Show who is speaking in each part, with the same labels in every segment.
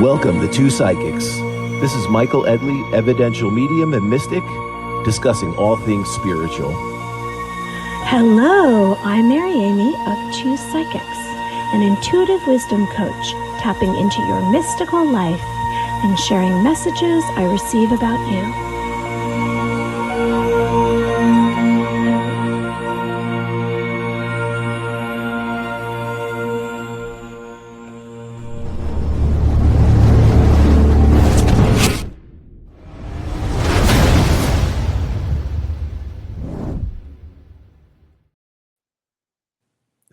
Speaker 1: Welcome to Two Psychics. This is Michael Edley, evidential medium and mystic, discussing all things spiritual.
Speaker 2: Hello, I'm Mary Amy of Two Psychics, an intuitive wisdom coach, tapping into your mystical life and sharing messages I receive about you.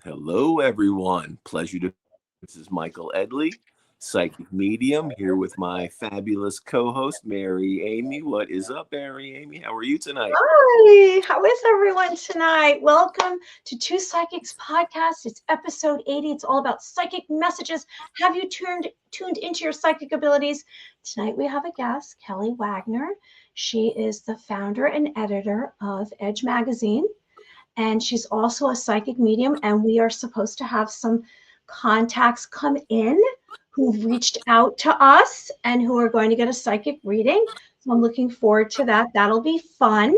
Speaker 1: Hello, everyone. This is Michael Edley, psychic medium, here with my fabulous co-host, Mary Amy. What is up, Mary Amy? How are you tonight?
Speaker 3: Hi, how is everyone tonight? Welcome to Two Psychics podcast. It's episode 80. It's all about psychic messages. Have you tuned into your psychic abilities? Tonight we have a guest, Kelly Wagner. She is the founder and editor of Edge Magazine. And she's also a psychic medium, and we are supposed to have some contacts come in who've reached out to us and who are going to get a psychic reading. So I'm looking forward to that. That'll be fun.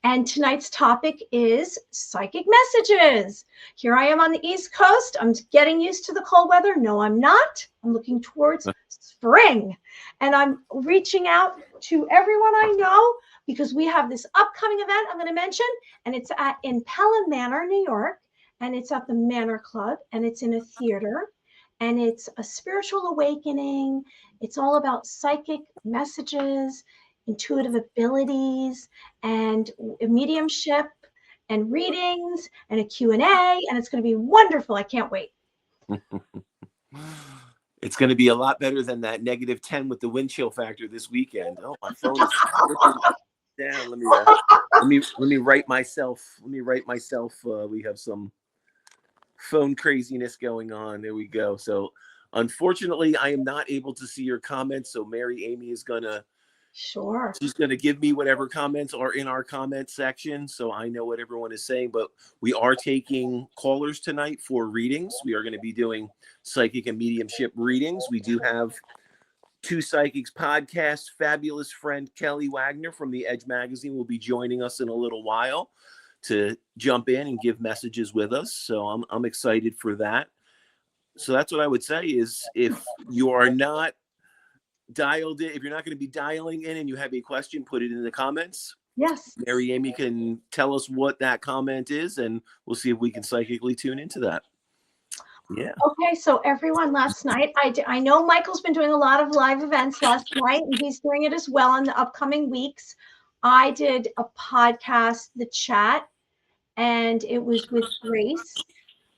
Speaker 3: And tonight's topic is psychic messages. Here I am on the East Coast. I'm getting used to the cold weather. No, I'm not. I'm looking towards spring. And I'm reaching out to everyone I know because we have this upcoming event I'm going to mention, and it's in Pelham Manor, New York, and it's at the Manor Club, and it's in a theater, and it's a spiritual awakening. It's all about psychic messages, intuitive abilities, and mediumship, and readings, and a Q&A, and it's going to be wonderful. I can't wait.
Speaker 1: It's going to be a lot better than that -10 with the wind chill factor this weekend. Oh, my phone is down. Let me write myself. We have some phone craziness going on. There we go. So unfortunately, I am not able to see your comments. So Mary Amy is gonna She's gonna give me whatever comments are in our comment section, so I know what everyone is saying. But we are taking callers tonight for readings. We are going to be doing psychic and mediumship readings. We do have Two Psychics podcast. Fabulous friend Kelly Wagner from the Edge Magazine will be joining us in a little while to jump in and give messages with us. So I'm excited for that. So that's what I would say is if you are not dialed in, if you're not going to be dialing in and you have a question, put it in the comments.
Speaker 3: Yes.
Speaker 1: Mary Amy can tell us what that comment is, and we'll see if we can psychically tune into that. Yeah.
Speaker 3: Okay, so everyone, last night, I know Michael's been doing a lot of live events last night, and he's doing it as well in the upcoming weeks. I did a podcast, The Chat, and it was with Grace,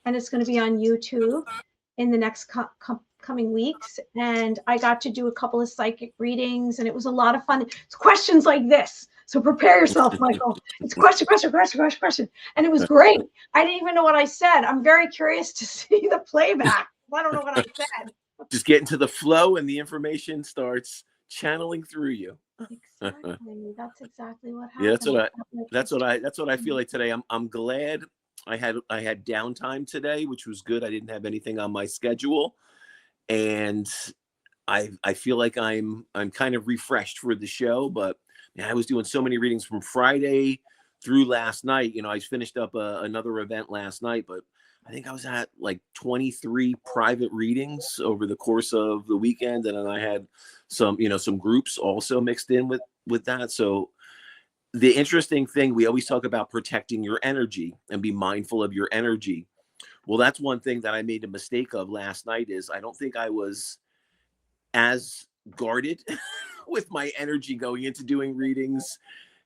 Speaker 3: and it's going to be on YouTube in the next coming weeks. And I got to do a couple of psychic readings, and it was a lot of fun. It's questions like this. So prepare yourself, Michael. It's question. And it was great. I didn't even know what I said. I'm very curious to see the playback. I don't know what I said.
Speaker 1: Just get into the flow and the information starts channeling through you.
Speaker 3: Exactly. That's exactly what happened.
Speaker 1: Yeah, that's what I feel like today. I'm glad I had downtime today, which was good. I didn't have anything on my schedule. And I feel like I'm kind of refreshed for the show, but man, I was doing so many readings from Friday through last night. You know, I finished up another event last night, but I think I was at like 23 private readings over the course of the weekend. And then I had some groups also mixed in with that. So the interesting thing, we always talk about protecting your energy and be mindful of your energy. Well, that's one thing that I made a mistake of last night is I don't think I was as guarded with my energy going into doing readings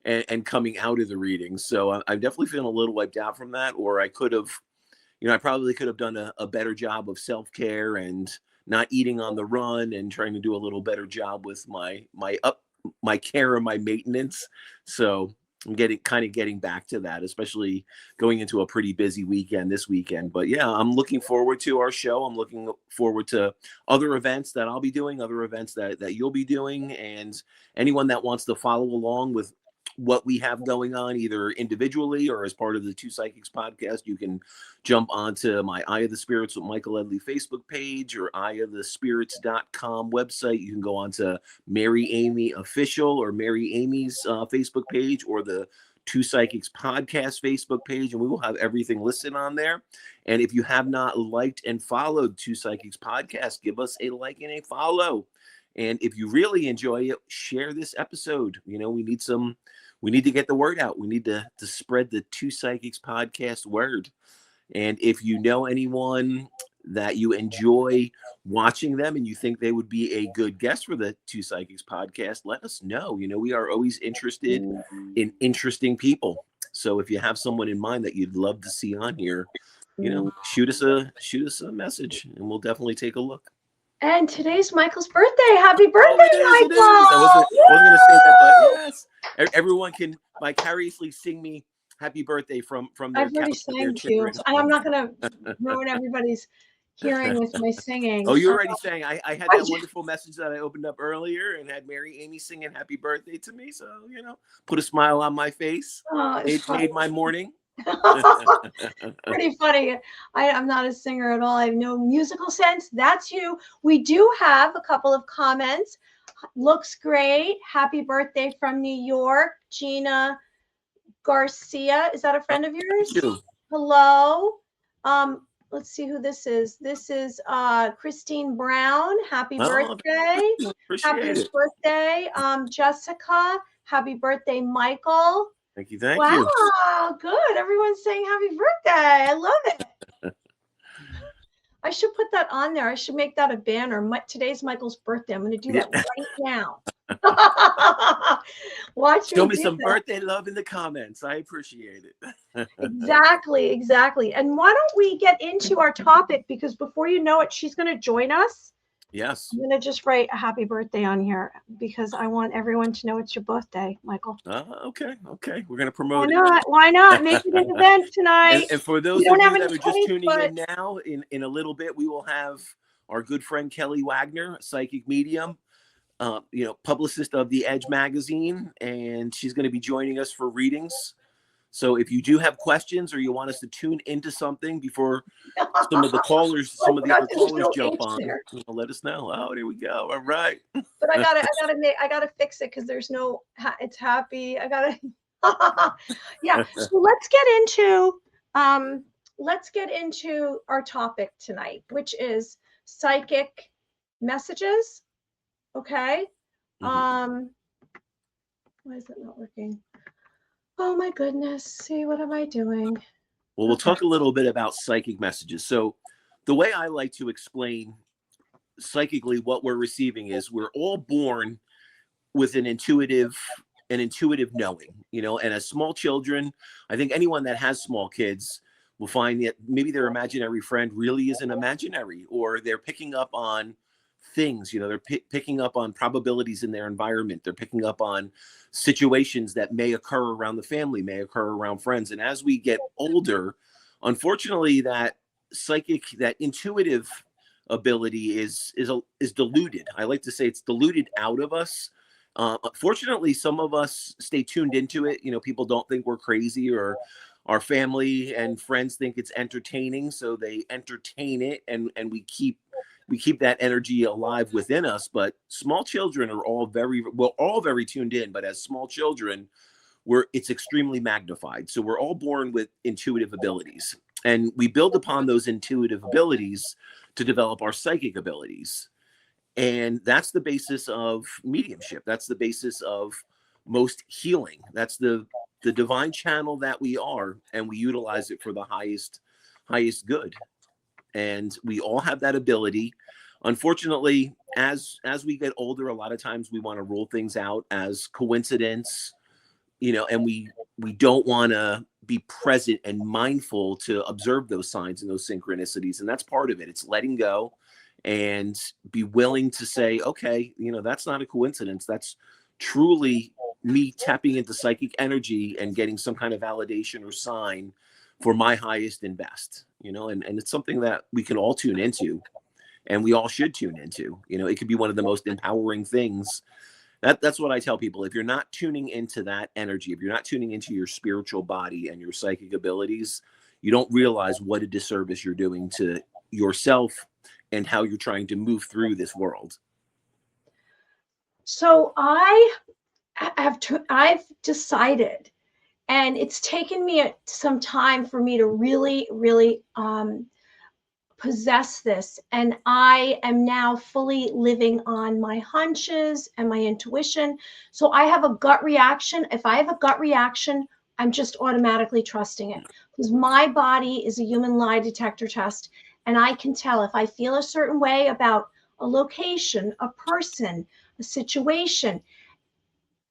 Speaker 1: and coming out of the readings. So I'm definitely feeling a little wiped out from that, or I could have, I probably could have done a better job of self-care and not eating on the run and trying to do a little better job with my care and my maintenance. So I'm getting back to that, especially going into a pretty busy weekend this weekend. But yeah, I'm looking forward to our show. I'm looking forward to other events that I'll be doing, other events that you'll be doing, and anyone that wants to follow along with what we have going on, either individually or as part of the Two Psychics podcast, you can jump onto my Eye of the Spirits with Michael Edley Facebook page or eyeofthespirits.com website. You can go onto Mary Amy Official or Mary Amy's Facebook page, or the Two Psychics podcast Facebook page, and we will have everything listed on there. And if you have not liked and followed Two Psychics podcast, give us a like and a follow. And if you really enjoy it, share this episode. You know, we need to get the word out. We need to spread the Two Psychics podcast word. And if you know anyone that you enjoy watching them and you think they would be a good guest for the Two Psychics podcast, let us know. You know, we are always interested in interesting people. So if you have someone in mind that you'd love to see on here, you know, shoot us a message and we'll definitely take a look.
Speaker 3: And today's Michael's birthday. Happy birthday,
Speaker 1: It is.
Speaker 3: Michael!
Speaker 1: I wasn't going to say that, but yes. Everyone can vicariously sing me happy birthday from their
Speaker 3: I've already
Speaker 1: couch with
Speaker 3: sang
Speaker 1: their
Speaker 3: to you.
Speaker 1: children.
Speaker 3: I'm not going to ruin everybody's hearing with my singing.
Speaker 1: Oh, you already sang. I had that wonderful message that I opened up earlier and had Mary Amy singing happy birthday to me. So, you know, put a smile on my face. It made my morning.
Speaker 3: Pretty funny. I'm not a singer at all. I have no musical sense. That's you. We do have a couple of comments. Looks great. Happy birthday from New York, Gina Garcia. Is that a friend of yours?
Speaker 1: Thank you.
Speaker 3: Hello. Let's see who this is. This is Christine Brown. Happy birthday. Happy birthday. Jessica. Happy birthday, Michael.
Speaker 1: Thank you.
Speaker 3: Wow, good. Everyone's saying happy birthday. I love it. I should put that on there. I should make that a banner. Today's Michael's birthday. I'm going to do that right now. Watch
Speaker 1: Show me some birthday love in the comments. I appreciate it.
Speaker 3: Exactly. And why don't we get into our topic? Because before you know it, she's going to join us.
Speaker 1: Yes.
Speaker 3: I'm going to just write a happy birthday on here because I want everyone to know it's your birthday, Michael.
Speaker 1: Okay. We're going to promote
Speaker 3: it. Why not? Make it an event tonight.
Speaker 1: And for those of you that are just tuning in now, in a little bit, we will have our good friend Kelly Wagner, a psychic medium, publicist of the Edge magazine, and she's going to be joining us for readings. So if you do have questions or you want us to tune into something before some of the other callers jump on, let us know. Oh, there we go. All right.
Speaker 3: But I gotta fix it because there's no. It's happy. I gotta. Yeah. So let's get into our topic tonight, which is psychic messages. Okay.
Speaker 1: Mm-hmm.
Speaker 3: Why is it not working? Oh my goodness. See, what am I doing?
Speaker 1: Well, we'll talk a little bit about psychic messages. So the way I like to explain psychically what we're receiving is we're all born with an intuitive knowing, and as small children, I think anyone that has small kids will find that maybe their imaginary friend really isn't imaginary, or they're picking up on things, they're picking up on probabilities in their environment. They're picking up on situations that may occur around the family, may occur around friends. And as we get older, unfortunately, that intuitive ability is diluted. I like to say it's diluted out of us. Fortunately, some of us stay tuned into it. People don't think we're crazy, or our family and friends think it's entertaining, so they entertain it, and we keep that energy alive within us. But small children are all very tuned in, but as small children, it's extremely magnified. So we're all born with intuitive abilities, and we build upon those intuitive abilities to develop our psychic abilities. And that's the basis of mediumship. That's the basis of most healing. That's the divine channel that we are, and we utilize it for the highest good. And we all have that ability. Unfortunately, as we get older, a lot of times we want to rule things out as coincidence, and we don't want to be present and mindful to observe those signs and those synchronicities. And that's part of it. It's letting go and be willing to say, okay, that's not a coincidence. That's truly me tapping into psychic energy and getting some kind of validation or sign for my highest and best, and it's something that we can all tune into, and we all should tune into. It could be one of the most empowering things That's what I tell people. If you're not tuning into that energy, if you're not tuning into your spiritual body and your psychic abilities, you don't realize what a disservice you're doing to yourself and how you're trying to move through this world.
Speaker 3: So I've decided, and it's taken me some time for me to really, really possess this. And I am now fully living on my hunches and my intuition. So I have a gut reaction. If I have a gut reaction, I'm just automatically trusting it, because my body is a human lie detector test. And I can tell if I feel a certain way about a location, a person, a situation.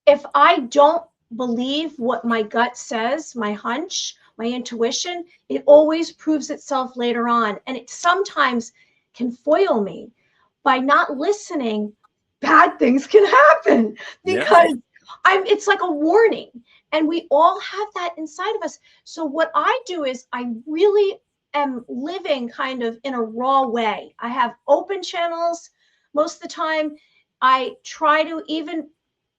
Speaker 3: If I don't believe what my gut says, my hunch, my intuition, it always proves itself later on. And it sometimes can foil me by not listening. Bad things can happen because it's like a warning. And we all have that inside of us. So what I do is I really am living kind of in a raw way. I have open channels most of the time. I try to even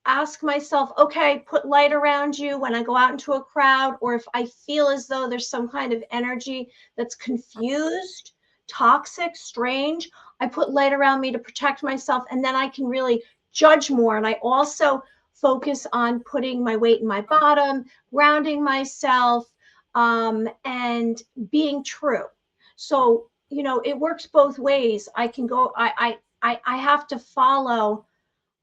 Speaker 3: ask myself, okay, put light around you when I go out into a crowd, or if I feel as though there's some kind of energy that's confused, toxic, strange, I put light around me to protect myself, and then I can really judge more. And I also focus on putting my weight in my bottom, grounding myself, and being true. So, it works both ways. I can go, I have to follow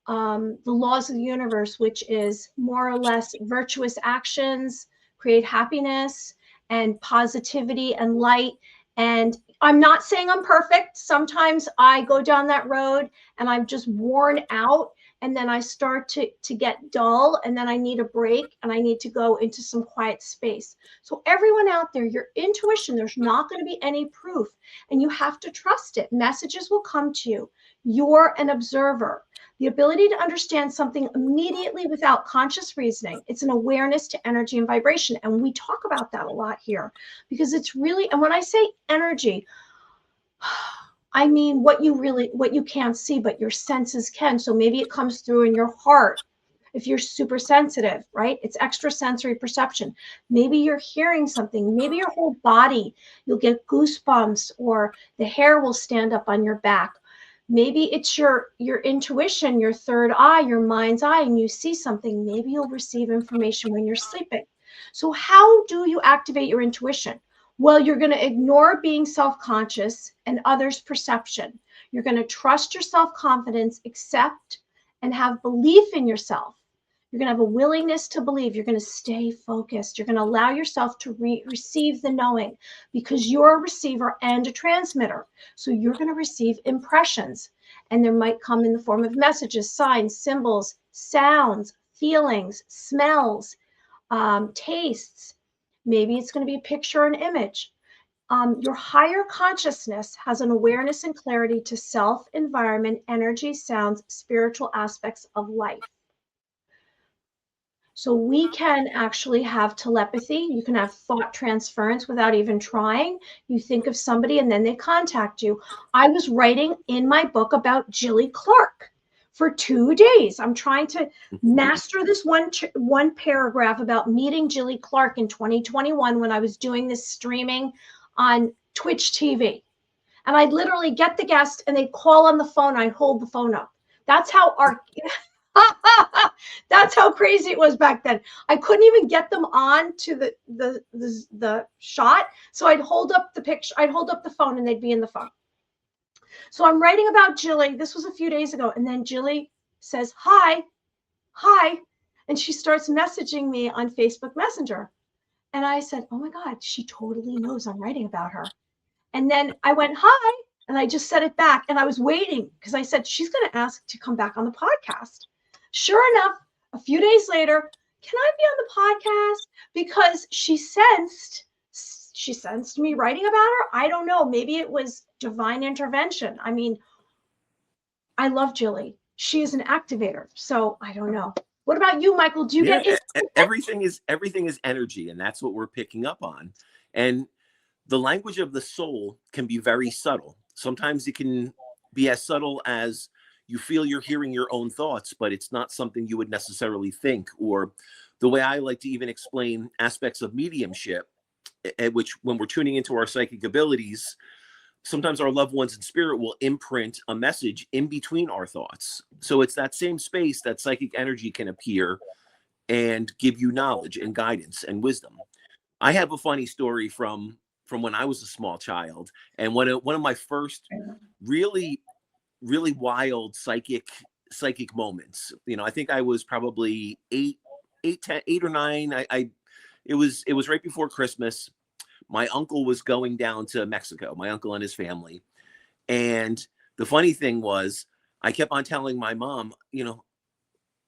Speaker 3: the laws of the universe, which is more or less virtuous actions create happiness and positivity and light. And I'm not saying I'm perfect. Sometimes I go down that road and I'm just worn out, and then I start to get dull, and then I need a break and I need to go into some quiet space. So everyone out there, your intuition, there's not going to be any proof, and you have to trust it. Messages will come to you. You're an observer. The ability to understand something immediately without conscious reasoning. It's an awareness to energy and vibration. And we talk about that a lot here because it's really, and when I say energy, I mean what you can't see, but your senses can. So maybe it comes through in your heart. If you're super sensitive, right? It's extrasensory perception. Maybe you're hearing something. Maybe your whole body, you'll get goosebumps, or the hair will stand up on your back. Maybe it's your intuition, your third eye, your mind's eye, and you see something. Maybe you'll receive information when you're sleeping. So how do you activate your intuition? Well, you're going to ignore being self-conscious and others' perception. You're going to trust your self-confidence, accept, and have belief in yourself. You're going to have a willingness to believe. You're going to stay focused. You're going to allow yourself to receive the knowing, because you're a receiver and a transmitter. So you're going to receive impressions, and there might come in the form of messages, signs, symbols, sounds, feelings, smells, tastes. Maybe it's going to be a picture or an image. Your higher consciousness has an awareness and clarity to self, environment, energy, sounds, spiritual aspects of life. So we can actually have telepathy. You can have thought transference without even trying. You think of somebody and then they contact you. I was writing in my book about Jilly Clark for 2 days. I'm trying to master this one paragraph about meeting Jilly Clark in 2021 when I was doing this streaming on Twitch TV. And I'd literally get the guest and they'd call on the phone. I'd hold the phone up. That's how that's how crazy it was back then. I couldn't even get them on to the shot. So I'd hold up the picture, I'd hold up the phone and they'd be in the phone. So I'm writing about Jilly. This was a few days ago. And then Jilly says, hi. And she starts messaging me on Facebook Messenger. And I said, oh my God, she totally knows I'm writing about her. And then I went, hi. And I just said it back. And I was waiting because I said, she's going to ask to come back on the podcast. Sure enough, a few days later, can I be on the podcast? Because she sensed me writing about her. I don't know. Maybe it was divine intervention. I mean, I love Jilly. She is an activator. So I don't know. What about you, Michael? Do you get
Speaker 1: everything is energy, and that's what we're picking up on. And the language of the soul can be very subtle. Sometimes it can be as subtle as you feel you're hearing your own thoughts, but it's not something you would necessarily think. Or the way I like to even explain aspects of mediumship, at which when we're tuning into our psychic abilities, sometimes our loved ones in spirit will imprint a message in between our thoughts. So it's that same space that psychic energy can appear and give you knowledge and guidance and wisdom. I have a funny story from when I was a small child, and one of my first really really wild psychic moments. I think I was probably 8 or 9. It was right before Christmas. My uncle was going down to Mexico, my uncle and his family. And the funny thing was, I kept on telling my mom,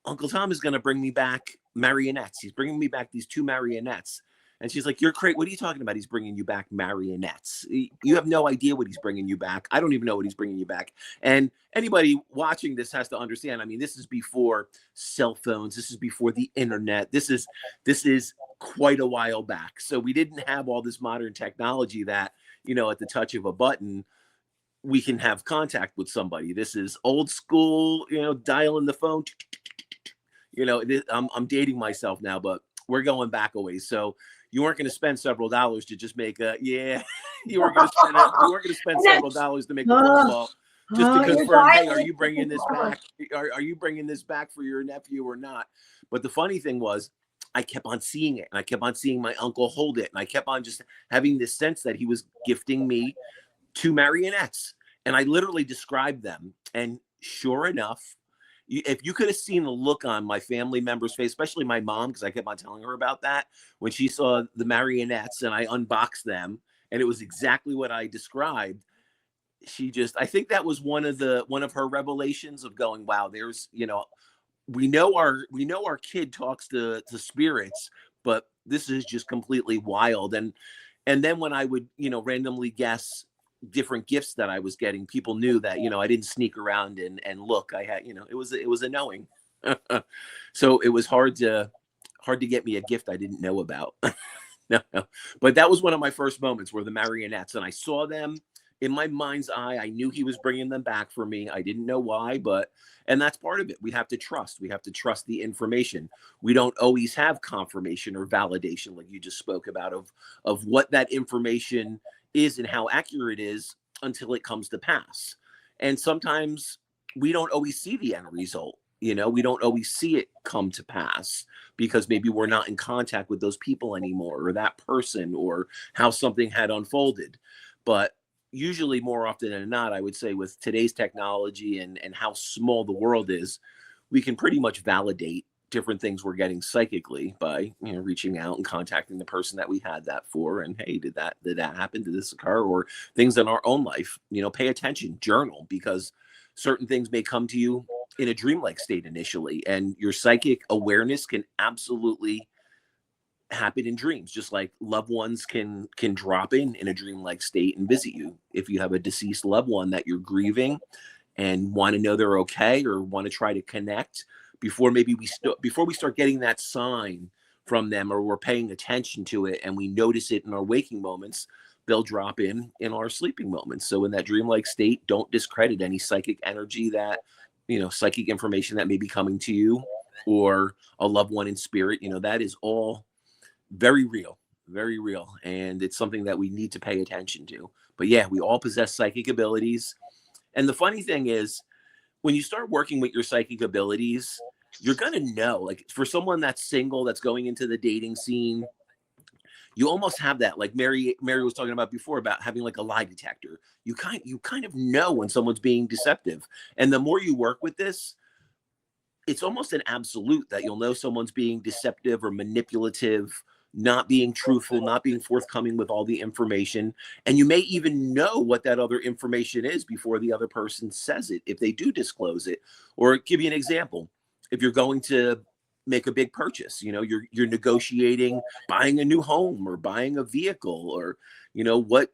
Speaker 1: Uncle Tom is going to bring me back marionettes. He's bringing me back these 2 marionettes. And she's like, "You're crazy. What are you talking about? He's bringing you back marionettes. You have no idea what he's bringing you back. I don't even know what he's bringing you back." And anybody watching this has to understand, I mean, this is before cell phones. This is before the internet. This is quite a while back. So we didn't have all this modern technology that, at the touch of a button, we can have contact with somebody. This is old school, dialing the phone. I'm dating myself now, but we're going back a ways. So you weren't going to spend several dollars to just make you weren't going to spend several dollars to make a phone call just to confirm, hey, are you bringing this back? Are you bringing this back for your nephew or not? But the funny thing was, I kept on seeing it, and I kept on seeing my uncle hold it, and I kept on just having this sense that he was gifting me 2 marionettes. And I literally described them, and sure enough, if you could have seen the look on my family member's face, especially my mom, because I kept on telling her about that, when she saw the marionettes and I unboxed them and it was exactly what I described, I think that was one of her revelations of going, wow, there's, we know our kid talks to spirits, but this is just completely wild. And then when I would, randomly guess different gifts that I was getting, people knew that, I didn't sneak around and look. I had, it was a knowing. So it was hard to get me a gift I didn't know about. No. But that was one of my first moments, were the marionettes, and I saw them in my mind's eye. I knew he was bringing them back for me. I didn't know why, and that's part of it. We have to trust the information. We don't always have confirmation or validation, like you just spoke about, of what that information is and how accurate it is until it comes to pass. And sometimes we don't always see the end result. We don't always see it come to pass because maybe we're not in contact with those people anymore, or that person, or how something had unfolded. But usually, more often than not, I would say, with today's technology and how small the world is, we can pretty much validate different things we're getting psychically by reaching out and contacting the person that we had that for, and hey, did that happen, did this occur, or things in our own life. Pay attention, journal, because certain things may come to you in a dreamlike state initially, and your psychic awareness can absolutely happen in dreams, just like loved ones can drop in a dreamlike state and visit you. If you have a deceased loved one that you're grieving and want to know they're okay, or want to try to connect before we start getting that sign from them, or we're paying attention to it and we notice it in our waking moments, they'll drop in our sleeping moments. So in that dreamlike state, don't discredit any psychic energy that, psychic information that may be coming to you, or a loved one in spirit. That is all very real, and it's something that we need to pay attention to. But yeah, we all possess psychic abilities. And the funny thing is, when you start working with your psychic abilities, you're going to know, like, for someone that's single, that's going into the dating scene, you almost have that, like Mary was talking about before, about having like a lie detector. You kind of know when someone's being deceptive. And the more you work with this, it's almost an absolute that you'll know someone's being deceptive or manipulative, not being truthful, not being forthcoming with all the information. And you may even know what that other information is before the other person says it, if they do disclose it. Or give you an example. If you're going to make a big purchase, you're negotiating buying a new home or buying a vehicle, or, what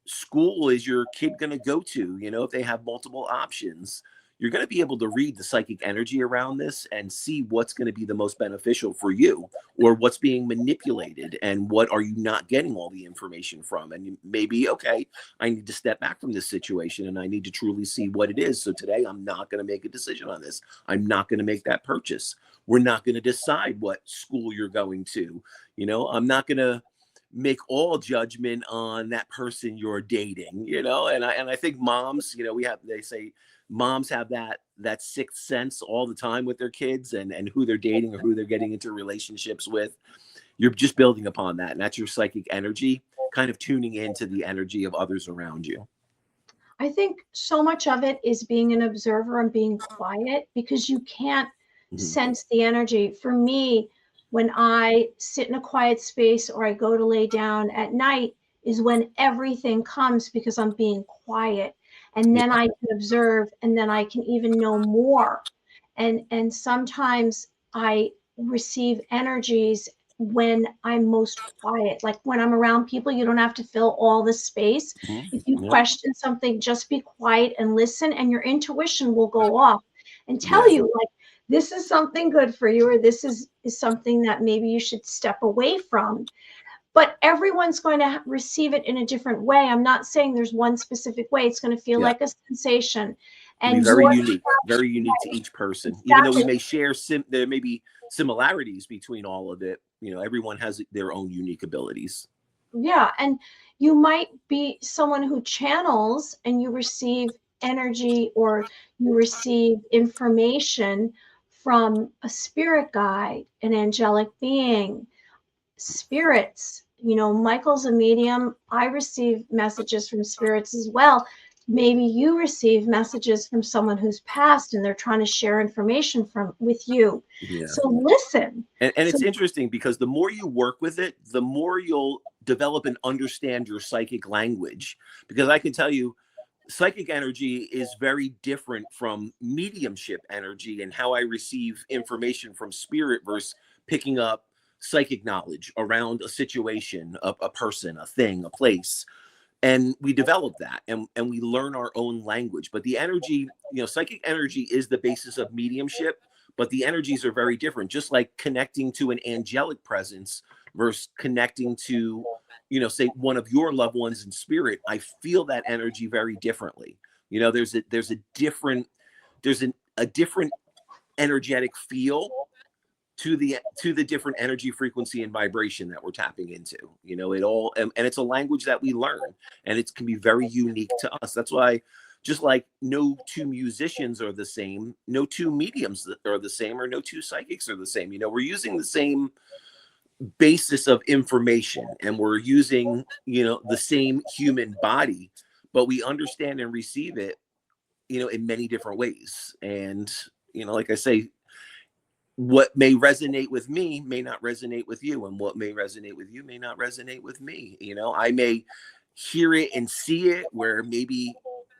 Speaker 1: school is your kid going to go to, if they have multiple options. you're going to be able to read the psychic energy around this and see what's going to be the most beneficial for you, or what's being manipulated, and what are you not getting all the information from. And maybe, okay, I need to step back from this situation and I need to truly see what it is. So today I'm not going to make a decision on this. I'm not going to make that purchase. We're not going to decide what school you're going to. I'm not going to make all judgment on that person you're dating, and I think moms, they say moms have that sixth sense all the time with their kids, and who they're dating or who they're getting into relationships with. You're just building upon that, and that's your psychic energy, kind of tuning into the energy of others around you.
Speaker 3: I think so much of it is being an observer and being quiet, because you can't sense the energy. For me, when I sit in a quiet space or I go to lay down at night, is when everything comes, because I'm being quiet. And then I can observe, and then I can even know more. And sometimes I receive energies when I'm most quiet. Like when I'm around people, you don't have to fill all the space. If you question something, just be quiet and listen, and your intuition will go off and tell you, like, this is something good for you, or this is something that maybe you should step away from. But everyone's going to receive it in a different way. I'm not saying there's one specific way. It's going to feel like a sensation. And
Speaker 1: very unique to each person. Exactly. Even though we may share, there may be similarities between all of it. Everyone has their own unique abilities.
Speaker 3: Yeah. And you might be someone who channels and you receive energy, or you receive information from a spirit guide, an angelic being, spirits. Michael's a medium. I receive messages from spirits as well. Maybe you receive messages from someone who's passed and they're trying to share information with you. So listen.
Speaker 1: And it's interesting, because the more you work with it, the more you'll develop and understand your psychic language. Because I can tell you, psychic energy is very different from mediumship energy, and how I receive information from spirit versus picking up psychic knowledge around a situation, a person, a thing, a place. And we develop that, and we learn our own language. But the energy, psychic energy is the basis of mediumship, but the energies are very different. Just like connecting to an angelic presence versus connecting to, say one of your loved ones in spirit, I feel that energy very differently. There's a different energetic feel to the different energy, frequency, and vibration that we're tapping into. It all, and it's a language that we learn, and it can be very unique to us. That's why, just like no two musicians are the same, no two mediums are the same, or no two psychics are the same. We're using the same basis of information, and we're using, the same human body, but we understand and receive it, in many different ways. And, like I say, what may resonate with me may not resonate with you, and what may resonate with you may not resonate with me. I may hear it and see it where maybe,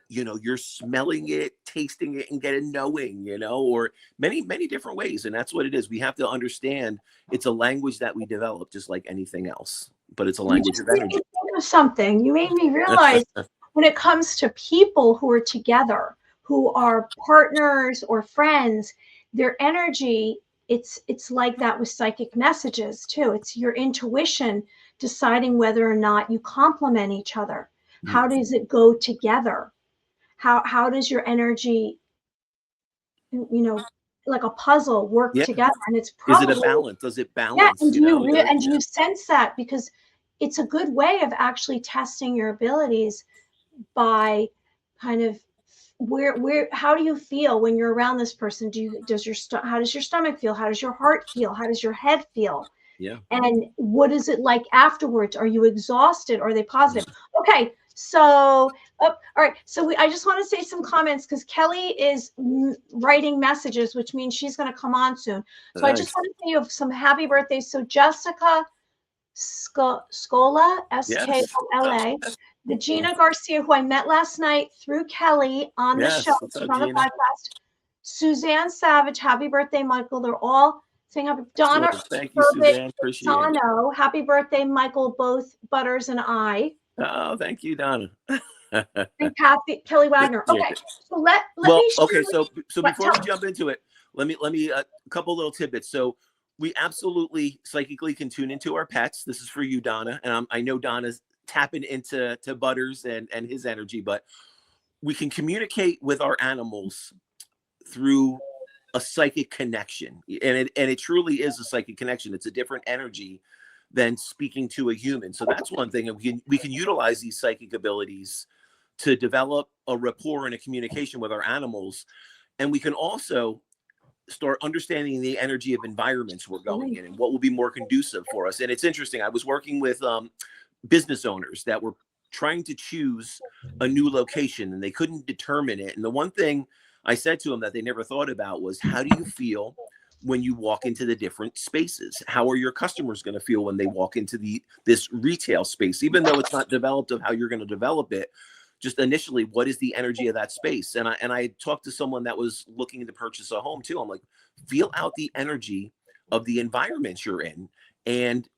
Speaker 1: you're smelling it, tasting it, and get a knowing, or many, many different ways. And that's what it is. We have to understand it's a language that we develop, just like anything else, but it's a language of energy.
Speaker 3: Something you made me realize when it comes to people who are together, who are partners or friends, their energy, it's like that with psychic messages too. It's your intuition deciding whether or not you complement each other. How does it go together? How does your energy, like a puzzle, work together? And it's probably,
Speaker 1: is it a balance? Does it balance?
Speaker 3: And you sense that, because it's a good way of actually testing your abilities by kind of how do you feel when you're around this person? How does your stomach feel? How does your heart feel? How does your head feel? And what is it like afterwards? Are you exhausted? Are they positive? Okay, so all right, so I just want to say some comments, because Kelly is writing messages, which means she's going to come on soon. So I just want to say you have some happy birthdays. So Jessica Scola, Skola, Regina Garcia, who I met last night through Kelly on the show, on the podcast. Suzanne Savage, happy birthday, Michael. They're all saying happy. Donna,
Speaker 1: thank you, Suzanne. Appreciate it.
Speaker 3: Happy birthday, Michael, both Butters and I.
Speaker 1: Oh, thank you, Donna.
Speaker 3: and Kelly Wagner. Okay, so let me share
Speaker 1: okay. So before we
Speaker 3: me.
Speaker 1: jump into it, let me a couple little tidbits. So we absolutely psychically can tune into our pets. This is for you, Donna, and I know Donna's tapping into Butters and his energy, but we can communicate with our animals through a psychic connection, and it truly is a psychic connection. It's a different energy than speaking to a human. So that's one thing, and we can utilize these psychic abilities to develop a rapport and a communication with our animals. And we can also start understanding the energy of environments we're going in and what will be more conducive for us. And it's interesting, I was working with business owners that were trying to choose a new location and they couldn't determine it. And the one thing I said to them that they never thought about was, how do you feel when you walk into the different spaces? How are your customers going to feel when they walk into this retail space? Even though it's not developed of how you're going to develop it, just initially, what is the energy of that space? And I talked to someone that was looking to purchase a home too. I'm like, feel out the energy of the environment you're in. And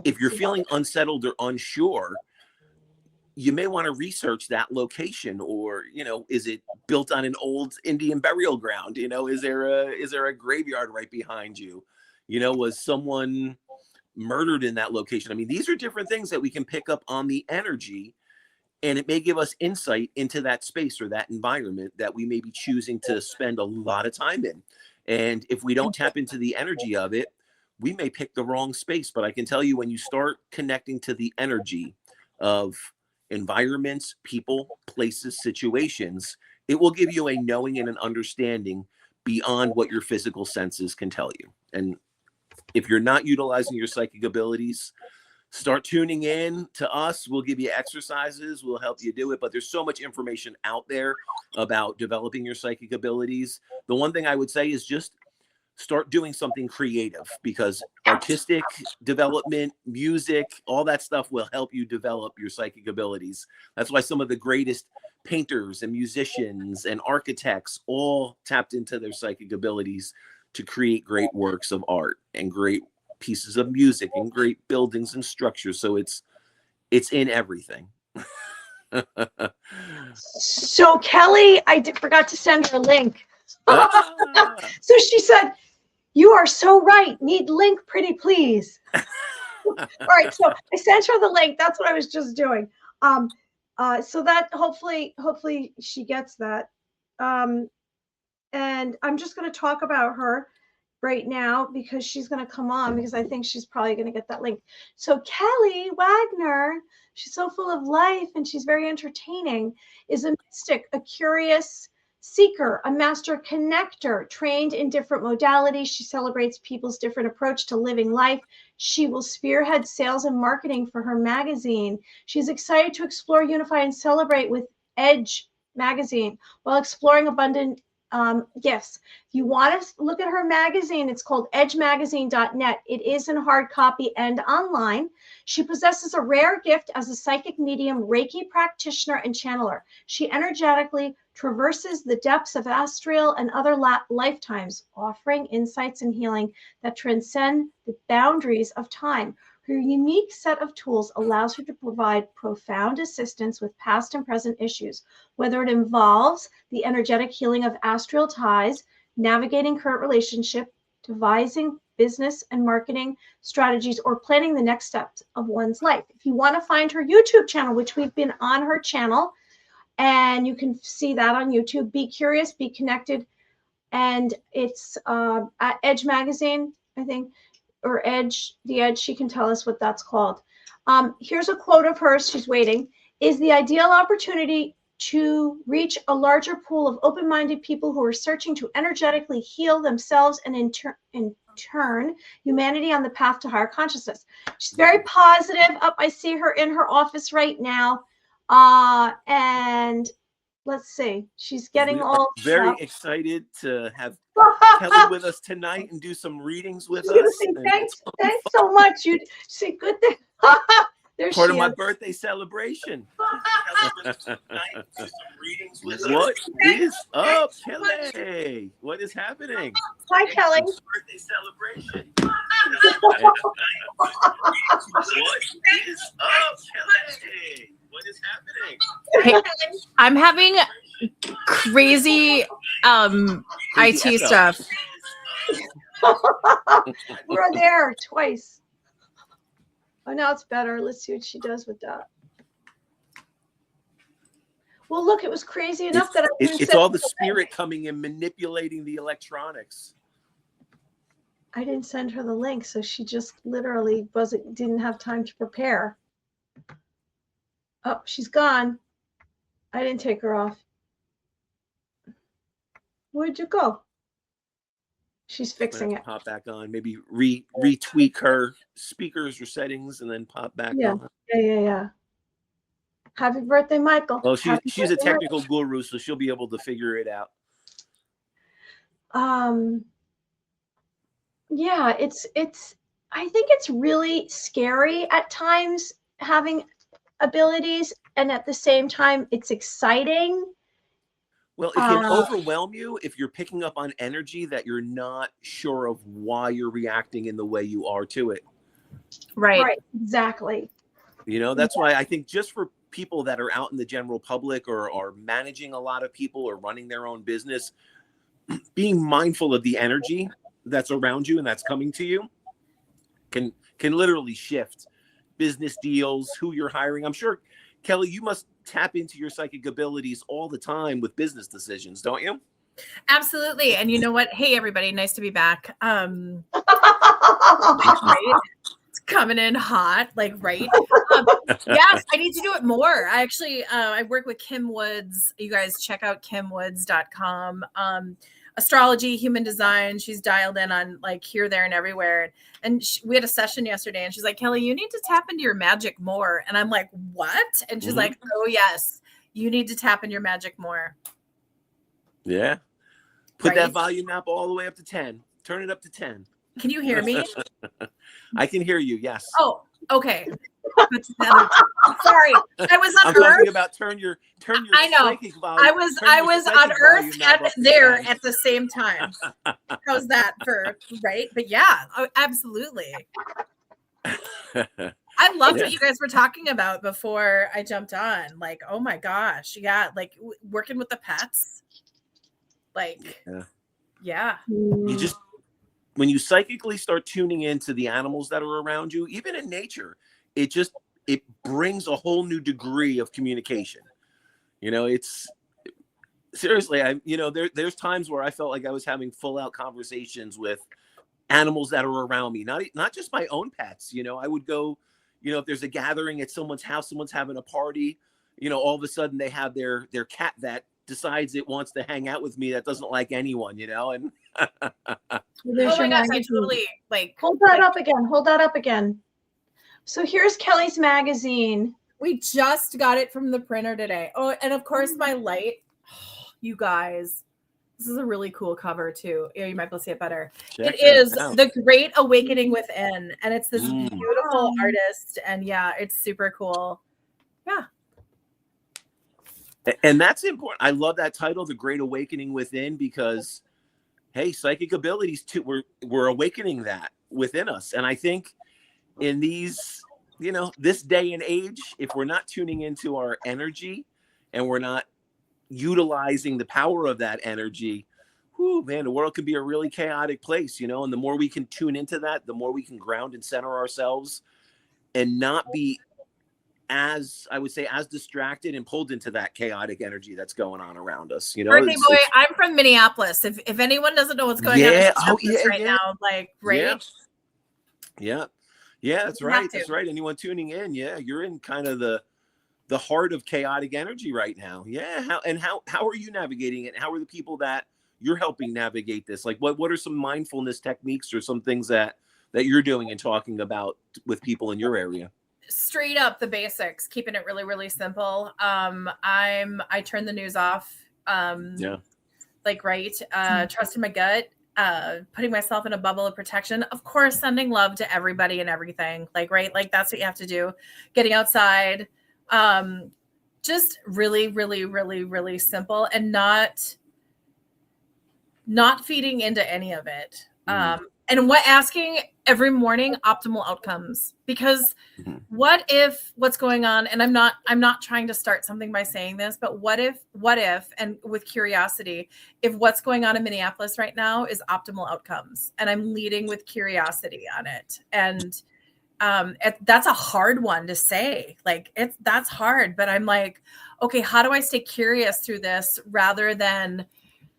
Speaker 1: if you're feeling unsettled or unsure, you may want to research that location. Or, is it built on an old Indian burial ground? Is there a graveyard right behind you? Was someone murdered in that location? I mean, these are different things that we can pick up on the energy, and it may give us insight into that space or that environment that we may be choosing to spend a lot of time in. And if we don't tap into the energy of it, we may pick the wrong space. But I can tell you, when you start connecting to the energy of environments, people, places, situations, it will give you a knowing and an understanding beyond what your physical senses can tell you. And if you're not utilizing your psychic abilities, start tuning in to us. We'll give you exercises. We'll help you do it. But there's so much information out there about developing your psychic abilities. The one thing I would say is just start doing something creative, because artistic development, music, all that stuff will help you develop your psychic abilities. That's why some of the greatest painters and musicians and architects all tapped into their psychic abilities to create great works of art and great pieces of music and great buildings and structures. So it's in everything.
Speaker 3: So Kelly, I forgot to send her a link. So she said, "You are so right. Need link, pretty please." All right, so I sent her the link. That's what I was just doing. So that hopefully she gets that. And I'm just going to talk about her right now because she's going to come on, because I think she's probably going to get that link. So Kelly Wagner, she's so full of life and she's very entertaining, is a mystic, a curious seeker, a master connector, trained in different modalities. She celebrates people's different approach to living life. She will spearhead sales and marketing for her magazine. She's excited to explore, unify, and celebrate with Edge magazine while exploring abundant gifts. If you want to look at her magazine, it's called edgemagazine.net. It is in hard copy and online. She possesses a rare gift as a psychic medium, Reiki practitioner, and channeler. She energetically traverses the depths of astral and other lifetimes, offering insights and healing that transcend the boundaries of time. Her unique set of tools allows her to provide profound assistance with past and present issues, whether it involves the energetic healing of astral ties, navigating current relationship, devising business and marketing strategies, or planning the next steps of one's life. If you want to find her YouTube channel, which we've been on her channel, and you can see that on YouTube, Be Curious, Be Connected, and it's at Edge Magazine, I think, or Edge, the Edge. She can tell us what that's called. Here's a quote of hers. She's waiting. "Is the ideal opportunity to reach a larger pool of open-minded people who are searching to energetically heal themselves and in turn humanity on the path to higher consciousness." She's very positive. I see her in her office right now. And let's see, she's getting all
Speaker 1: very excited to have Kelly with us tonight and do some readings with us.
Speaker 3: Say, thanks so much. You say good thing. There's
Speaker 1: part of my birthday celebration. What is up, Kelly? What is happening?
Speaker 3: Hi, Kelly.
Speaker 1: Birthday celebration. What is up, Kelly? What is happening?
Speaker 4: Hey, I'm having crazy
Speaker 1: Crazy
Speaker 4: IT
Speaker 1: echo.
Speaker 4: stuff.
Speaker 3: We're there twice. Oh, now it's better. Let's see what she does with that. Well, look, it was crazy enough that I didn't
Speaker 1: It's
Speaker 3: send
Speaker 1: all
Speaker 3: her
Speaker 1: the
Speaker 3: the
Speaker 1: spirit
Speaker 3: link.
Speaker 1: coming and manipulating the electronics.
Speaker 3: I didn't send her the link, so she just literally didn't have time to prepare. Oh, she's gone. I didn't take her off. Where'd you go? She's fixing it.
Speaker 1: Pop back on. Maybe retweak her speakers or settings and then pop back
Speaker 3: Yeah.
Speaker 1: on.
Speaker 3: Yeah. Happy birthday, Michael.
Speaker 1: Well,
Speaker 3: Happy
Speaker 1: she's a
Speaker 3: birthday,
Speaker 1: technical guru, so she'll be able to figure it out.
Speaker 3: Yeah, it's I think it's really scary at times having abilities, and at the same time it's exciting.
Speaker 1: Well, it can overwhelm you if you're picking up on energy that you're not sure of why you're reacting in the way you are to it.
Speaker 4: Right.
Speaker 3: Exactly.
Speaker 1: That's why I think just for people that are out in the general public or are managing a lot of people or running their own business, being mindful of the energy that's around you and that's coming to you can literally shift business deals, who you're hiring. I'm sure, Kelly, you must tap into your psychic abilities all the time with business decisions, don't you?
Speaker 4: Absolutely. And you know what? Hey, everybody, nice to be back. Right? It's coming in hot, right? Yes, I need to do it more. I actually, I work with Kim Woods. You guys check out kimwoods.com. Astrology, human design. She's dialed in on here, there, and everywhere. And we had a session yesterday, and she's like, Kelly, you need to tap into your magic more. And I'm like, what? And she's like, oh, yes, you need to tap in your magic more.
Speaker 1: Yeah. Put that volume knob all the way up to 10. Turn it up to 10.
Speaker 4: Can you hear me?
Speaker 1: I can hear you, yes.
Speaker 4: Oh, okay. Sorry, I was on
Speaker 1: I'm
Speaker 4: Earth.
Speaker 1: talking about turn your
Speaker 4: I know.
Speaker 1: psychic volume.
Speaker 4: I was on Earth and there at the same time. How's that for right? But yeah, absolutely. I loved what you guys were talking about before I jumped on. Oh my gosh, yeah, working with the pets. Yeah.
Speaker 1: You just, when you psychically start tuning into the animals that are around you, even in nature, it brings a whole new degree of communication. It's seriously, there's times where I felt like I was having full out conversations with animals that are around me, not just my own pets. I would go, if there's a gathering at someone's house, someone's having a party, all of a sudden they have their cat that decides it wants to hang out with me that doesn't like anyone, and
Speaker 4: oh my gosh, I totally
Speaker 3: hold that up again. So here's Kelly's magazine.
Speaker 4: We just got it from the printer today. Oh, and of course my light. You guys, this is a really cool cover too. You might be able to see it better. It is The Great Awakening Within, and it's this beautiful artist, and yeah, it's super cool. Yeah.
Speaker 1: And that's important. I love that title, The Great Awakening Within, because hey, psychic abilities too, we're awakening that within us. And I think in these, this day and age, if we're not tuning into our energy and we're not utilizing the power of that energy, man, the world can be a really chaotic place, and the more we can tune into that, the more we can ground and center ourselves and not be as distracted and pulled into that chaotic energy that's going on around us.
Speaker 4: Birthday boy, I'm from Minneapolis. If anyone doesn't know what's going on right now, right?
Speaker 1: Yeah, that's right. That's right. Anyone tuning in, you're in kind of the heart of chaotic energy right now. Yeah. How are you navigating it? How are the people that you're helping navigate this? What are some mindfulness techniques or some things that you're doing and talking about with people in your area?
Speaker 4: Straight up the basics, keeping it really, really simple. I turn the news off. Trusting my gut, putting myself in a bubble of protection, of course, sending love to everybody and everything. That's what you have to do. Getting outside, just really, really, really, really simple, and not feeding into any of it. and what asking every morning optimal outcomes, because what if what's going on, and I'm not trying to start something by saying this, but what if, and with curiosity, if what's going on in Minneapolis right now is optimal outcomes, and I'm leading with curiosity on it. And that's a hard one to say, like that's hard, but I'm like, okay, how do I stay curious through this rather than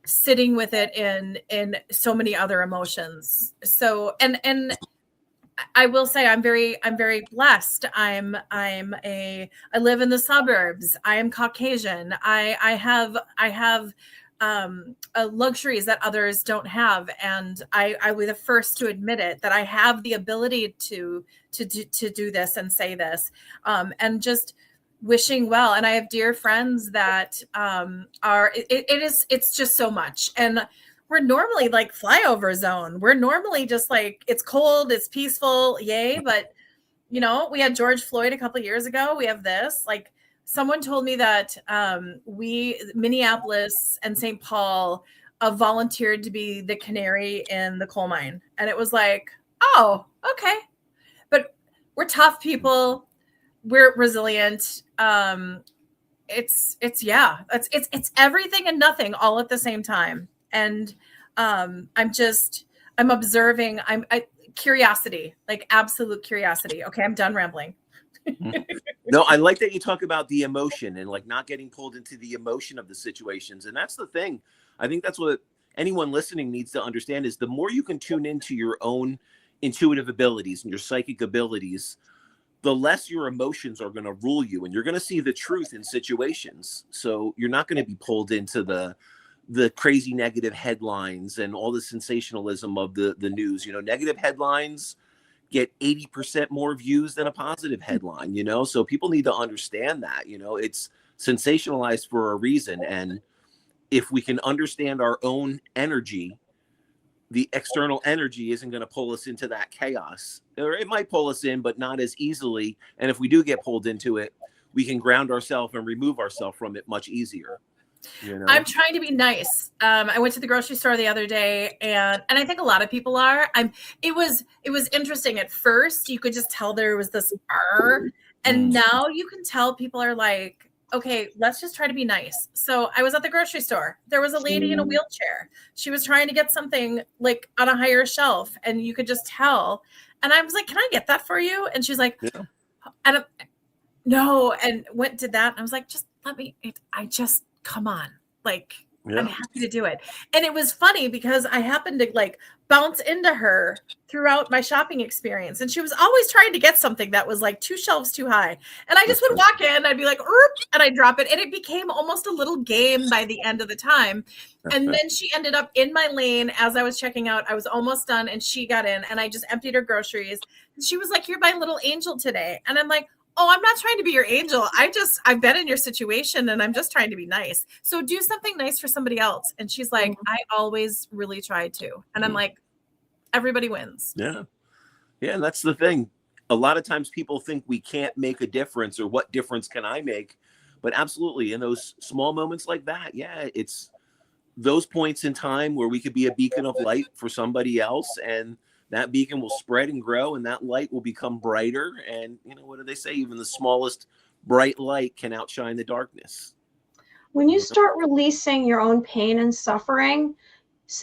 Speaker 4: sitting with it in so many other emotions? So, and I will say I'm very blessed. I live in the suburbs. I am Caucasian. I have luxuries that others don't have, and I was the first to admit it, that I have the ability to do this and say this, and just wishing well. And I have dear friends that it's just so much. And we're normally like flyover zone. We're normally just like, it's cold, it's peaceful, yay. But we had George Floyd a couple of years ago. We have this. Like, someone told me that Minneapolis and St. Paul volunteered to be the canary in the coal mine, and it was like, oh, okay. But we're tough people. We're resilient. It's everything and nothing all at the same time. And I'm observing. Curiosity, like absolute curiosity. Okay, I'm done rambling.
Speaker 1: No, I like that you talk about the emotion and like not getting pulled into the emotion of the situations. And that's the thing. I think that's what anyone listening needs to understand, is the more you can tune into your own intuitive abilities and your psychic abilities, the less your emotions are going to rule you, and you're going to see the truth in situations. So you're not going to be pulled into the crazy negative headlines and all the sensationalism of the news. Negative headlines get 80% more views than a positive headline, so people need to understand that, it's sensationalized for a reason. And if we can understand our own energy, the external energy isn't going to pull us into that chaos, or it might pull us in, but not as easily. And if we do get pulled into it, we can ground ourselves and remove ourselves from it much easier.
Speaker 4: I'm trying to be nice. I went to the grocery store the other day, and I think a lot of people are. It was interesting. At first, you could just tell there was this and now you can tell people are like, okay, let's just try to be nice. So I was at the grocery store. There was a lady in a wheelchair. She was trying to get something like on a higher shelf, and you could just tell. And I was like, can I get that for you? And she's like, yeah. No, and did that. And I was like, just let me, come on, like, yeah. I'm happy to do it. And it was funny because I happened to like bounce into her throughout my shopping experience, and she was always trying to get something that was like 2 shelves too high, and I just would walk in, I'd be like, and I'd drop it, and it became almost a little game by the end of the time. And then she ended up in my lane as I was checking out. I was almost done, and she got in, and I just emptied her groceries, and she was like, you're my little angel today. And I'm like, oh, I'm not trying to be your angel. I've been in your situation, and I'm just trying to be nice. So do something nice for somebody else. And she's like, I always really try to. And I'm like, everybody wins.
Speaker 1: Yeah. Yeah. And that's the thing. A lot of times people think we can't make a difference, or what difference can I make? But absolutely, in those small moments like that, yeah, it's those points in time where we could be a beacon of light for somebody else, and that beacon will spread and grow, and that light will become brighter. And what do they say? Even the smallest bright light can outshine the darkness.
Speaker 3: When you start releasing your own pain and suffering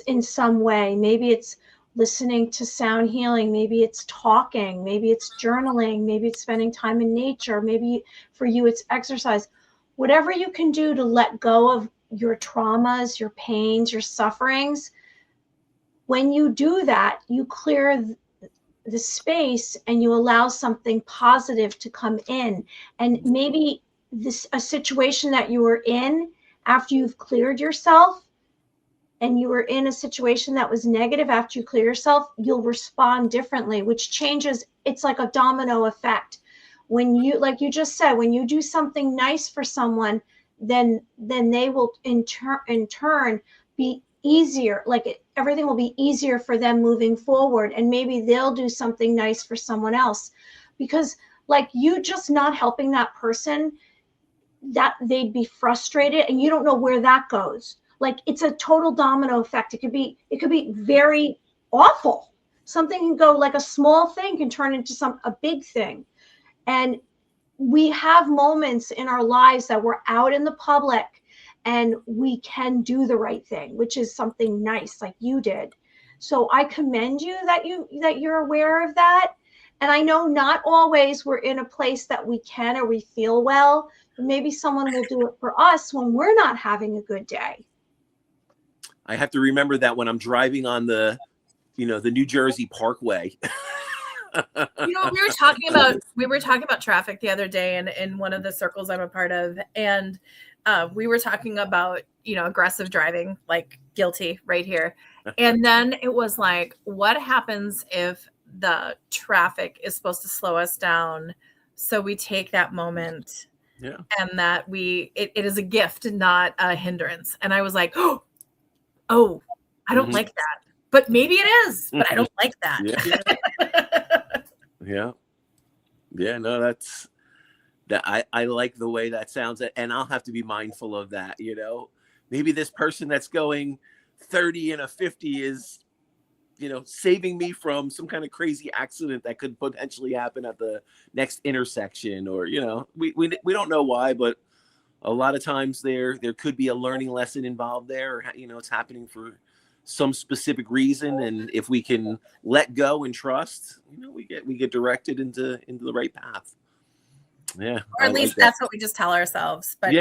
Speaker 3: in some way, maybe it's listening to sound healing, maybe it's talking, maybe it's journaling, maybe it's spending time in nature, maybe for you it's exercise, whatever you can do to let go of your traumas, your pains, your sufferings. When you do that, you clear the space and you allow something positive to come in. And maybe a situation that you were in after you've cleared yourself, and you were in a situation that was negative, after you clear yourself, you'll respond differently, which changes. It's like a domino effect. When you, like you just said, when you do something nice for someone, then they will in turn be easier, everything will be easier for them moving forward, and maybe they'll do something nice for someone else, because like you just not helping that person, that they'd be frustrated, and you don't know where that goes. Like, it's a total domino effect. It could be very awful, Something can go, like a small thing can turn into a big thing. And we have moments in our lives that we're out in the public and we can do the right thing, which is something nice, like you did. So I commend you that you're aware of that. And I know not always we're in a place that we can or we feel well. Maybe someone will do it for us when we're not having a good day.
Speaker 1: I have to remember that when I'm driving on the New Jersey Parkway.
Speaker 4: We were talking about traffic the other day in one of the circles I'm a part of, and we were talking about aggressive driving, like guilty right here. And then it was like, what happens if the traffic is supposed to slow us down? So we take that moment, and that it is a gift, not a hindrance. And I was like, oh, I don't like that, but maybe it is, but I don't like that.
Speaker 1: Yeah. No, that's that. I like the way that sounds, and I'll have to be mindful of that. Maybe this person that's going 30 and a 50 is, saving me from some kind of crazy accident that could potentially happen at the next intersection, or, we don't know why, but a lot of times there could be a learning lesson involved there, or, it's happening for some specific reason. And if we can let go and trust, we get directed into the right path. Yeah.
Speaker 4: Or at least that's what we just tell ourselves. But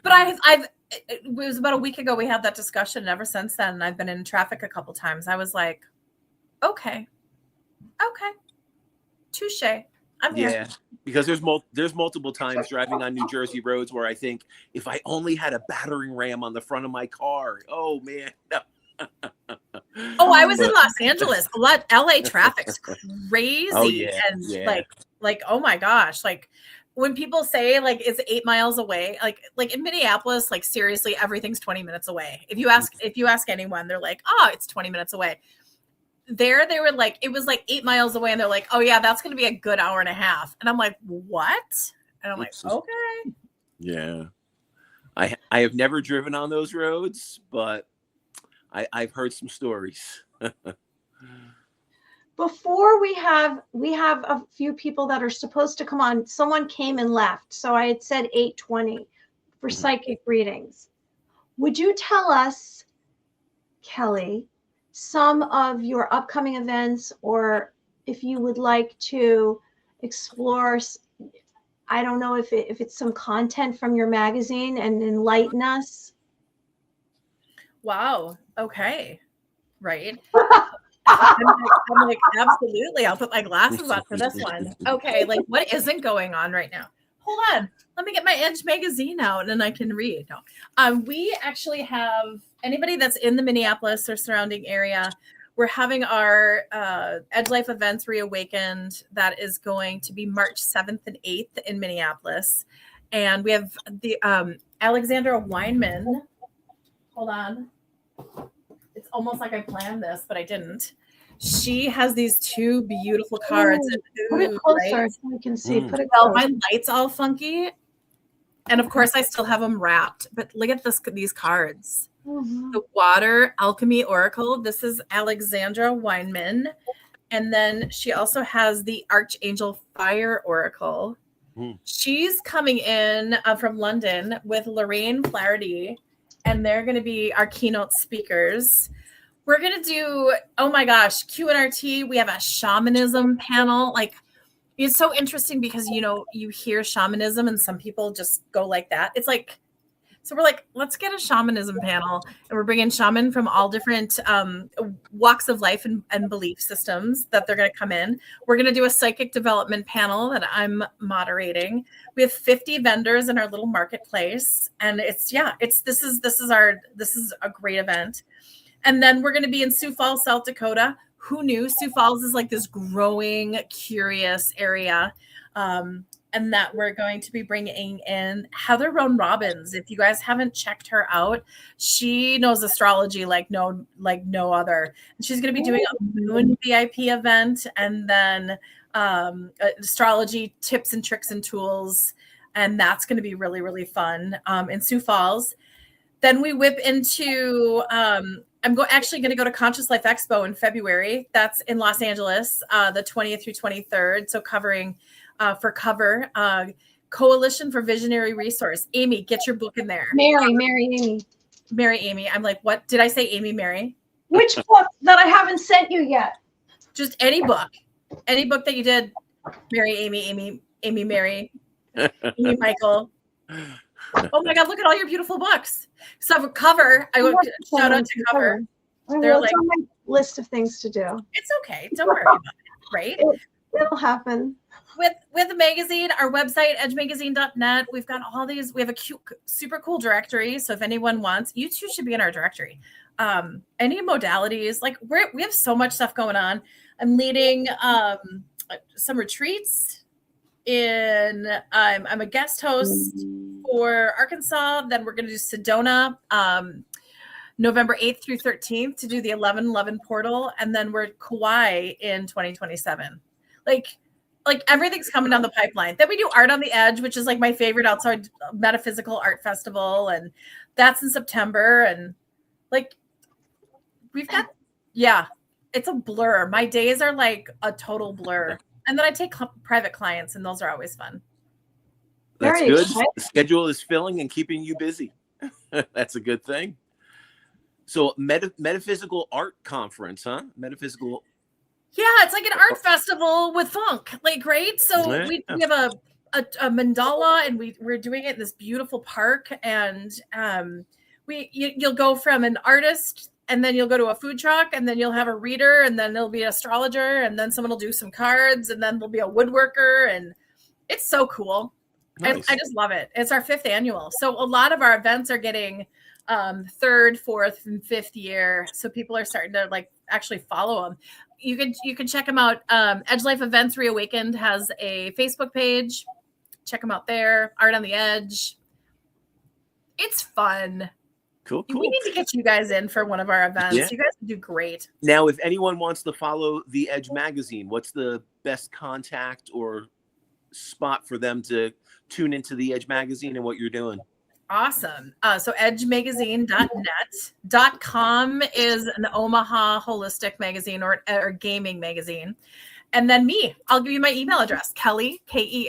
Speaker 4: But it was about a week ago we had that discussion, and ever since then I've been in traffic a couple times. I was like, okay, touche. I'm here.
Speaker 1: Yeah, because there's multiple times driving on New Jersey roads where I think, if I only had a battering ram on the front of my car. Oh man.
Speaker 4: I was in Los Angeles. LA traffic's crazy. Like oh my gosh, like when people say like it's 8 miles away, like in Minneapolis, like seriously, everything's 20 minutes away. If you ask anyone, they're like, oh, it's 20 minutes away. There they were like, it was like 8 miles away, and they're like, oh yeah, that's going to be a good hour and a half. And I'm like, what? And I'm like, okay.
Speaker 1: Yeah. I have never driven on those roads, but I've heard some stories.
Speaker 3: Before we have a few people that are supposed to come on. Someone came and left. So I had said 8:20 for psychic readings. Would you tell us, Kelly, some of your upcoming events, or if you would like to explore, I don't know if it's some content from your magazine, and enlighten us?
Speaker 4: Wow. Okay. Right. I'm like, absolutely. I'll put my glasses on for this one. Okay. Like, what isn't going on right now? Hold on. Let me get my Edge magazine out and then I can read. No. We actually have anybody that's in the Minneapolis or surrounding area. We're having our Edge Life events reawakened. That is going to be March 7th and 8th in Minneapolis. And we have the Alexandra Weinman. Hold on. It's almost like I planned this, but I didn't. She has these two beautiful cards.
Speaker 3: Put it closer so we can see. Put it
Speaker 4: closer. My light's all funky. And of course, I still have them wrapped. But look at these cards. The Water Alchemy Oracle. This is Alexandra Weinman. And then she also has the Archangel Fire Oracle. She's coming in from London with Lorraine Flaherty. And they're going to be our keynote speakers. We're going to do, oh my gosh, Q&RT. We have a shamanism panel. Like, it's so interesting because, you hear shamanism and some people just go like that. It's like, so we're like, let's get a shamanism panel. And we're bringing shaman from all different walks of life and belief systems that they're going to come in. We're going to do a psychic development panel that I'm moderating. We have 50 vendors in our little marketplace. And this is a great event. And then we're going to be in Sioux Falls, South Dakota. Who knew? Sioux Falls is like this growing, curious area. And that we're going to be bringing in Heather Roan Robbins. If you guys haven't checked her out, she knows astrology like no other. And she's going to be doing a Moon VIP event, and then astrology tips and tricks and tools. And that's going to be really, really fun in Sioux Falls. Then we whip into, I'm actually going to go to Conscious Life Expo in February. That's in Los Angeles, the 20th through 23rd. So covering Coalition for Visionary Resource. Amy, get your book in there.
Speaker 3: Amy.
Speaker 4: Mary Amy. I'm like, what? Did I say Amy Mary?
Speaker 3: Which book that I haven't sent you yet?
Speaker 4: Just any book. Any book that you did. Mary Amy, Mary, Amy Michael. Oh my God, look at all your beautiful books. So for cover, I would shout out to cover.
Speaker 3: They're like on my list of things to do.
Speaker 4: It's okay. Don't worry about it, right?
Speaker 3: It'll happen.
Speaker 4: With the magazine, our website, edgemagazine.net, we've got all these, we have a cute, super cool directory. So if anyone wants, you two should be in our directory. Any modalities, like we have so much stuff going on. I'm leading some retreats I'm a guest host for Arkansas. Then we're going to do Sedona, November 8th through 13th to do the 1111 portal. And then we're Kauai in 2027. Like everything's coming down the pipeline. Then we do Art on the Edge, which is like my favorite outside metaphysical art festival. And that's in September. And like, we've got, it's a blur. My days are like a total blur. And then I take private clients, and those are always fun.
Speaker 1: That's good. The schedule is filling and keeping you busy. That's a good thing. So metaphysical art conference, huh? Metaphysical.
Speaker 4: Yeah, it's like an art festival with funk, like, right? So we have a mandala, and we're doing it in this beautiful park, and you'll go from an artist, and then you'll go to a food truck, and then you'll have a reader, and then there'll be an astrologer, and then someone will do some cards, and then there'll be a woodworker, and it's so cool. Nice. I just love it. It's our 5th annual. So a lot of our events are getting 3rd, 4th, and 5th year. So people are starting to like actually follow them. You can check them out. Edge Life Events Reawakened has a Facebook page. Check them out there. Art on the Edge. It's fun.
Speaker 1: Cool.
Speaker 4: We need to get you guys in for one of our events. Yeah. You guys do great.
Speaker 1: Now, if anyone wants to follow the Edge magazine, what's the best contact or spot for them to tune into the Edge magazine and what you're doing?
Speaker 4: Awesome. So edgemagazine.net.com is an Omaha holistic magazine or gaming magazine. And then me, I'll give you my email address, Kelly, Kelly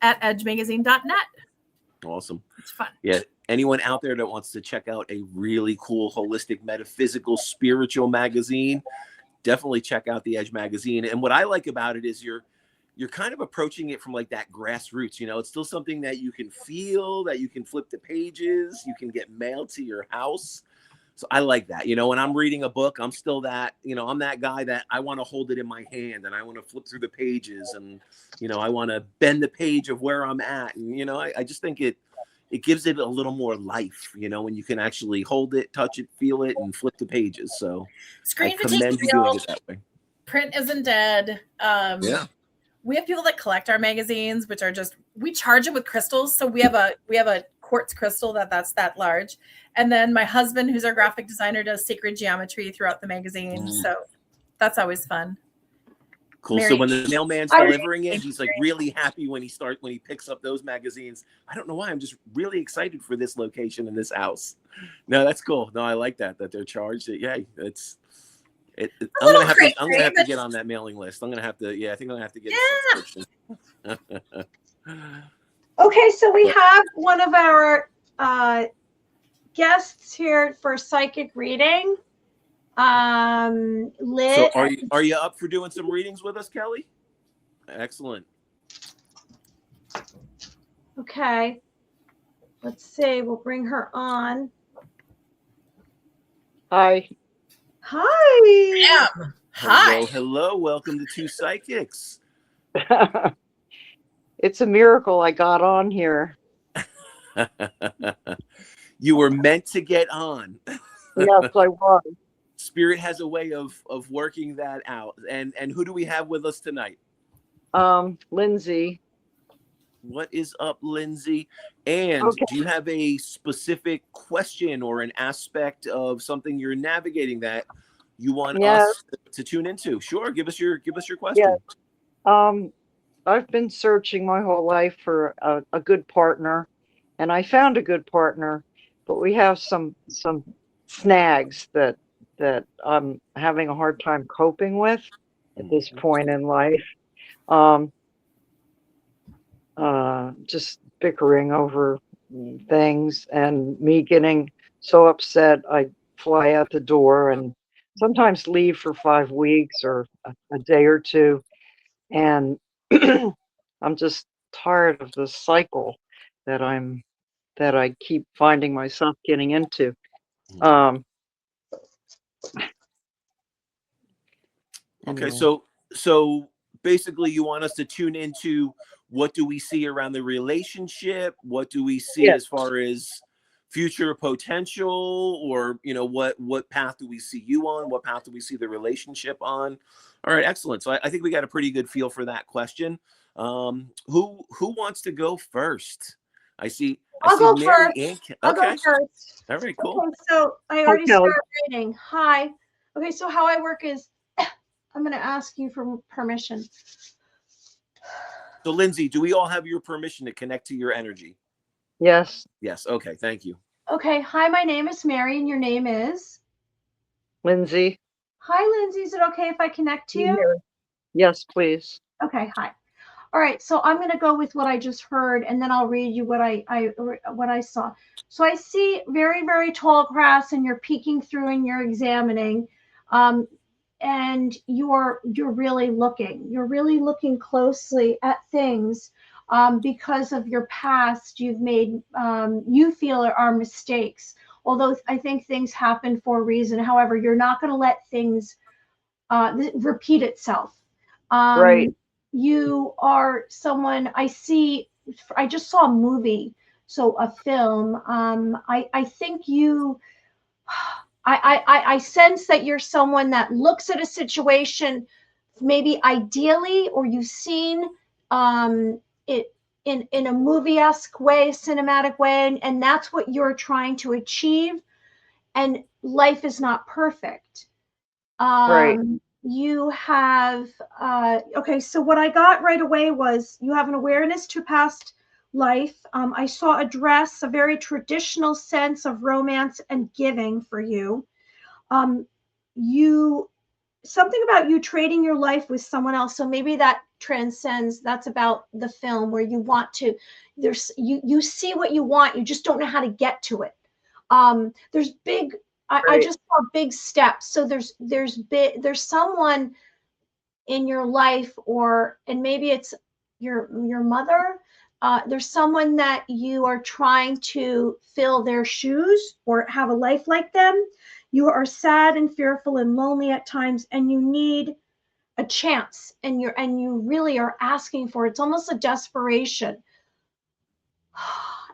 Speaker 4: @edgemagazine.net.
Speaker 1: Awesome.
Speaker 4: It's fun.
Speaker 1: Yeah. Anyone out there that wants to check out a really cool, holistic, metaphysical, spiritual magazine, definitely check out the Edge magazine. And what I like about it is you're kind of approaching it from like that grassroots, it's still something that you can feel, that you can flip the pages, you can get mailed to your house. So I like that. When I'm reading a book, I'm still that, I'm that guy that I want to hold it in my hand and I want to flip through the pages and, I want to bend the page of where I'm at. And, I just think it gives it a little more life, when you can actually hold it, touch it, feel it, and flip the pages. So
Speaker 4: Screen
Speaker 1: I commend you doing it that way.
Speaker 4: Print isn't dead. We have people that collect our magazines, which are we charge them with crystals. So we have a quartz crystal that's that large. And then my husband, who's our graphic designer, does sacred geometry throughout the magazine. So that's always fun.
Speaker 1: Cool. So when the mailman's delivering it, he's like really happy when he picks up those magazines. I don't know why. I'm just really excited for this location in this house. No, that's cool. No, I like that they're charged. I'm gonna have to get on that mailing list. I'm gonna have to. Yeah, I think I'm gonna have to get a subscription.
Speaker 3: Okay, so we have one of our guests here for psychic reading. Liz.
Speaker 1: So are you up for doing some readings with us, Kelly? Excellent.
Speaker 3: Okay. Let's see. We'll bring her on.
Speaker 5: Hi.
Speaker 3: Hi.
Speaker 4: Hi.
Speaker 1: Hello. Welcome to Two Psychics.
Speaker 5: It's a miracle I got on here.
Speaker 1: You were meant to get on.
Speaker 5: Yes, I was.
Speaker 1: Spirit has a way of working that out. And who do we have with us tonight?
Speaker 5: Lindsay.
Speaker 1: What is up, Lindsay? And do you have a specific question or an aspect of something you're navigating that you want us to tune into? Sure, give us your question.
Speaker 5: Yeah. I've been searching my whole life for a good partner, and I found a good partner, but we have some snags that I'm having a hard time coping with at this point in life. Just bickering over things, and me getting so upset I fly out the door and sometimes leave for 5 weeks or a day or two, and I'm just tired of the cycle that I keep finding myself getting into.
Speaker 1: Okay,
Speaker 5: Anyway.
Speaker 1: so basically you want us to tune into what do we see around the relationship? What do we see
Speaker 5: Yeah.
Speaker 1: as far as future potential, or what path do we see you on? What path do we see the relationship on? All right, excellent. So I think we got a pretty good feel for that question. Who wants to go first? I see
Speaker 3: I'll go
Speaker 1: Mary
Speaker 3: first.
Speaker 1: and
Speaker 3: I'll go
Speaker 1: okay.
Speaker 3: first.
Speaker 1: All right, cool.
Speaker 3: Okay, so I
Speaker 5: Hi,
Speaker 3: already
Speaker 5: Kelly.
Speaker 3: started reading. Hi. Okay, so how I work is I'm going to ask you for permission.
Speaker 1: So Lindsay, do we all have your permission to connect to your energy?
Speaker 5: Yes,
Speaker 1: Yes. Okay, thank you.
Speaker 3: Okay, hi, my name is Mary, and your name is?
Speaker 5: Lindsay.
Speaker 3: Hi, Lindsay. Is it okay if I connect to you?
Speaker 5: Here. Yes, please.
Speaker 3: Okay, hi. All right, so I'm going to go with what I just heard, and then I'll read you what I saw. So I see very, very tall grass, and you're peeking through and you're examining, and you're really looking. You're really looking closely at things because of your past. You've made you feel are mistakes. Although I think things happen for a reason. However, you're not going to let things repeat itself.
Speaker 5: Right.
Speaker 3: You are someone I just saw a movie, so a film. I think I sense that you're someone that looks at a situation, maybe ideally, or you've seen it in a movie-esque way, cinematic way, and that's what you're trying to achieve. And life is not perfect.
Speaker 5: Right.
Speaker 3: You have okay, so what I got right away was you have an awareness to past life. I saw a dress, a very traditional sense of romance and giving for you. um, you Something about you trading your life with someone else, so maybe that transcends, that's about the film where you want to, there's you see what you want, you just don't know how to get to it. There's big, I
Speaker 5: Right.
Speaker 3: just saw big steps. So there's someone in your life, and maybe it's your mother. There's someone that you are trying to fill their shoes or have a life like them. You are sad and fearful and lonely at times, and you need a chance, and you really are asking for it. It's almost a desperation.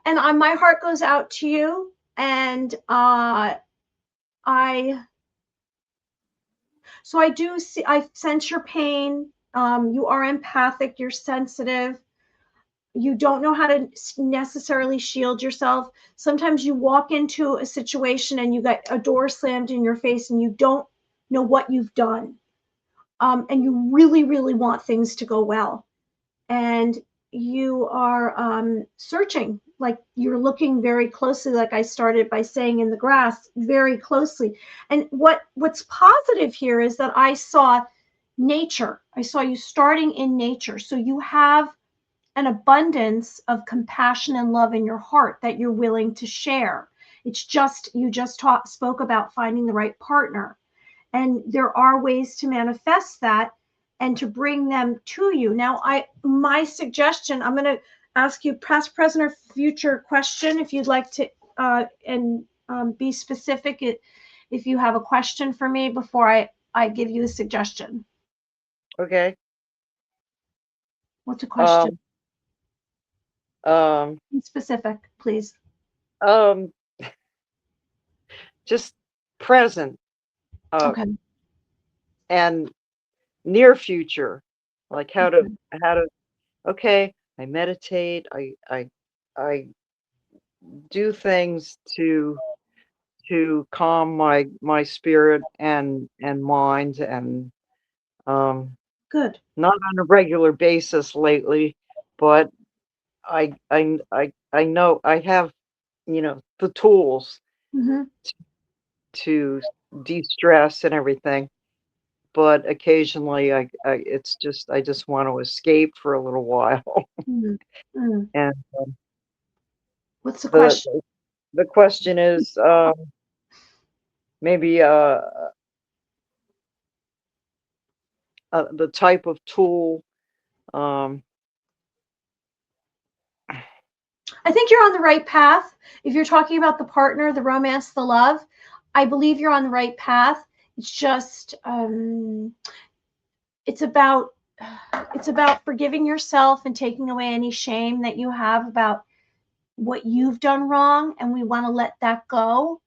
Speaker 3: And my heart goes out to you, and I do see, I sense your pain. You are empathic, you're sensitive. You don't know how to necessarily shield yourself. Sometimes you walk into a situation and you got a door slammed in your face and you don't know what you've done. And you really, really want things to go well. And you are searching, like you're looking very closely, like I started by saying, in the grass, very closely. And what's positive here is that I saw nature. I saw you starting in nature. So you have an abundance of compassion and love in your heart that you're willing to share. It's just, you just spoke about finding the right partner. And there are ways to manifest that and to bring them to you. Now, my suggestion, I'm going to ask you past, present, or future question if you'd like to, and be specific if you have a question for me before I give you a suggestion.
Speaker 5: Okay.
Speaker 3: What's a question?
Speaker 5: Um,
Speaker 3: Be specific, please.
Speaker 5: um, just present,
Speaker 3: Okay.
Speaker 5: and near future, like how to, okay, I meditate, I do things to calm my spirit and mind, and
Speaker 3: Good.
Speaker 5: not on a regular basis lately, but I know I have the tools
Speaker 3: Mm-hmm.
Speaker 5: to de-stress and everything. But occasionally it's just, I just want to escape for a little while.
Speaker 3: Mm-hmm. Mm-hmm.
Speaker 5: And
Speaker 3: What's the question?
Speaker 5: the question is, maybe the type of tool.
Speaker 3: I think you're on the right path. If you're talking about the partner, the romance, the love, I believe you're on the right path. It's just it's about forgiving yourself and taking away any shame that you have about what you've done wrong, and we want to let that go,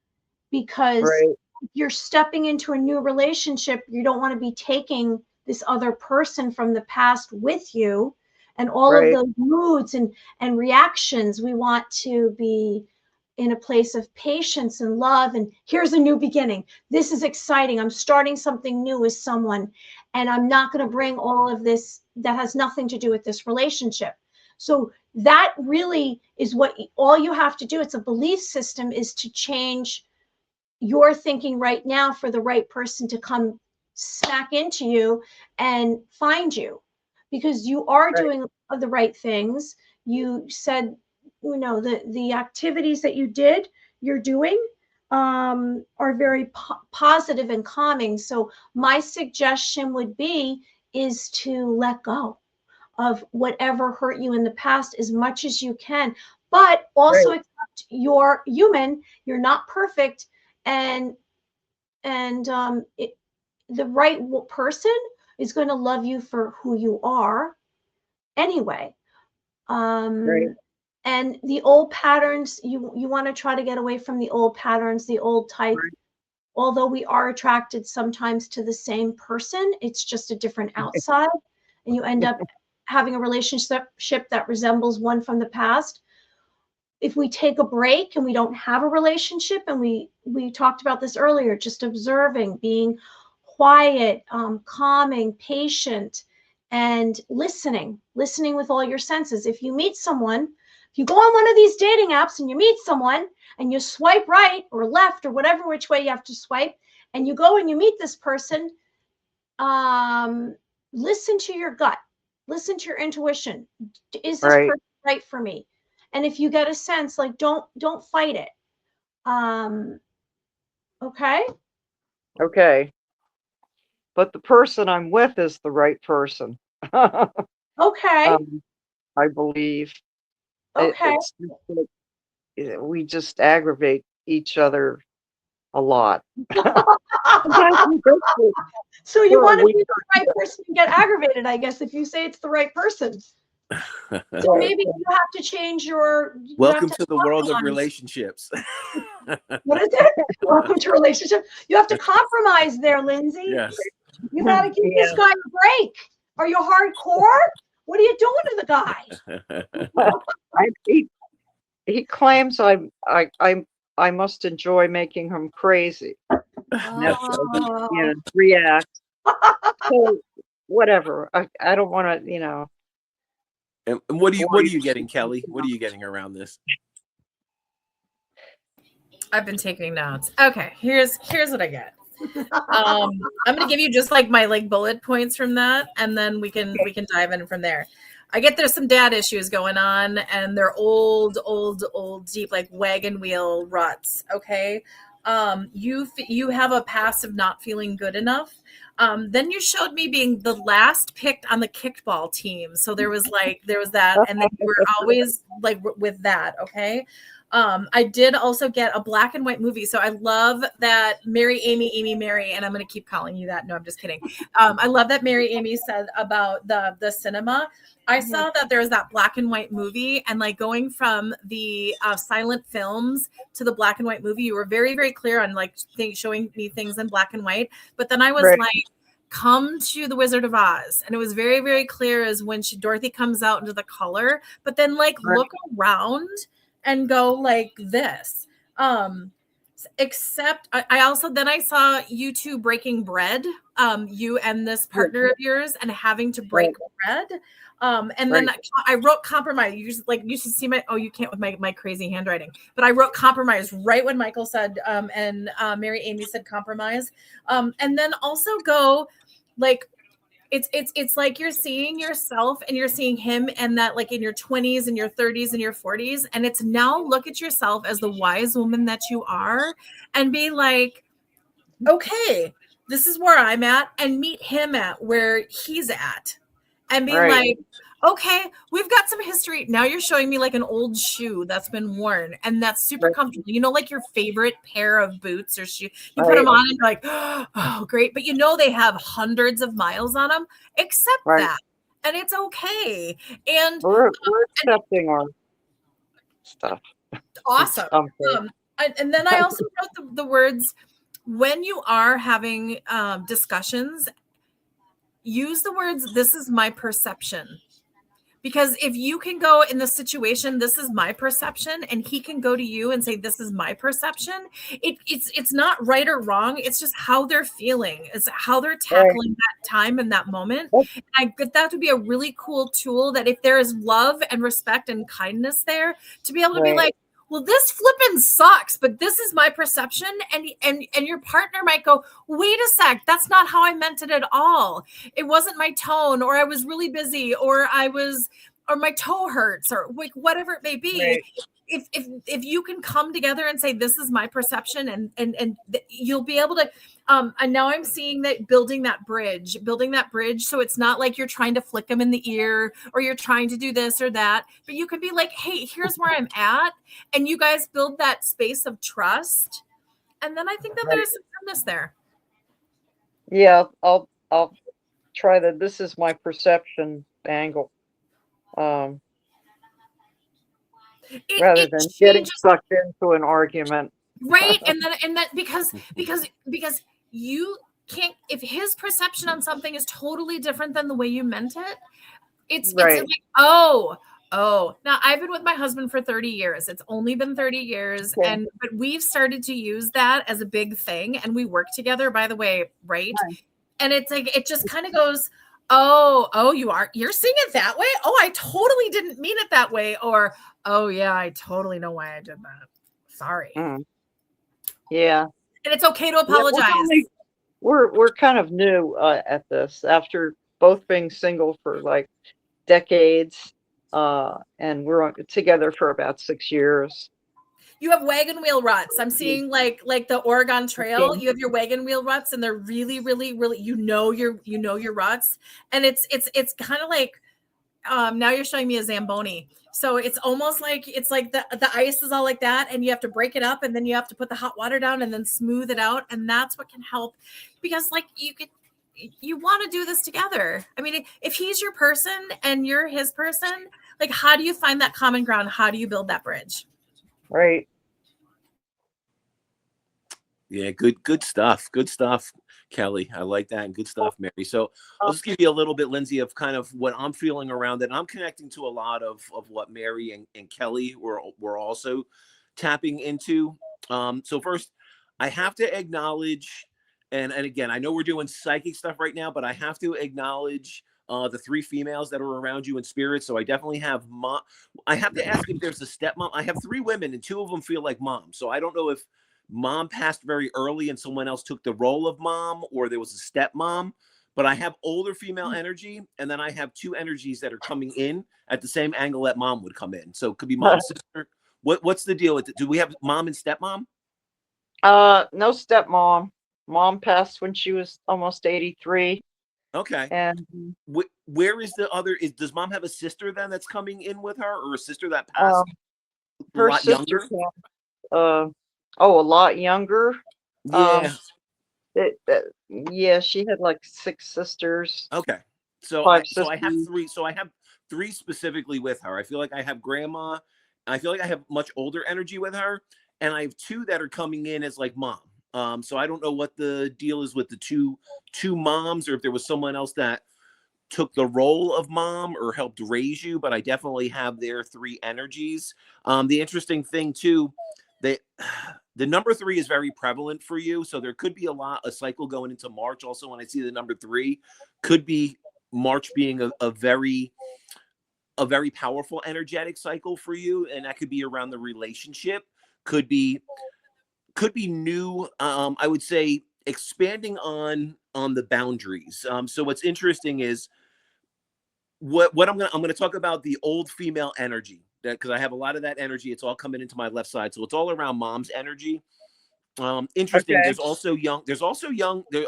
Speaker 3: because
Speaker 5: Right,
Speaker 3: if you're stepping into a new relationship, you don't want to be taking this other person from the past with you, and all of
Speaker 5: right,
Speaker 3: those moods and reactions. We want to be in a place of patience and love, and here's a new beginning. This is exciting. I'm starting something new with someone, and I'm not going to bring all of this that has nothing to do with this relationship. So that really is what all you have to do. It's a belief system, is to change your thinking right now for the right person to come smack into you and find you, because you are
Speaker 5: right,
Speaker 3: doing the right things. You said, the activities that you're doing are very positive and calming. So my suggestion would be is to let go of whatever hurt you in the past as much as you can, but also
Speaker 5: right,
Speaker 3: accept you're human, you're not perfect, and the right person is going to love you for who you are anyway.
Speaker 5: right,
Speaker 3: And the old patterns, you want to try to get away from the old patterns, the old type.
Speaker 5: right.
Speaker 3: Although we are attracted sometimes to the same person, it's just a different outside, and you end up having a relationship that resembles one from the past. If we take a break and we don't have a relationship, and we talked about this earlier, just observing, being quiet, calming, patient, and listening with all your senses. If you meet someone, if you go on one of these dating apps and you meet someone and you swipe right or left or whatever which way you have to swipe, and you go and you meet this person, listen to your gut, listen to your intuition. Is this
Speaker 5: Right.
Speaker 3: person right for me? And if you get a sense, like, don't fight it. Okay.
Speaker 5: Okay. But the person I'm with is the right person.
Speaker 3: Okay.
Speaker 5: I believe
Speaker 3: Okay.
Speaker 5: it's just that we just aggravate each other a lot. Sometimes we go
Speaker 3: So you
Speaker 5: for a
Speaker 3: want to
Speaker 5: week
Speaker 3: be
Speaker 5: or
Speaker 3: the right person and get aggravated, I guess, if you say it's the right person. So
Speaker 5: two.
Speaker 3: maybe you have to change you have
Speaker 1: Welcome
Speaker 3: to
Speaker 1: to the world of
Speaker 3: compromise.
Speaker 1: relationships.
Speaker 3: What is it? Welcome to relationship. You have to compromise there, Lindsay.
Speaker 1: Yes.
Speaker 3: You got to give this
Speaker 5: Yeah.
Speaker 3: guy a break. Are you hardcore? What are you doing to the guy?
Speaker 5: He claims I must enjoy making him crazy.
Speaker 3: Oh.
Speaker 5: React. So whatever. I don't want to,
Speaker 1: And what are you getting, Kelly? What are you getting around this?
Speaker 4: I've been taking notes. Okay, here's what I get. I'm gonna give you just like my bullet points from that, and then we can dive in from there. I get there's some dad issues going on, and they're old, deep, like wagon wheel ruts. Okay, you have a past of not feeling good enough. Then you showed me being the last picked on the kickball team, so there was that, and then you were always with that. Okay. I did also get a black and white movie. So I love that Mary, Amy, Mary, and I'm going to keep calling you that. No, I'm just kidding. I love that Mary Amy said about the cinema. I saw that there was that black and white movie, and going from the silent films to the black and white movie, you were very, very clear on showing me things in black and white. But then I was
Speaker 5: Right.
Speaker 4: come to the Wizard of Oz, and it was very, very clear as when Dorothy comes out into the color, but then look around and go like this. Except I also then I saw you two breaking bread, you and this partner of yours, and having to break bread. And then I wrote compromise. You should see my, oh, you can't with my crazy handwriting, but I wrote compromise right when Michael said, and Mary Amy said compromise. And then also go like, it's like you're seeing yourself and you're seeing him, and that like in your 20s and your 30s and your 40s, and it's now look at yourself as the wise woman that you are and be like, okay, this is where I'm at, and meet him at where he's at, and be like, okay, we've got some history. Now you're showing me like an old shoe that's been worn and that's super comfortable. You know, like your favorite pair of boots or shoe. You put them on and you're like, oh, great. But you know, they have hundreds of miles on them. Accept that. And it's okay. And
Speaker 5: we're accepting our stuff.
Speaker 4: Awesome. And then I also wrote the words, when you are having discussions, use the words, this is my perception. Because if you can go in the situation, this is my perception, and he can go to you and say, this is my perception. It's not right or wrong. It's just how they're feeling. It's how they're tackling that time and that moment. And I get that to be a really cool tool, that if there is love and respect and kindness there, to be able to be like, well, this flipping sucks, but this is my perception. And your partner might go, wait a sec, that's not how I meant it at all. It wasn't my tone, or I was really busy, or my toe hurts, or like whatever it may be. If you can come together and say, this is my perception, and you'll be able to, and now I'm seeing that building that bridge. So it's not like you're trying to flick them in the ear, or you're trying to do this or that, but you could be like, hey, here's where I'm at. And you guys build that space of trust. And then I think that there's some goodness there.
Speaker 5: Yeah, I'll try that. This is my perception angle. Rather than getting sucked into an argument.
Speaker 4: Right. And that because you can't, if his perception on something is totally different than the way you meant it, it's like, now I've been with my husband for 30 years. It's only been 30 years. But we've started to use that as a big thing. And we work together, by the way. Right. And it's like, it just kind of goes, oh, you're seeing it that way. Oh, I totally didn't mean it that way. Or, oh yeah, I totally know why I did that. Sorry.
Speaker 5: Yeah.
Speaker 4: And it's okay to apologize.
Speaker 5: We're kind of new at this, after both being single for like decades, and we're together for about 6 years.
Speaker 4: You have wagon wheel ruts. I'm seeing like the Oregon Trail. You have your wagon wheel ruts, and they're really, really, really, you know your ruts, and it's kind of like, now you're showing me a Zamboni. So it's almost like, it's like the ice is all like that, and you have to break it up, and then you have to put the hot water down and then smooth it out. And that's what can help, because like you want to do this together. I mean, if he's your person and you're his person, like, how do you find that common ground? How do you build that bridge?
Speaker 5: Right.
Speaker 1: Yeah, good stuff. Good stuff, Kelly. I like that. And good stuff, Mary. So I'll just give you a little bit, Lindsay, of kind of what I'm feeling around it. I'm connecting to a lot of what Mary and Kelly were also tapping into. So first, I have to acknowledge, and again, I know we're doing psychic stuff right now, but I have to acknowledge the 3 females that are around you in spirit. So I definitely have I have to ask if there's a stepmom. I have 3 women, and 2 of them feel like mom. So I don't know if mom passed very early and someone else took the role of mom, or there was a stepmom. But I have older female energy, and then I have 2 energies that are coming in at the same angle that mom would come in. So it could be mom, sister. What's the deal with it? Do we have mom and stepmom?
Speaker 5: No stepmom. Mom passed when she was almost 83.
Speaker 1: Okay.
Speaker 5: And
Speaker 1: where is the other? Does mom have a sister then that's coming in with her, or a sister that passed a
Speaker 5: her
Speaker 1: lot
Speaker 5: sister
Speaker 1: younger?
Speaker 5: A lot younger.
Speaker 1: Yeah.
Speaker 5: Yeah, she had like 6 sisters.
Speaker 1: Okay. So I have 3. So I have 3 specifically with her. I feel like I have grandma. I feel like I have much older energy with her, and I have 2 that are coming in as like mom. So I don't know what the deal is with the two moms, or if there was someone else that took the role of mom or helped raise you, but I definitely have their 3 energies. The interesting thing too, The number 3 is very prevalent for you. So there could be a cycle going into March. Also, when I see the number 3, could be March being a very powerful energetic cycle for you. And that could be around the relationship, could be new. I would say expanding on the boundaries. So what's interesting is what I'm gonna talk about the old female energy, that because I have a lot of that energy. It's all coming into my left side, so it's all around mom's energy. Interesting.
Speaker 5: Okay.
Speaker 1: There's also young. There,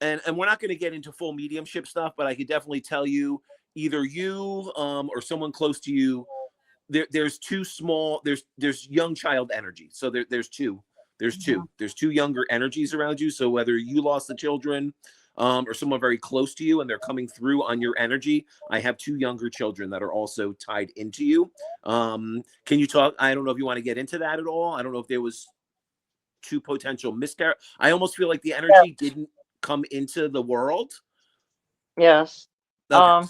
Speaker 1: and we're not going to get into full mediumship stuff, but I could definitely tell you either you or someone close to you. There's two small. There's young child energy. So there's two. There's two younger energies around you. So whether you lost the children or someone very close to you and they're coming through on your energy, I have 2 younger children that are also tied into you. Can you talk? I don't know if you want to get into that at all. I don't know if there was 2 potential miscarriage. I almost feel like the energy didn't come into the world.
Speaker 5: Yes.
Speaker 1: Okay.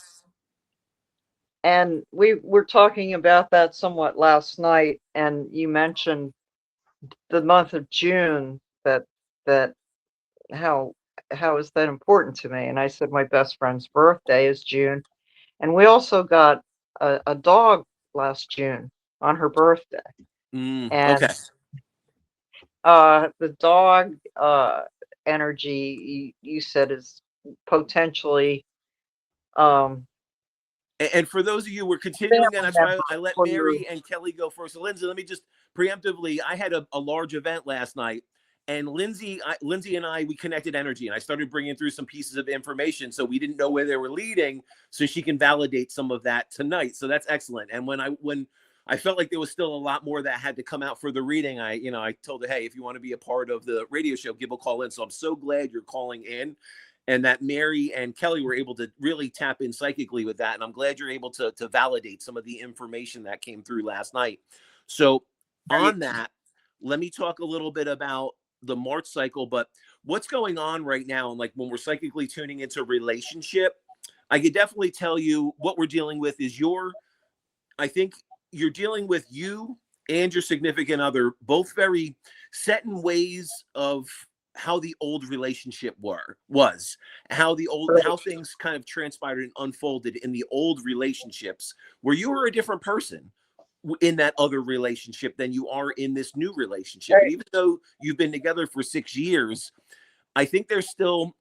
Speaker 5: And we were talking about that somewhat last night, and you mentioned the month of June, that how is that important to me? And I said my best friend's birthday is June, and we also got a dog last June on her birthday. And
Speaker 1: Okay.
Speaker 5: the dog energy you said is potentially
Speaker 1: And for those of you, we're continuing, and that's why I let
Speaker 5: for
Speaker 1: Mary
Speaker 5: you.
Speaker 1: and Kelly go first. So Lindsay, let me just preemptively, I had a large event last night, and Lindsay and I, we connected energy, and I started bringing through some pieces of information, so we didn't know where they were leading, so she can validate some of that tonight. So that's excellent. And when I felt like there was still a lot more that had to come out for the reading, I told her, hey, if you want to be a part of the radio show, give a call in. So I'm so glad you're calling in, and that Mary and Kelly were able to really tap in psychically with that. And I'm glad you're able to validate some of the information that came through last night. So on that, let me talk a little bit about the March cycle, but what's going on right now. And like when we're psychically tuning into relationship, I could definitely tell you what we're dealing with is I think you're dealing with you and your significant other, both very set in ways of how the old relationship was, how things kind of transpired and unfolded in the old relationships, where you were a different person in that other relationship than you are in this new relationship.
Speaker 5: Right.
Speaker 1: And even though you've been together for 6 years, I think there's still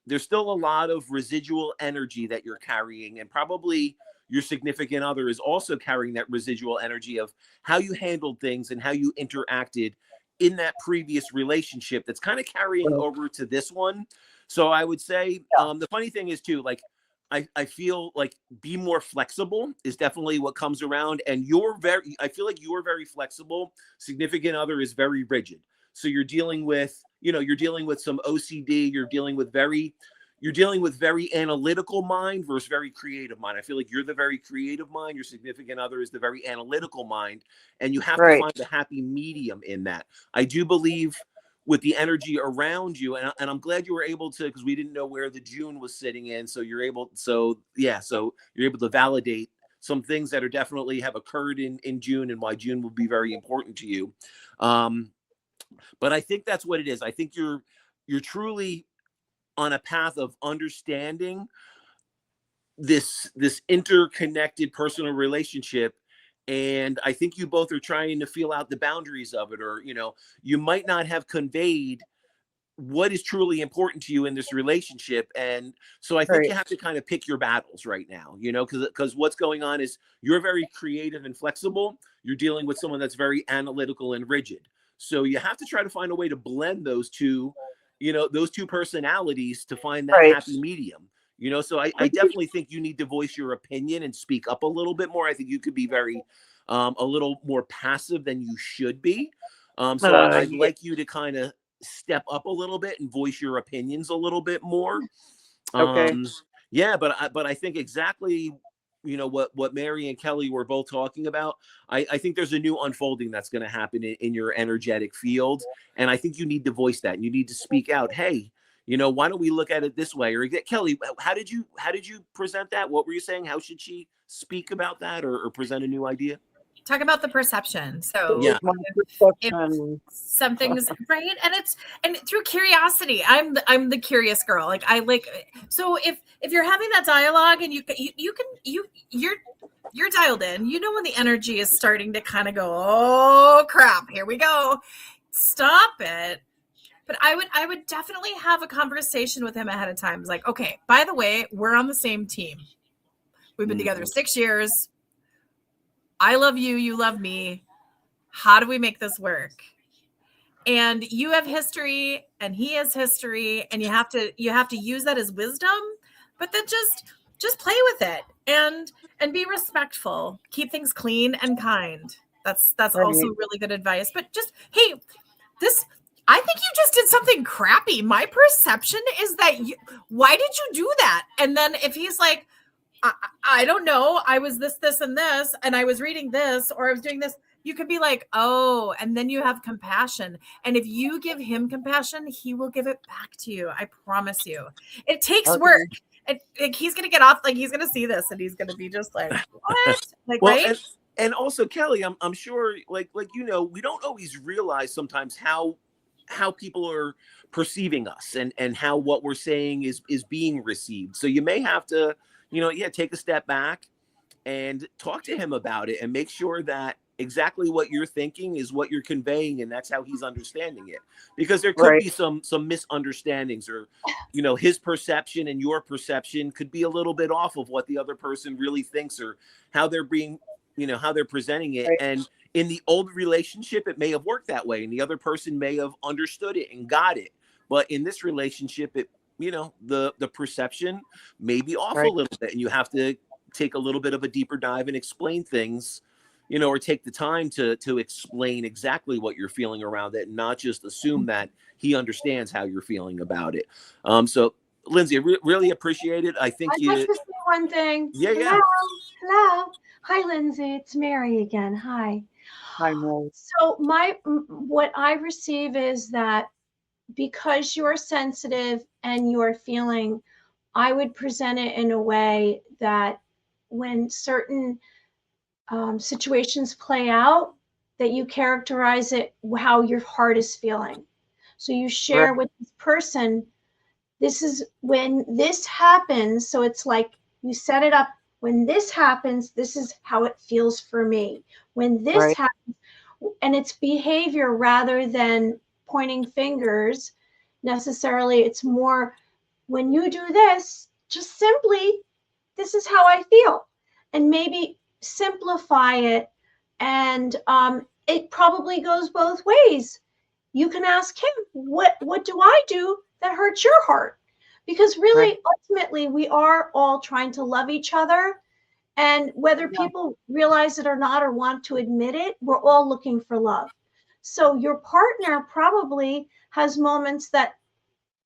Speaker 1: a lot of residual energy that you're carrying, and probably your significant other is also carrying that residual energy of how you handled things and how you interacted in that previous relationship that's kind of carrying over to this one. So I would say the funny thing is too, like I feel like be more flexible is definitely what comes around, and I feel like you're very flexible. Significant other is very rigid. So you're dealing with some OCD. You're dealing with very analytical mind versus very creative mind. I feel like you're the very creative mind. Your significant other is the very analytical mind, and you have to find the happy medium in that. I do believe with the energy around you, and I'm glad you were able to, because we didn't know where the June was sitting in. So you're able to validate some things that are definitely have occurred in June, and why June will be very important to you. But I think that's what it is. I think you're truly on a path of understanding this interconnected personal relationship, and I think you both are trying to feel out the boundaries of it, or you might not have conveyed what is truly important to you in this relationship. And so I think you have to kind of pick your battles right now, because what's going on is you're very creative and flexible. You're dealing with someone that's very analytical and rigid. So you have to try to find a way to blend those two personalities to find that happy medium. So I definitely think you need to voice your opinion and speak up a little bit more. I think you could be very a little more passive than you should be. So I'd like you to kind of step up a little bit and voice your opinions a little bit more. But I think exactly what Mary and Kelly were both talking about. I think there's a new unfolding that's going to happen in your energetic field, and I think you need to voice that. You need to speak out. Hey, why don't we look at it this way? Or Kelly, how did you present that? What were you saying? How should she speak about that or present a new idea?
Speaker 4: talk about the perception. So
Speaker 1: Yeah.
Speaker 5: My
Speaker 4: if
Speaker 5: perception.
Speaker 4: something's right, and through curiosity, I'm the curious girl. Like I like, so if you're having that dialogue and you're dialed in, you know when the energy is starting to kind of go, oh crap, here we go, stop it. But I would definitely have a conversation with him ahead of time. It's like, okay, by the way, we're on the same team. We've been together 6 years. I love you, you love me. How do we make this work? And you have history and he has history, and you have to use that as wisdom, but then just play with it and be respectful. Keep things clean and kind. That's
Speaker 5: Right.
Speaker 4: also really good advice. But just, hey, I think you just did something crappy. My perception is that why did you do that? And then if he's like, I don't know, I was this, and this, and I was reading this, or I was doing this, you could be like, oh, and then you have compassion. And if you give him compassion, he will give it back to you. I promise you. It takes work. And he's going to get off, like he's going to see this and he's going to be just like, what? Like,
Speaker 1: Well,
Speaker 4: right?
Speaker 1: and also, Kelly, I'm sure, like we don't always realize sometimes how people are perceiving us and how what we're saying is being received. So you may have to, take a step back and talk to him about it and make sure that exactly what you're thinking is what you're conveying, and that's how he's understanding it. Because there could be some misunderstandings, or his perception and your perception could be a little bit off of what the other person really thinks, or how they're being, how they're presenting it. And in the old relationship, it may have worked that way, and the other person may have understood it and got it. But in this relationship, it the perception may be off a little bit, and you have to take a little bit of a deeper dive and explain things, or take the time to explain exactly what you're feeling around it, and not just assume that he understands how you're feeling about it. So Lindsay, I really appreciate it. I think
Speaker 3: I'd like to say one thing.
Speaker 1: Yeah.
Speaker 3: Hello. Hi, Lindsay. It's Mary again. Hi.
Speaker 5: I know.
Speaker 3: So what I receive is that because you're sensitive and you're feeling, I would present it in a way that when certain situations play out, that you characterize it how your heart is feeling. So you share with this person, this is when this happens. So it's like you set it up. When this happens, this is how it feels for me. When this happens, and it's behavior rather than pointing fingers necessarily. It's more, when you do this, just simply, this is how I feel. And maybe simplify it. And it probably goes both ways. You can ask him, what do I do that hurts your heart? Because really, ultimately, we are all trying to love each other. And whether people realize it or not, or want to admit it, we're all looking for love. So your partner probably has moments that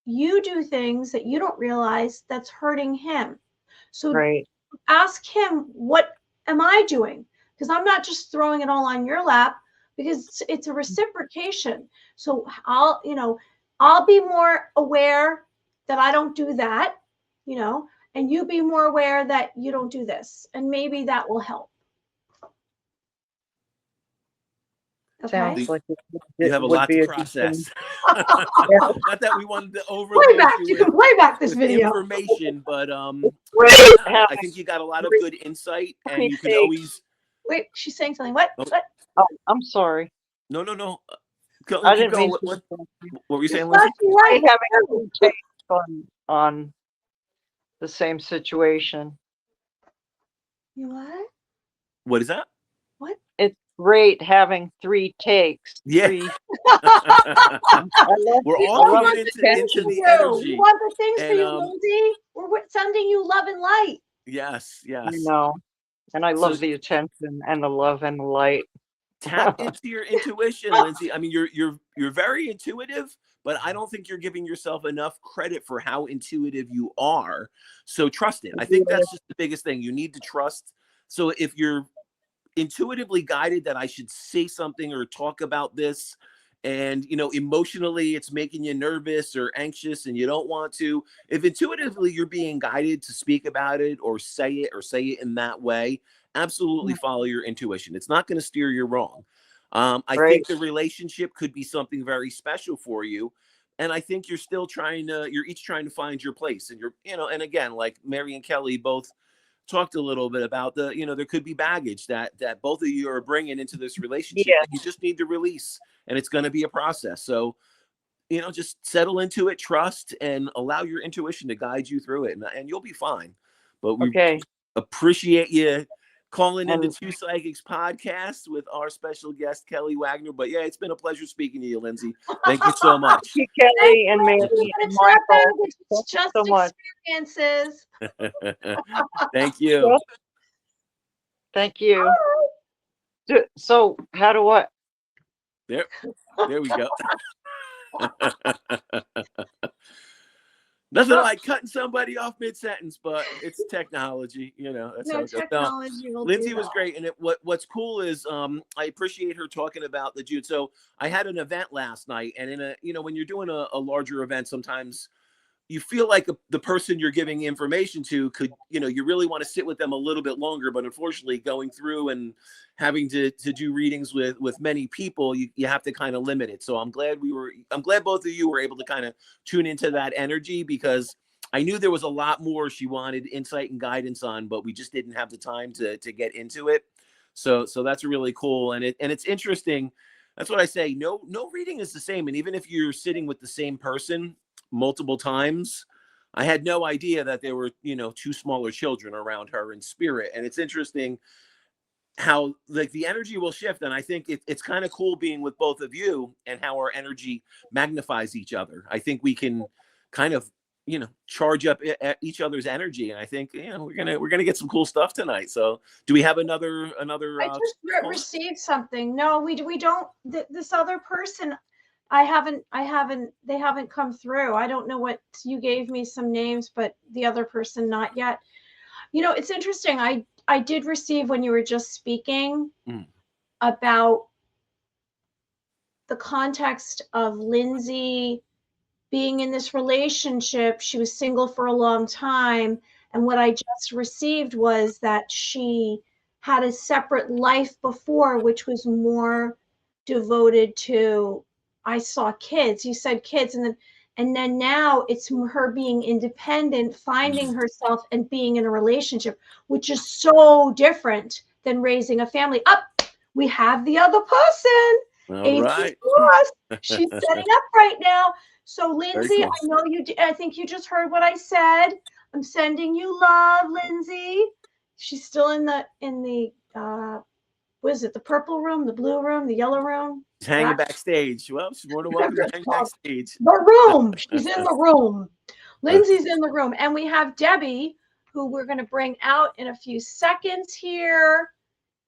Speaker 3: you do things that you don't realize that's hurting him. So ask him, what am I doing? Because I'm not just throwing it all on your lap, because it's a reciprocation. So I'll be more aware that I don't do that, and you be more aware that you don't do this. And maybe that will help. Okay.
Speaker 5: Sounds like
Speaker 1: you have a lot to process. Not that we wanted to overload
Speaker 3: you can play back this video
Speaker 1: information, but I think you got a lot of good insight, and you can always.
Speaker 3: Wait, she's saying something. What?
Speaker 5: Oh, I'm sorry.
Speaker 1: No.
Speaker 5: I didn't mean.
Speaker 1: What were you saying, Lindsay?
Speaker 5: I having a take on the same situation.
Speaker 3: You what?
Speaker 1: What is that?
Speaker 3: What?
Speaker 5: It's great having 3 takes.
Speaker 1: Yeah.
Speaker 5: 3.
Speaker 1: We're all going into the energy.
Speaker 3: We want the things for you, Lindsay. We're sending you love and light.
Speaker 1: Yes.
Speaker 5: I know. And I love the attention and the love and the light.
Speaker 1: Tap into your intuition, Lindsay. I mean, you're very intuitive, but I don't think you're giving yourself enough credit for how intuitive you are. So trust it. I think that's just the biggest thing. You need to trust. So if you're intuitively guided that I should say something or talk about this, and emotionally it's making you nervous or anxious and you don't want to, if intuitively you're being guided to speak about it or say it in that way, absolutely follow your intuition. It's not going to steer you wrong. I
Speaker 5: Right.
Speaker 1: think the relationship could be something very special for you. And I think you're still you're each trying to find your place. And and again, like Mary and Kelly both talked a little bit about there could be baggage that both of you are bringing into this relationship
Speaker 5: Yeah.
Speaker 1: that you just need to release. And it's going to be a process. So, just settle into it, trust, and allow your intuition to guide you through it. And you'll be fine. But we
Speaker 5: Okay.
Speaker 1: appreciate you calling into
Speaker 5: And
Speaker 1: Two Psychics podcast with our special guest, Kelly Wagner. But yeah, it's been a pleasure speaking to you, Lindsay. Thank you so much.
Speaker 5: thank you, Kelly and Mary
Speaker 3: But
Speaker 5: and
Speaker 3: it's not
Speaker 5: Michael.
Speaker 3: baggage,
Speaker 5: Thank
Speaker 3: it's
Speaker 5: you
Speaker 3: just
Speaker 5: so much.
Speaker 3: experiences.
Speaker 1: Thank you.
Speaker 5: Well, thank you. So how do I?
Speaker 1: There we go. Nothing like cutting somebody off mid-sentence, but it's technology. That's how
Speaker 3: No
Speaker 1: it goes. No,
Speaker 3: technology will
Speaker 1: Lindsay
Speaker 3: do
Speaker 1: was
Speaker 3: that.
Speaker 1: great, and what's cool is I appreciate her talking about the Jude. So I had an event last night, and when you're doing a larger event, sometimes you feel like the person you're giving information to could, you really want to sit with them a little bit longer, but unfortunately going through and having to do readings with many people, you have to kind of limit it. So I'm glad both of you were able to kind of tune into that energy, because I knew there was a lot more she wanted insight and guidance on, but we just didn't have the time to get into it. So that's really cool. And it's interesting. That's what I say. No reading is the same. And even if you're sitting with the same person multiple times, I had no idea that there were, two smaller children around her in spirit. And it's interesting how like the energy will shift. And I think it's kind of cool being with both of you and how our energy magnifies each other. I think we can kind of, charge up each other's energy. And I think, we're gonna get some cool stuff tonight. So do we have another
Speaker 3: I just received something. No, we don't. This other person, they haven't come through. I don't know what you gave me some names, but the other person not yet. It's interesting. I did receive when you were just speaking about the context of Lindsay being in this relationship. She was single for a long time. And what I just received was that she had a separate life before, which was more devoted to, I saw kids. You said kids. And then now it's her being independent, finding herself and being in a relationship, which is so different than raising a family. We have the other person.
Speaker 1: All right.
Speaker 3: She's setting up right now. So Lindsay,
Speaker 1: cool.
Speaker 3: I know you. I think you just heard what I said. I'm sending you love, Lindsay. She's still in the what is it? The purple room, the blue room, the yellow room.
Speaker 1: She's hanging backstage. Well, she's more than welcome to hang backstage.
Speaker 3: The room. She's in the room. Lindsay's in the room, and we have Debbie, who we're going to bring out in a few seconds here.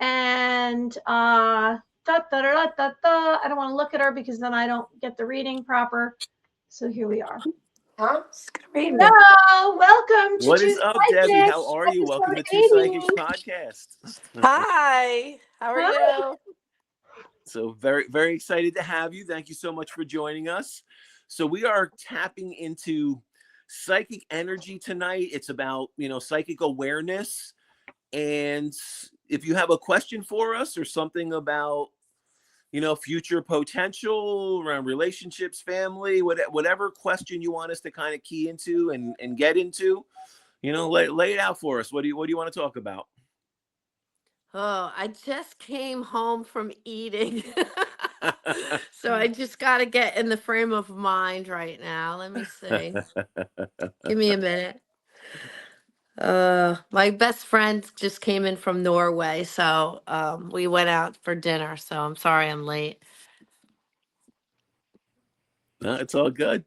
Speaker 3: And I don't want to look at her because then I don't get the reading proper. So here we are.
Speaker 6: Huh?
Speaker 3: Hello, welcome to
Speaker 1: What
Speaker 3: Two
Speaker 1: is up,
Speaker 3: Psychics,
Speaker 1: Debbie? How are you? Welcome to Two Psychics podcast.
Speaker 6: Hi, how are you?
Speaker 1: So very, very excited to have you. Thank you so much for joining us. So we are tapping into psychic energy tonight. It's about, psychic awareness. And if you have a question for us or something about, future potential around relationships, family, whatever question you want us to kind of key into and get into, lay it out for us. What do you want to talk about?
Speaker 6: Oh, I just came home from eating. So I just got to get in the frame of mind right now. Let me see. Give me a minute. My best friend just came in from Norway, so we went out for dinner. So I'm sorry I'm late.
Speaker 1: No, it's all good.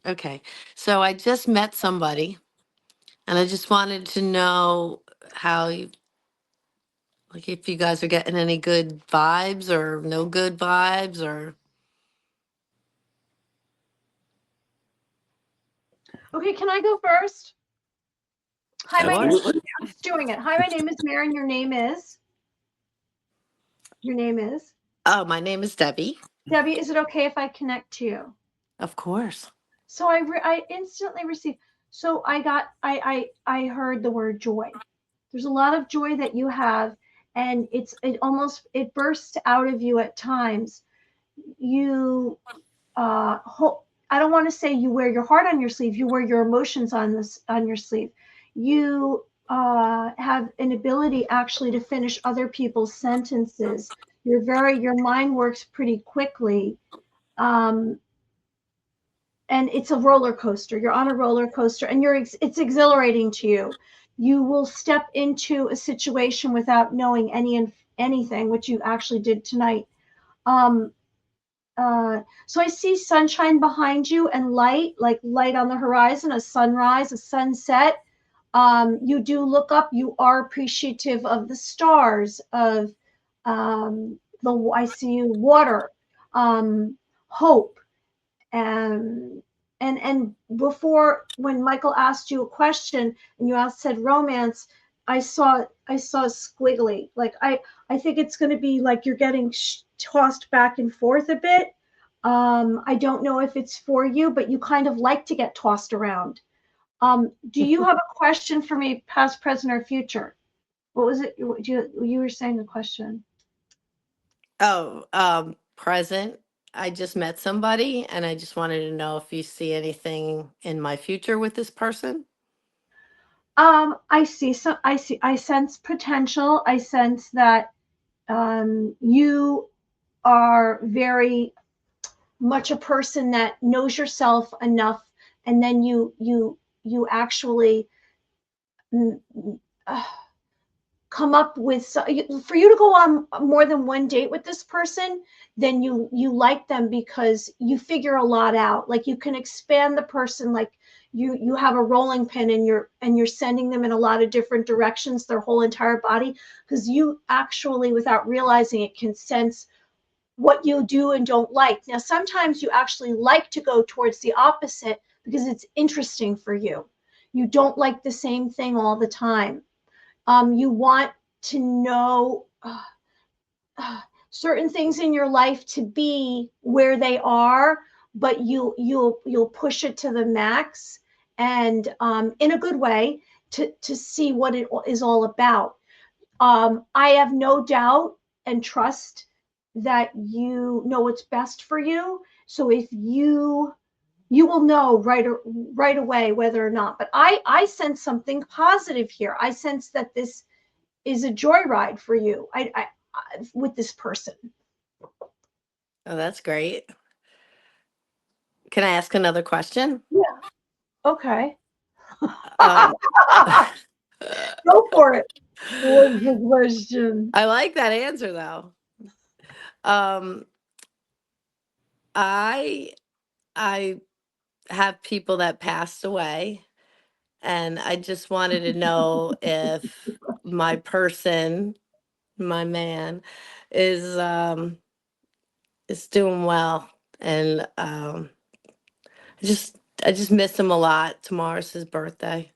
Speaker 6: Okay, so I just met somebody, and I just wanted to know how you, like, if you guys are getting any good vibes or no good vibes, or
Speaker 3: Okay, can I go first? Hi, my name is.
Speaker 1: Absolutely.
Speaker 3: I'm just doing it. Hi, my name is Mary, and your name is. Your name is
Speaker 6: Oh, my name is Debbie.
Speaker 3: Debbie. Is it okay if I connect to you?
Speaker 6: Of course.
Speaker 3: So I instantly received. So I heard the word joy. There's a lot of joy that you have, and it bursts out of you at times. You I don't want to say you wear your heart on your sleeve. You wear your emotions on your sleeve. You have an ability actually to finish other people's sentences. Your mind works pretty quickly. Um, and it's a roller coaster. You're on a roller coaster, and it's exhilarating to you. You will step into a situation without knowing anything, which you actually did tonight. Um, so I see sunshine behind you and light, like light on the horizon, a sunrise, a sunset. You do look up. You are appreciative of the stars, of I see you water, hope, and before, when Michael asked you a question and you said romance, I saw squiggly. Like I think it's going to be like you're getting tossed back and forth a bit. I don't know if it's for you, but you kind of like to get tossed around. Do you have a question for me, past, present, or future? What was it? You were saying the question.
Speaker 6: Oh, present. I just met somebody and I just wanted to know if you see anything in my future with this person.
Speaker 3: I sense potential. I sense that you are very much a person that knows yourself enough, and then you actually mm, uh, come up with, for you to go on more than one date with this person, then you like them because you figure a lot out. Like you can expand the person, like you have a rolling pin, and you're sending them in a lot of different directions, their whole entire body, because you actually, without realizing it, can sense what you do and don't like. Now sometimes you actually like to go towards the opposite because it's interesting for you. You don't like the same thing all the time. You want to know certain things in your life to be where they are, but you'll push it to the max, and in a good way, to see what it is all about. I have no doubt and trust that you know what's best for you. So if you will know right away whether or not. But I sense something positive here. I sense that this is a joyride for you. I with this person.
Speaker 6: Oh, that's great. Can I ask another question?
Speaker 3: Yeah. Okay.
Speaker 6: Um,
Speaker 3: Go for it. What's the question?
Speaker 6: I like that answer though. Um, I I have people that passed away, and I just wanted to know if my person, my man, is um is doing well, and I just miss him a lot. Tomorrow's his birthday.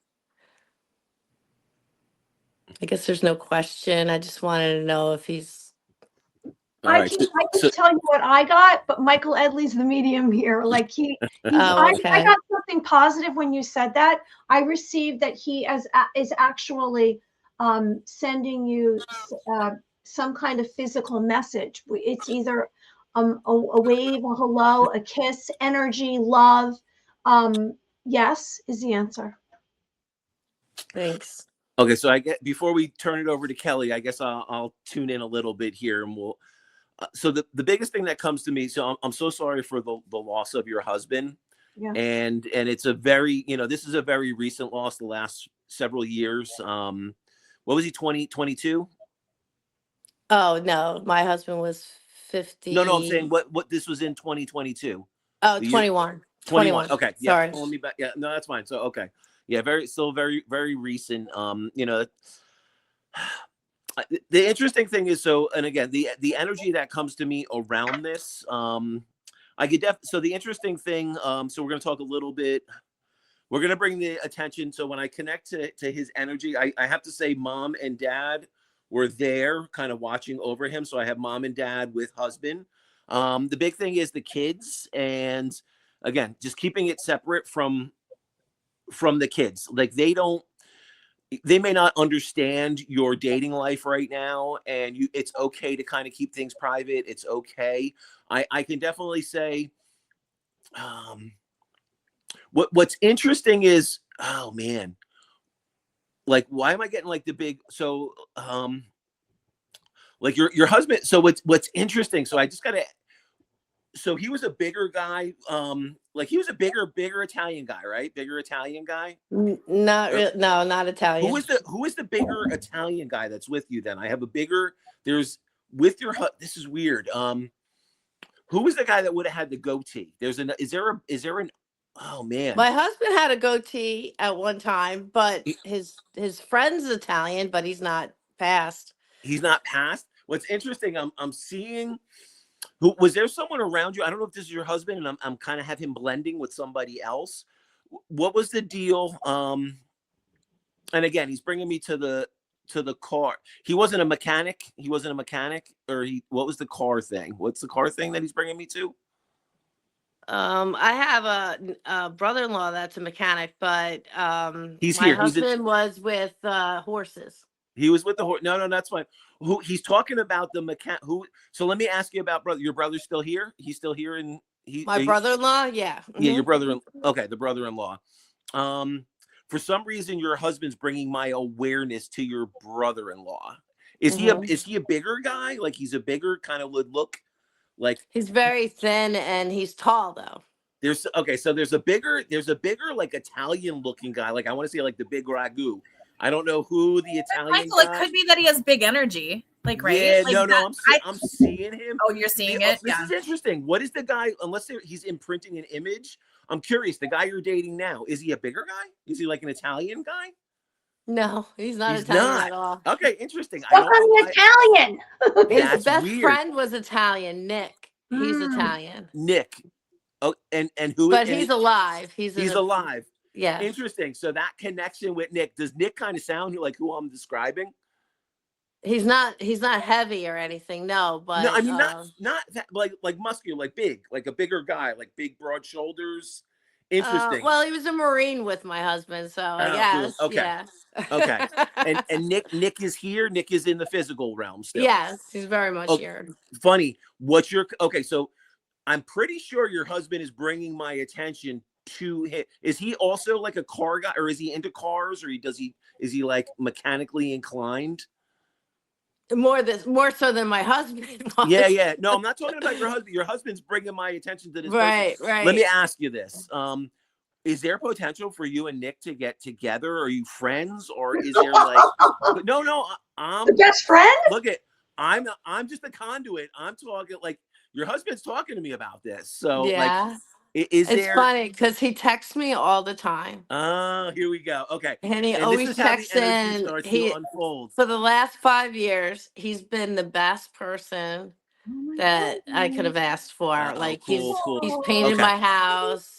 Speaker 6: I guess there's no question. I just wanted to know if he's
Speaker 1: All right.
Speaker 3: I can tell you what I got, but Michael Edley's the medium here. Like
Speaker 6: oh,
Speaker 3: I
Speaker 6: okay.
Speaker 3: got something positive when you said that. I received that he is actually sending you some kind of physical message. It's either a wave, a hello, a kiss, energy, love. Yes is the answer.
Speaker 6: Thanks.
Speaker 1: Okay, so I get, before we turn it over to Kelly, I guess I'll tune in a little bit here, and we'll. So the biggest thing that comes to me, so I'm so sorry for the loss of your husband,
Speaker 3: Yeah.
Speaker 1: and it's a very, this is a very recent loss, the last several years. What was he, 22?
Speaker 6: Oh no, my husband was 50.
Speaker 1: No, I'm saying what this was in 2022.
Speaker 6: Oh,
Speaker 1: The year 21.
Speaker 6: 21.
Speaker 1: Okay, yeah,
Speaker 6: Sorry.
Speaker 1: pulling me back. Yeah, no, that's fine. So okay, yeah, very recent. The interesting thing is, so, and again, the energy that comes to me around this, I could so the interesting thing, so we're going to talk a little bit, we're going to bring the attention. So when I connect to his energy, I have to say mom and dad were there kind of watching over him. So I have mom and dad with husband. The big thing is the kids. And again, just keeping it separate from the kids. Like they may not understand your dating life right now, and it's okay to kind of keep things private. It's okay. I can definitely say, what's interesting is, oh man, like, why am I getting like the big, so, like your husband. So what's interesting. So I just gotta, so he was a bigger guy. Like he was a bigger Italian guy, right? Bigger Italian guy.
Speaker 6: Not real. No, not
Speaker 1: Who
Speaker 6: Italian.
Speaker 1: is the bigger Italian guy that's with you then? I have a bigger, there's with your, this is weird. Who was the guy that would have had the goatee? Is there an, oh man.
Speaker 6: My husband had a goatee at one time, but
Speaker 1: He-
Speaker 6: his friend's Italian, but he's not passed.
Speaker 1: He's not passed. What's interesting, I'm seeing, who was there someone around you? I don't know if this is your husband, and I'm kind of have him blending with somebody else. What was the deal? And again, he's bringing me to the car. He wasn't a mechanic. Or what was the car thing? What's the car thing that he's bringing me to?
Speaker 6: I have a brother-in-law that's a mechanic, but
Speaker 1: He's
Speaker 6: my
Speaker 1: here.
Speaker 6: husband was with horses.
Speaker 1: He was with the horse. No, that's fine. Who he's talking about the mechanic? Who? So let me ask you about brother. Your brother's still here. He's still here, and
Speaker 6: My brother-in-law, yeah.
Speaker 1: Yeah, your brother. Okay, the brother-in-law. For some reason, your husband's bringing my awareness to your brother-in-law. Is he a bigger guy? Like he's a bigger kind of look like.
Speaker 6: He's very thin and he's tall though.
Speaker 1: So there's a bigger like Italian looking guy. Like I want to say like the big ragu. I don't know who the Italian
Speaker 4: Michael,
Speaker 1: guy.
Speaker 4: it could be that he has big energy. Like, right?
Speaker 1: Yeah,
Speaker 4: like
Speaker 1: I'm seeing him.
Speaker 4: Oh, you're seeing it?
Speaker 1: This is interesting. What is the guy, unless he's imprinting an image? I'm curious. The guy you're dating now, is he a bigger guy? Is he like an Italian guy?
Speaker 6: No, he's not Italian at all.
Speaker 1: Okay, interesting.
Speaker 3: I'm Italian.
Speaker 6: His best friend was Italian, Nick. He's Italian.
Speaker 1: Nick. Oh, and who?
Speaker 6: But he's alive. He's
Speaker 1: alive.
Speaker 6: Yeah.
Speaker 1: Interesting. So that connection with Nick, does Nick kind of sound like who I'm describing?
Speaker 6: He's not heavy or anything. No, but
Speaker 1: no, I mean not that, like muscular, like big, like a bigger guy, like big broad shoulders. Interesting.
Speaker 6: Well, he was a Marine with my husband, so I guess.
Speaker 1: Cool. Okay.
Speaker 6: Yeah.
Speaker 1: Okay. And Nick is here. Nick is in the physical realm still.
Speaker 6: Yes, he's very much here.
Speaker 1: Funny. So I'm pretty sure your husband is bringing my attention to him. Is he also like a car guy, or is he into cars, or is he like mechanically inclined?
Speaker 6: More so than my husband was.
Speaker 1: Yeah. No, I'm not talking about your husband. Your husband's bringing my attention to this.
Speaker 6: Right.
Speaker 1: Let me ask you this. Is there potential for you and Nick to get together? Are you friends, or is there like no, I'm
Speaker 3: best friend?
Speaker 1: Look I'm just a conduit. I'm talking like your husband's talking to me about this. So
Speaker 6: yeah.
Speaker 1: It's
Speaker 6: funny because he texts me all the time.
Speaker 1: Here we go. Okay.
Speaker 6: And he always texts in. For the last 5 years, he's been the best person that I could have asked for. He's painted my house.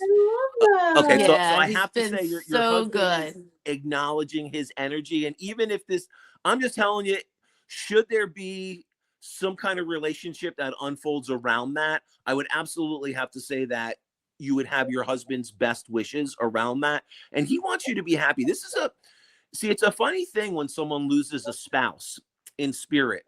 Speaker 1: Okay, so I
Speaker 6: he's
Speaker 1: have to say your
Speaker 6: so
Speaker 1: husband
Speaker 6: good.
Speaker 1: is acknowledging his energy. And even if I'm just telling you, should there be some kind of relationship that unfolds around that, I would absolutely have to say that you would have your husband's best wishes around that. And he wants you to be happy. It's a funny thing when someone loses a spouse in spirit.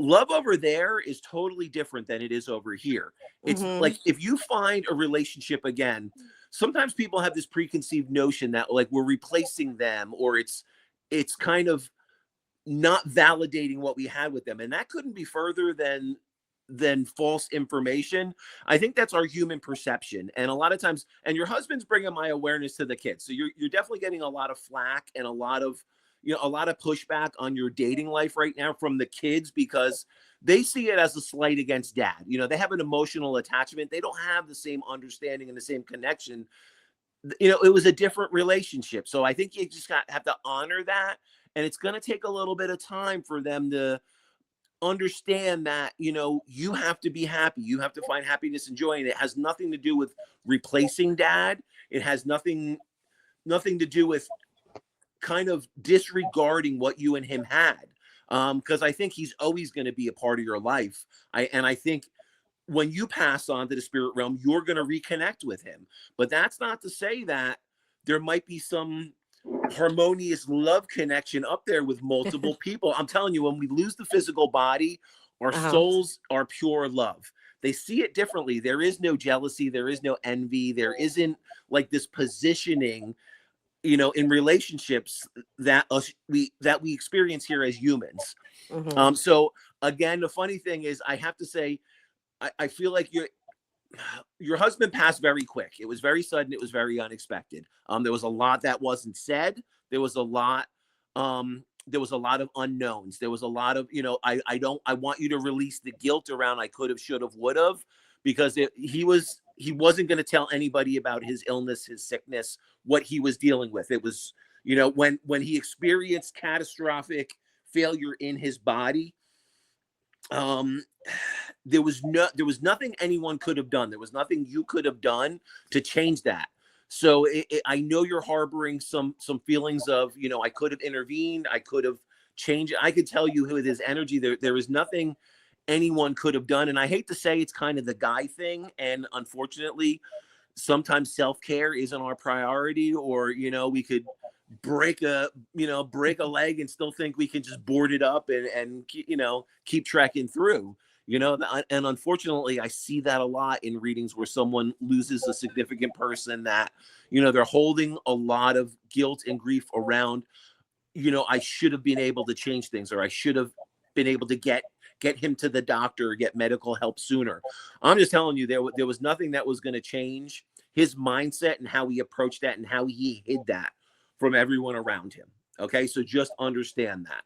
Speaker 1: Love over there is totally different than it is over here. It's like if you find a relationship again, sometimes people have this preconceived notion that like we're replacing them, or it's kind of not validating what we had with them. And that couldn't be further than false information. I think that's our human perception. And a lot of times, and your husband's bringing my awareness to the kids. So you're definitely getting a lot of flack and a lot of pushback on your dating life right now from the kids, because they see it as a slight against dad. They have an emotional attachment. They don't have the same understanding and the same connection. It was a different relationship. So I think you just have to honor that. And it's going to take a little bit of time for them to understand that, you have to be happy. You have to find happiness and joy. And it has nothing to do with replacing dad. It has nothing to do with kind of disregarding what you and him had. Because I think he's always going to be a part of your life. I think when you pass on to the spirit realm, you're going to reconnect with him. But that's not to say that there might be some harmonious love connection up there with multiple people. I'm telling you, when we lose the physical body, our souls are pure love. They see it differently. There is no jealousy. There is no envy. There isn't like this positioning, you know, in relationships that we experience here as humans. So again, the funny thing is, I have to say, I feel like your husband passed very quick. It was very sudden. It was very unexpected. There was a lot that wasn't said. There was a lot of unknowns. There was a lot of, you know, I want you to release the guilt around I could have, should have, would have, because he wasn't going to tell anybody about his illness, his sickness, what he was dealing with. It was, you know, when he experienced catastrophic failure in his body, there was nothing anyone could have done. There was nothing you could have done to change that. So I know you're harboring some feelings of, you know, I could have intervened. I could have changed it. I could tell you with his energy, there is nothing anyone could have done. And I hate to say it's kind of the guy thing. And unfortunately, sometimes self-care isn't our priority, or, you know, we could break a leg and still think we can just board it up and you know, keep trekking through, you know. And unfortunately, I see that a lot in readings where someone loses a significant person that, you know, they're holding a lot of guilt and grief around, you know, I should have been able to change things, or I should have been able to get him to the doctor or get medical help sooner. I'm just telling you, there was nothing that was going to change his mindset and how he approached that and how he hid that from everyone around him. Okay, so just understand that.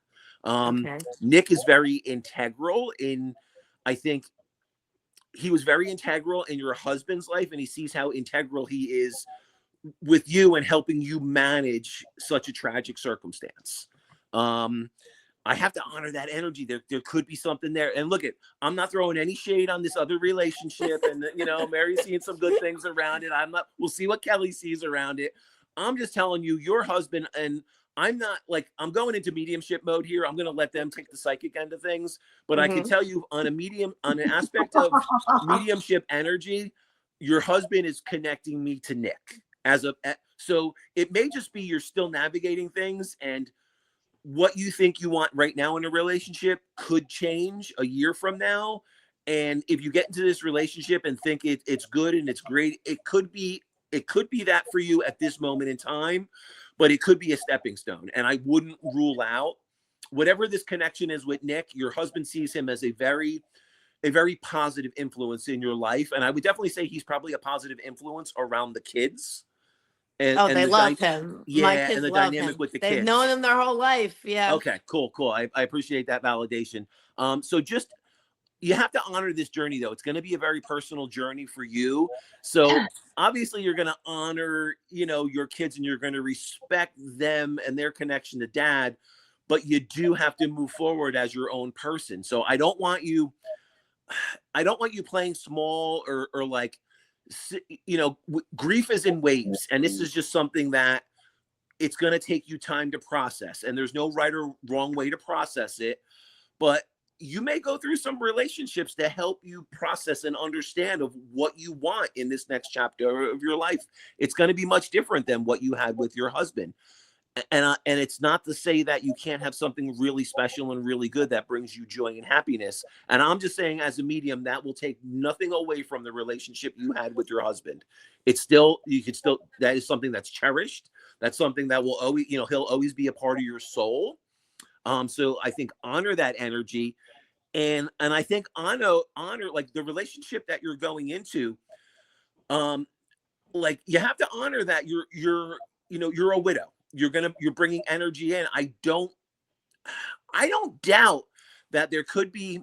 Speaker 1: Nick is very integral in, I think he was very integral in your husband's life, and he sees how integral he is with you and helping you manage such a tragic circumstance. I have to honor that energy. There could be something there. And look, I'm not throwing any shade on this other relationship, and you know, Mary's seeing some good things around it. We'll see what Kelly sees around it. I'm just telling you, your husband, and I'm not like, I'm going into mediumship mode here. I'm going to let them take the psychic end of things. But I can tell you on an aspect of mediumship energy, your husband is connecting me to Nick so it may just be you're still navigating things, and what you think you want right now in a relationship could change a year from now. And if you get into this relationship and think it's good and it's great, it could be that for you at this moment in time, but it could be a stepping stone. And I wouldn't rule out whatever this connection is with Nick. Your husband sees him as a very positive influence in your life. And I would definitely say he's probably a positive influence around the kids. And
Speaker 6: they love him.
Speaker 1: Yeah,
Speaker 6: My kids
Speaker 1: and the
Speaker 6: love
Speaker 1: dynamic
Speaker 6: him.
Speaker 1: with the
Speaker 6: They've
Speaker 1: kids.
Speaker 6: known him their whole life. Yeah.
Speaker 1: Okay, cool. I appreciate that validation. So just, you have to honor this journey, though. It's going to be a very personal journey for you. So obviously you're going to honor, you know, your kids, and you're going to respect them and their connection to dad, but you do have to move forward as your own person. So I don't want you playing small or like, you know, grief is in waves, and this is just something that it's going to take you time to process, and there's no right or wrong way to process it, but you may go through some relationships to help you process and understand of what you want in this next chapter of your life. It's going to be much different than what you had with your husband. And it's not to say that you can't have something really special and really good that brings you joy and happiness. And I'm just saying, as a medium, that will take nothing away from the relationship you had with your husband. That is something that's cherished. That's something that will always, you know, he'll always be a part of your soul. So I think honor that energy. And I think honor like the relationship that you're going into, like you have to honor that you're a widow. You're bringing energy in. I don't doubt that there could be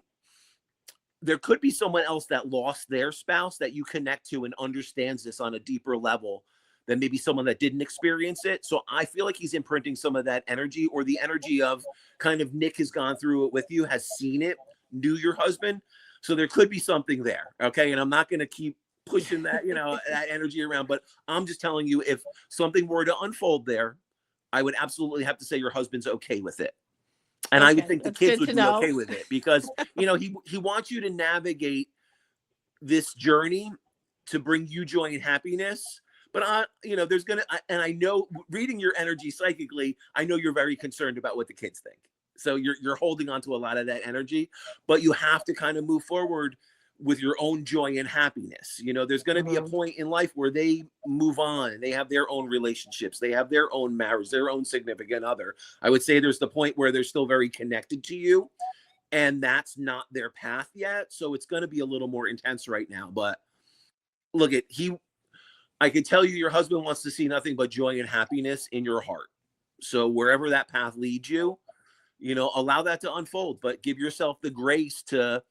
Speaker 1: someone else that lost their spouse that you connect to and understands this on a deeper level than maybe someone that didn't experience it. So I feel like he's imprinting some of that energy, or the energy of kind of Nick has gone through it with you, has seen it, knew your husband. So there could be something there. Okay. And I'm not going to keep pushing that, you know, that energy around, but I'm just telling you, if something were to unfold there, I would absolutely have to say your husband's okay with it. And I would think the kids would be okay with it, because, you know, he wants you to navigate this journey to bring you joy and happiness. But there's and I know, reading your energy psychically, I know you're very concerned about what the kids think. So you're holding on to a lot of that energy, but you have to kind of move forward with your own joy and happiness. There's going to be a point in life where they move on. They have their own relationships. They have their own marriage, their own significant other. I would say there's the point where they're still very connected to you, and that's not their path yet. So it's going to be a little more intense right now. But look, I can tell you your husband wants to see nothing but joy and happiness in your heart. So wherever that path leads you, allow that to unfold, but give yourself the grace to,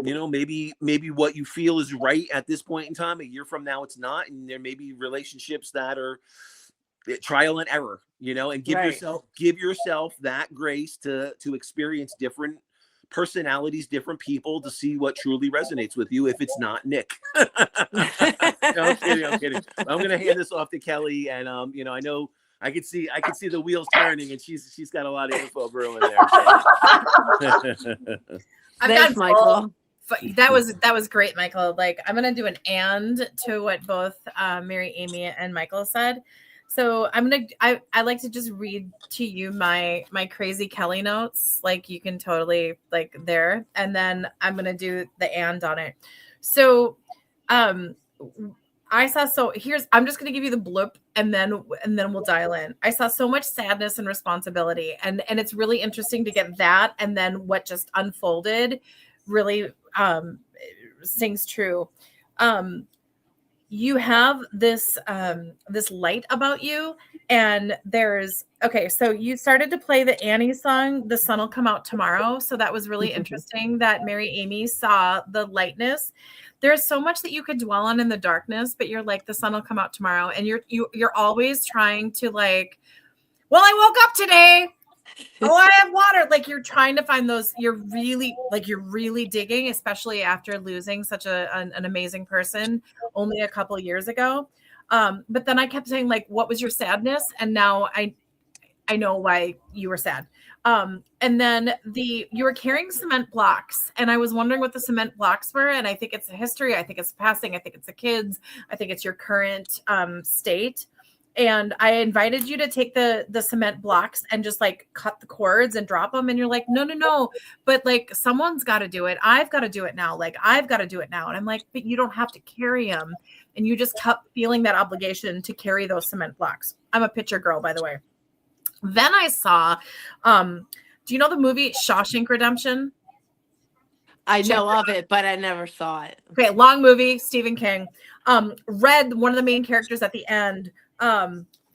Speaker 1: maybe what you feel is right at this point in time, a year from now, it's not. And there may be relationships that are trial and error, and give yourself that grace to experience different personalities, different people, to see what truly resonates with you if it's not Nick. No, I'm kidding. I'm going to hand this off to Kelly. And, I know I could see the wheels turning, and she's got a lot of info brewing there.
Speaker 6: Thanks, Michael.
Speaker 4: That was great, Michael. Like, I'm going to do an and to what both Mary, Amy, and Michael said. So I like to just read to you my crazy Kelly notes. Like, you can totally like there, and then I'm going to do the and on it. So, I'm just going to give you the bloop, and then we'll dial in. I saw so much sadness and responsibility, and it's really interesting to get that. And then what just unfolded really sings true. You have this light about you, and so you started to play the Annie song, The Sun Will Come Out Tomorrow. So that was really interesting that Mary Amy saw the lightness. There's so much that you could dwell on in the darkness, but you're like, the sun will come out tomorrow. And you're always trying to like, well, I woke up today. Oh, I have water. Like, you're trying to find those, you're really digging, especially after losing such an amazing person only a couple of years ago. But then I kept saying, like, what was your sadness? And now I know why you were sad. And then you were carrying cement blocks, and I was wondering what the cement blocks were. And I think it's the history. I think it's passing. I think it's the kids. I think it's your current state. And I invited you to take the cement blocks and just like cut the cords and drop them. And you're like, no, but like, someone's got to do it. I've got to do it now. Like, I've got to do it now. And I'm like, but you don't have to carry them. And you just kept feeling that obligation to carry those cement blocks. I'm a picture girl, by the way. Then I saw, do you know the movie Shawshank Redemption?
Speaker 6: I know of it, but I never saw it.
Speaker 4: Okay, long movie, Stephen King. Red, one of the main characters at the end,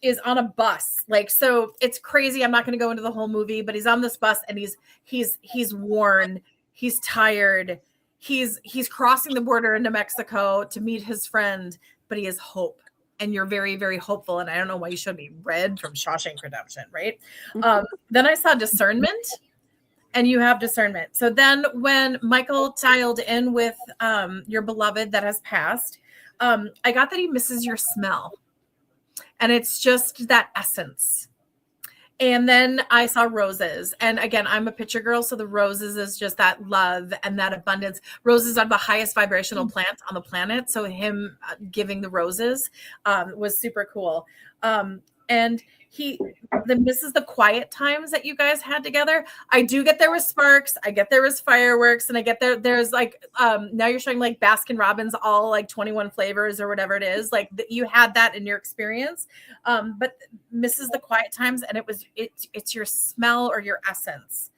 Speaker 4: is on a bus. Like, so it's crazy. I'm not going to go into the whole movie, but he's on this bus, and he's worn, he's tired. He's crossing the border into Mexico to meet his friend, but he has hope. And you're very, very hopeful. And I don't know why you showed me Red from Shawshank Redemption, right? Then I saw discernment, and you have discernment. So then when Michael dialed in with your beloved that has passed, I got that he misses your smell. And it's just that essence. And then I saw roses. And again, I'm a picture girl. So the roses is just that love and that abundance. Roses are the highest vibrational plants on the planet. So him giving the roses was super cool. And this is the quiet times that you guys had together. I do get there was sparks. I get there was fireworks, and I get there's like, now you're showing like Baskin Robbins, all like 21 flavors or whatever it is. Like you had that in your experience. But misses the quiet times, and it's your smell or your essence.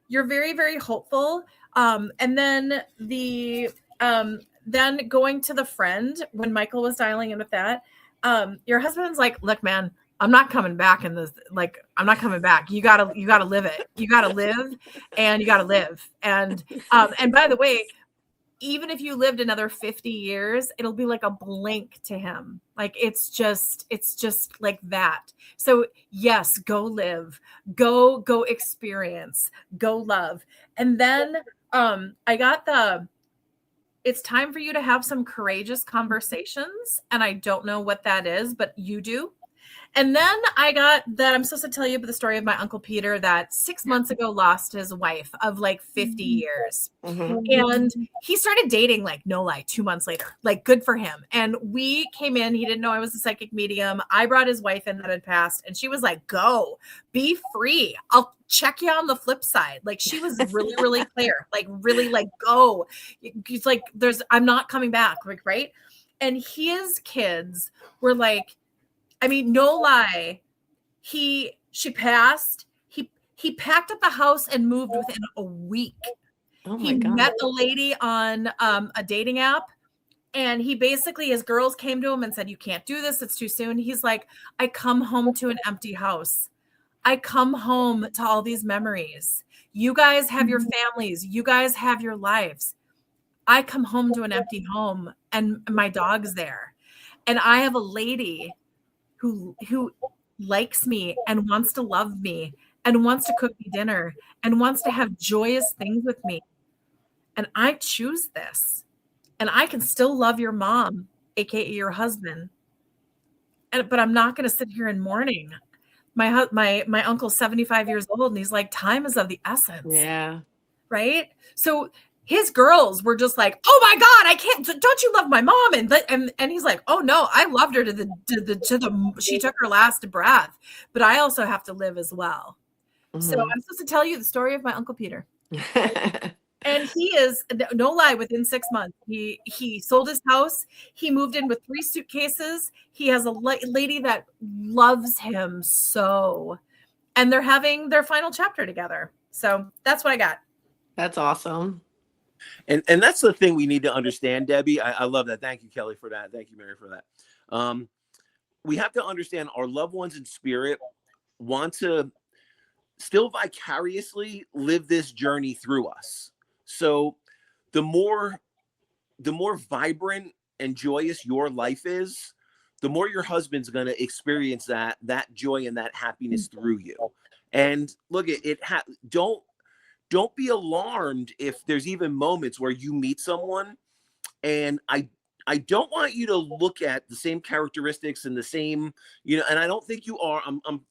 Speaker 4: You're very, very hopeful. And then then going to the friend when Michael was dialing in with that, your husband's like, look, man, I'm not coming back in this. Like, I'm not coming back. You gotta live it. You gotta live, and you gotta live. And by the way, even if you lived another 50 years, it'll be like a blink to him. Like, it's just like that. So yes, go live, go experience, go love. And then, I got it's time for you to have some courageous conversations. And I don't know what that is, but you do. And then I got that I'm supposed to tell you the story of my Uncle Peter that 6 months ago lost his wife of like 50 years. And he started dating, like, no lie, 2 months later. Like, good for him. And we came in. He didn't know I was a psychic medium. I brought his wife in that had passed. And she was like, go, be free. I'll check you on the flip side. Like, she was really, really clear. Like, really, like, go. It's like, I'm not coming back. Like, right. And his kids were like, I mean, no lie. She passed. He packed up the house and moved within a week.
Speaker 6: Oh my
Speaker 4: He
Speaker 6: God.
Speaker 4: met a lady on a dating app, and he basically, his girls came to him and said, you can't do this. It's too soon. He's like, I come home to an empty house. I come home to all these memories. You guys have your families. You guys have your lives. I come home to an empty home and my dog's there. And I have a lady who likes me and wants to love me and wants to cook me dinner and wants to have joyous things with me. And I choose this. And I can still love your mom, aka your husband. But I'm not going to sit here in mourning. My uncle's 75 years old, and he's like, time is of the essence.
Speaker 6: Yeah.
Speaker 4: Right? So his girls were just like, oh my God, I can't, don't you love my mom? And he's like, oh no, I loved her to the she took her last breath, but I also have to live as well. So I'm supposed to tell you the story of my Uncle Peter. And he is, no lie, within 6 months, he sold his house. He moved in with 3 suitcases. He has a lady that loves him so, and they're having their final chapter together. So that's what I got.
Speaker 6: That's awesome.
Speaker 1: And that's the thing we need to understand, Debbie. I love that. Thank you, Kelly, for that. Thank you, Mary, for that. We have to understand our loved ones in spirit want to still vicariously live this journey through us. So the more vibrant and joyous your life is, the more your husband's going to experience that joy and that happiness through you. And look, don't be alarmed if there's even moments where you meet someone and I don't want you to look at the same characteristics and the same, and I don't think you are.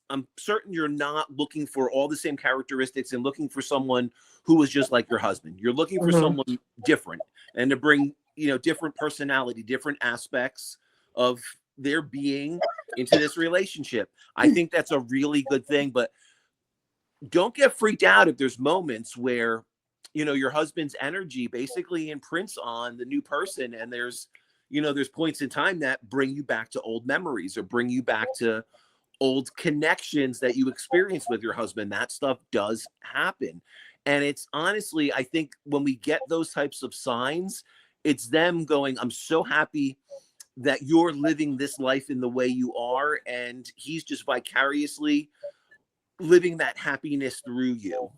Speaker 1: I'm certain you're not looking for all the same characteristics and looking for someone who was just like your husband. You're looking for someone different and to bring, different personality, different aspects of their being into this relationship. I think that's a really good thing, but don't get freaked out if there's moments where, your husband's energy basically imprints on the new person. And there's points in time that bring you back to old memories or bring you back to old connections that you experienced with your husband. That stuff does happen. And it's honestly, I think when we get those types of signs, it's them going, I'm so happy that you're living this life in the way you are. And he's just vicariously living that happiness through you,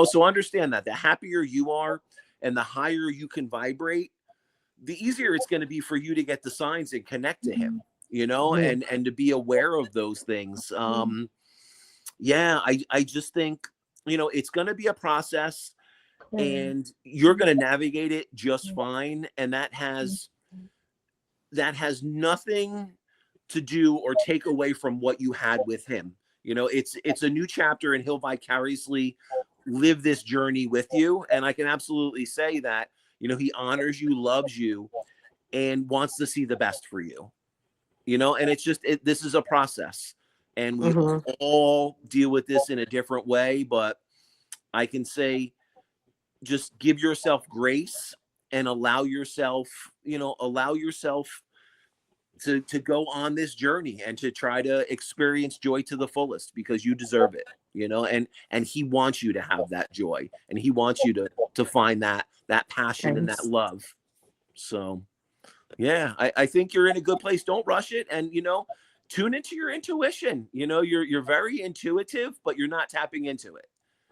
Speaker 1: so understand that the happier you are and the higher you can vibrate, the easier it's going to be for you to get the signs and connect to him, and to be aware of those things. I just think, it's going to be a process and you're going to navigate it just fine. And that has nothing to do or take away from what you had with him. It's a new chapter and he'll vicariously live this journey with you. And I can absolutely say that, he honors you, loves you, and wants to see the best for you, and it's just, this is a process and we all deal with this in a different way. But I can say, just give yourself grace and allow yourself to go on this journey and to try to experience joy to the fullest, because you deserve it, and he wants you to have that joy and he wants you to find that passion and that love. So yeah, I think you're in a good place. Don't rush it. And, tune into your intuition. You're very intuitive, but you're not tapping into it.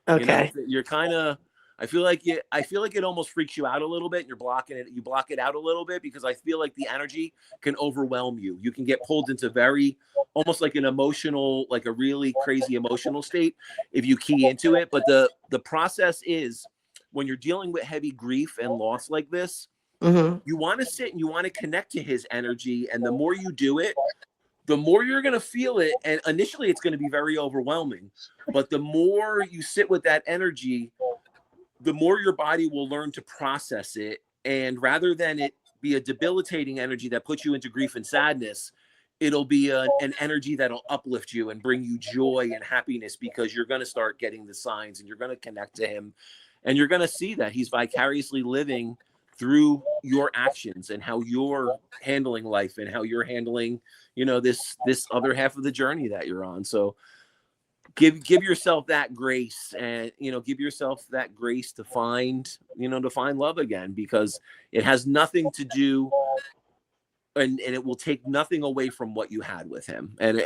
Speaker 6: Okay.
Speaker 1: You're kind of, I feel like it almost freaks you out a little bit and you block it out a little bit, because I feel like the energy can overwhelm you. You can get pulled into very, almost like an emotional, like a really crazy emotional state if you key into it. But the process is, when you're dealing with heavy grief and loss like this, you want to sit and you want to connect to his energy. And the more you do it, the more you're going to feel it. And initially it's going to be very overwhelming, but the more you sit with that energy, the more your body will learn to process it. And rather than it be a debilitating energy that puts you into grief and sadness, it'll be an energy that'll uplift you and bring you joy and happiness, because you're going to start getting the signs and you're going to connect to him, and you're going to see that he's vicariously living through your actions and how you're handling life and how you're handling, this other half of the journey that you're on. So give yourself that grace, and give yourself that grace to find love again, because it has nothing to do, and it will take nothing away from what you had with him. And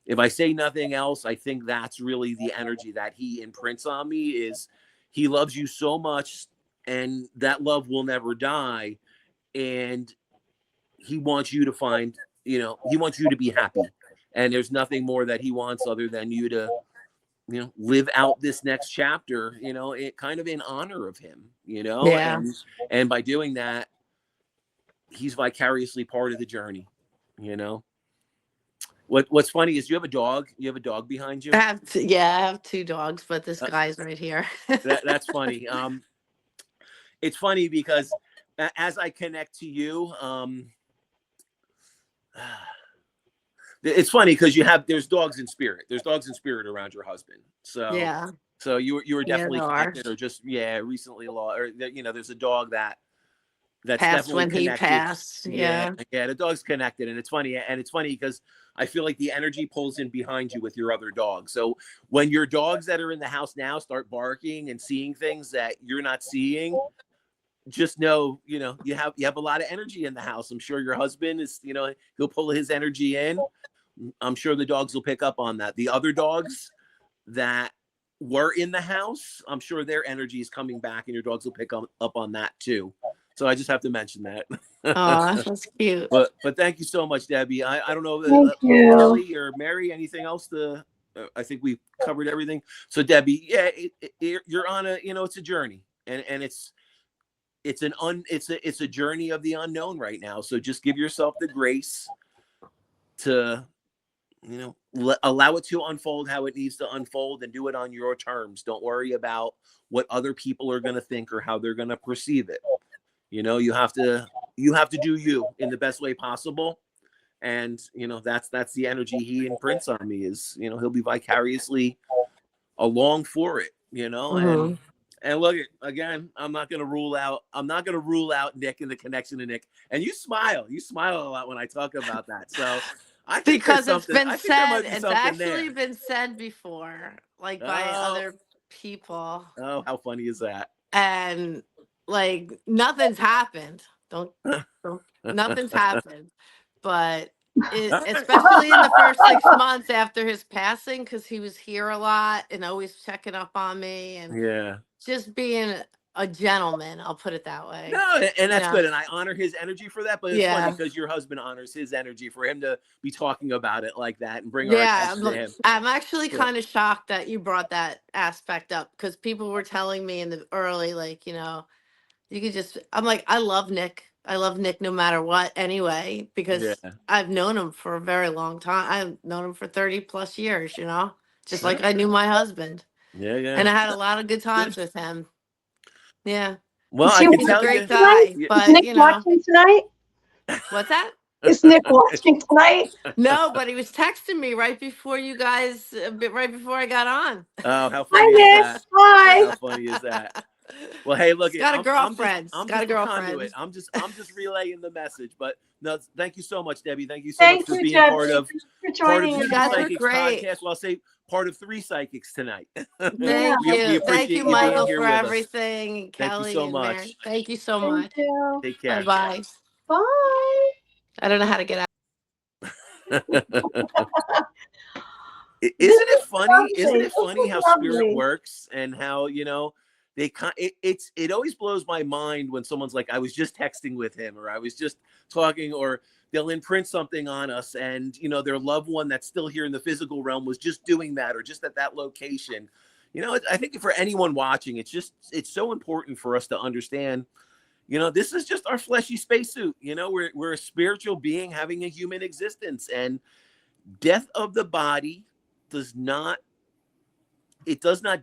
Speaker 1: if I say nothing else, I think that's really the energy that he imprints on me, is he loves you so much, and that love will never die, and he wants you to find, he wants you to be happy. And there's nothing more that he wants other than you to, live out this next chapter, it kind of in honor of him,
Speaker 6: Yeah.
Speaker 1: and by doing that, he's vicariously part of the journey, What's funny is you have a dog behind you.
Speaker 6: I have 2 dogs, but this guy's right here.
Speaker 1: That's funny. It's funny because as I connect to you, it's funny because there's dogs in spirit. There's dogs in spirit around your husband. So
Speaker 6: Yeah.
Speaker 1: So you were definitely
Speaker 6: there
Speaker 1: connected,
Speaker 6: are.
Speaker 1: or just recently lost, or there's a dog that's
Speaker 6: Passed
Speaker 1: definitely
Speaker 6: when he
Speaker 1: connected.
Speaker 6: passed. Yeah.
Speaker 1: The dog's connected, and it's funny because I feel like the energy pulls in behind you with your other dog. So when your dogs that are in the house now start barking and seeing things that you're not seeing, just know, you have a lot of energy in the house. I'm sure your husband is, he'll pull his energy in. I'm sure the dogs will pick up on that. The other dogs that were in the house, I'm sure their energy is coming back, and your dogs will pick up on that too. So I just have to mention that.
Speaker 6: Oh, that's cute.
Speaker 1: But thank you so much, Debbie. I don't know,
Speaker 3: Thank you.
Speaker 1: Kelly or Mary, anything else I think we covered everything. So Debbie, you're on it's a journey, and it's a journey of the unknown right now. So just give yourself the grace to, allow it to unfold how it needs to unfold, and do it on your terms. Don't worry about what other people are going to think or how they're going to perceive it. You have to do you in the best way possible. And, that's the energy he imprints on me, is, he'll be vicariously along for it,
Speaker 6: Mm-hmm.
Speaker 1: and look, again, I'm not going to rule out Nick and the connection to Nick. And you smile a lot when I talk about that. So I think
Speaker 6: Because
Speaker 1: there's
Speaker 6: it's been
Speaker 1: I think there might
Speaker 6: said,
Speaker 1: be
Speaker 6: it's
Speaker 1: something
Speaker 6: actually
Speaker 1: there.
Speaker 6: been said before, like by
Speaker 1: Oh.
Speaker 6: other people.
Speaker 1: Oh, how funny is that?
Speaker 6: And like nothing's happened. Don't nothing's happened. But especially in the first 6 months after his passing, because he was here a lot and always checking up on me and
Speaker 1: Yeah.
Speaker 6: just being a gentleman, I'll put it that way.
Speaker 1: No, and that's
Speaker 6: Yeah.
Speaker 1: good. And I honor his energy for that. But it's funny
Speaker 6: Yeah.
Speaker 1: because your husband honors his energy for him to be talking about it like that and bring our attention to him.
Speaker 6: I'm actually
Speaker 1: Yeah.
Speaker 6: kind of shocked that you brought that aspect up, because people were telling me in the early, like, you could just, I'm like, I love Nick. I love Nick no matter what anyway, because
Speaker 1: Yeah.
Speaker 6: I've known him for a very long time. I've known him for 30 plus years, just like
Speaker 1: Yeah.
Speaker 6: I knew my husband.
Speaker 1: Yeah.
Speaker 6: And I had a lot of good times with him. Yeah.
Speaker 1: Well,
Speaker 3: Is
Speaker 1: I
Speaker 3: he
Speaker 1: can
Speaker 6: He's a
Speaker 1: tell
Speaker 6: great
Speaker 1: you.
Speaker 6: guy,
Speaker 1: Yeah.
Speaker 3: Is
Speaker 6: but
Speaker 3: Nick watching tonight?
Speaker 6: what's that?
Speaker 3: Is Nick watching tonight?
Speaker 6: No, but he was texting me right before you guys, right before I got on.
Speaker 1: Oh, how
Speaker 3: Hi,
Speaker 1: funny is
Speaker 3: Nick.
Speaker 1: that?
Speaker 3: Hi.
Speaker 1: How funny is that? Well, hey, look,
Speaker 6: He's got a
Speaker 1: I'm
Speaker 6: girlfriend.
Speaker 1: just
Speaker 6: Got a
Speaker 1: the
Speaker 6: girlfriend.
Speaker 1: conduit. I'm just relaying the message. But no, thank you so much, Debbie. Thank you so
Speaker 3: Thank
Speaker 1: much for
Speaker 3: you,
Speaker 1: being
Speaker 3: Debbie.
Speaker 1: part of
Speaker 3: Thanks for
Speaker 1: the
Speaker 3: joining
Speaker 6: You
Speaker 3: us.
Speaker 6: guys are
Speaker 1: Psychics
Speaker 6: great.
Speaker 1: podcast. Well, I'll say part of 3 psychics tonight.
Speaker 6: Thank
Speaker 1: We
Speaker 6: you.
Speaker 1: appreciate
Speaker 6: Thank you,
Speaker 1: you being
Speaker 6: Michael,
Speaker 1: here
Speaker 6: for
Speaker 1: with us.
Speaker 6: everything. And
Speaker 1: Thank you
Speaker 6: Kelly
Speaker 1: so
Speaker 6: and Mary.
Speaker 1: much.
Speaker 6: Thank you so
Speaker 3: Thank
Speaker 6: much.
Speaker 3: you.
Speaker 1: Take care.
Speaker 6: Bye-bye.
Speaker 3: Bye.
Speaker 6: I don't know how to get out.
Speaker 1: Isn't
Speaker 3: This
Speaker 1: it
Speaker 3: is
Speaker 1: funny?
Speaker 3: lovely.
Speaker 1: Isn't it
Speaker 3: This
Speaker 1: funny
Speaker 3: is
Speaker 1: how
Speaker 3: lovely.
Speaker 1: spirit works, and how it always blows my mind when someone's like, I was just texting with him, or I was just talking, or they'll imprint something on us, and their loved one that's still here in the physical realm was just doing that, or just at that location. I think for anyone watching, it's so important for us to understand, you know, this is just our fleshy spacesuit. You know, we're a spiritual being having a human existence, and death of the body does not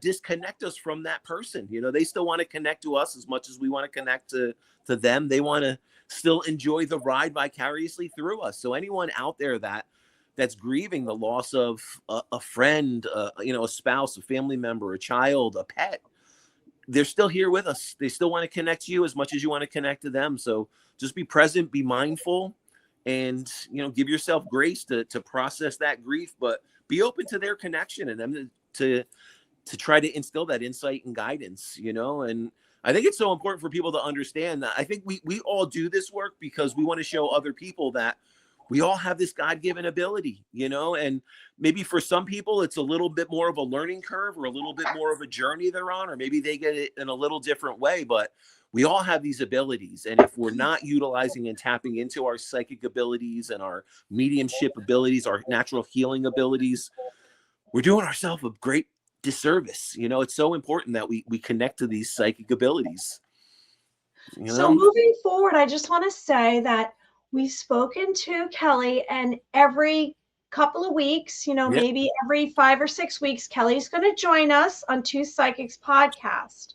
Speaker 1: disconnect us from that person. You know, they still want to connect to us as much as we want to connect to them. They want to still enjoy the ride vicariously through us. So anyone out there that's grieving the loss of a friend, you know, a spouse, a family member, a child, a pet, they're still here with us. They still want to connect to you as much as you want to connect to them. So just be present, be mindful, and, you know, give yourself grace to process that grief, but be open to their connection and them to try to instill that insight and guidance, you know. And I think it's so important for people to understand that. I think we all do this work because we want to show other people that we all have this God-given ability, you know. And maybe for some people it's a little bit more of a learning curve or a little bit more of a journey they're on, or maybe they get it in a little different way, but we all have these abilities. And if we're not utilizing and tapping into our psychic abilities and our mediumship abilities, our natural healing abilities, we're doing ourselves a great disservice. You know, it's so important that we connect to these psychic abilities. You
Speaker 3: So
Speaker 1: know?
Speaker 3: moving forward, I just want to say that we've spoken to Kelly, and every couple of weeks, you know,
Speaker 1: Yeah.
Speaker 3: maybe every 5 or 6 weeks, Kelly's going to join us on Two Psychics podcast.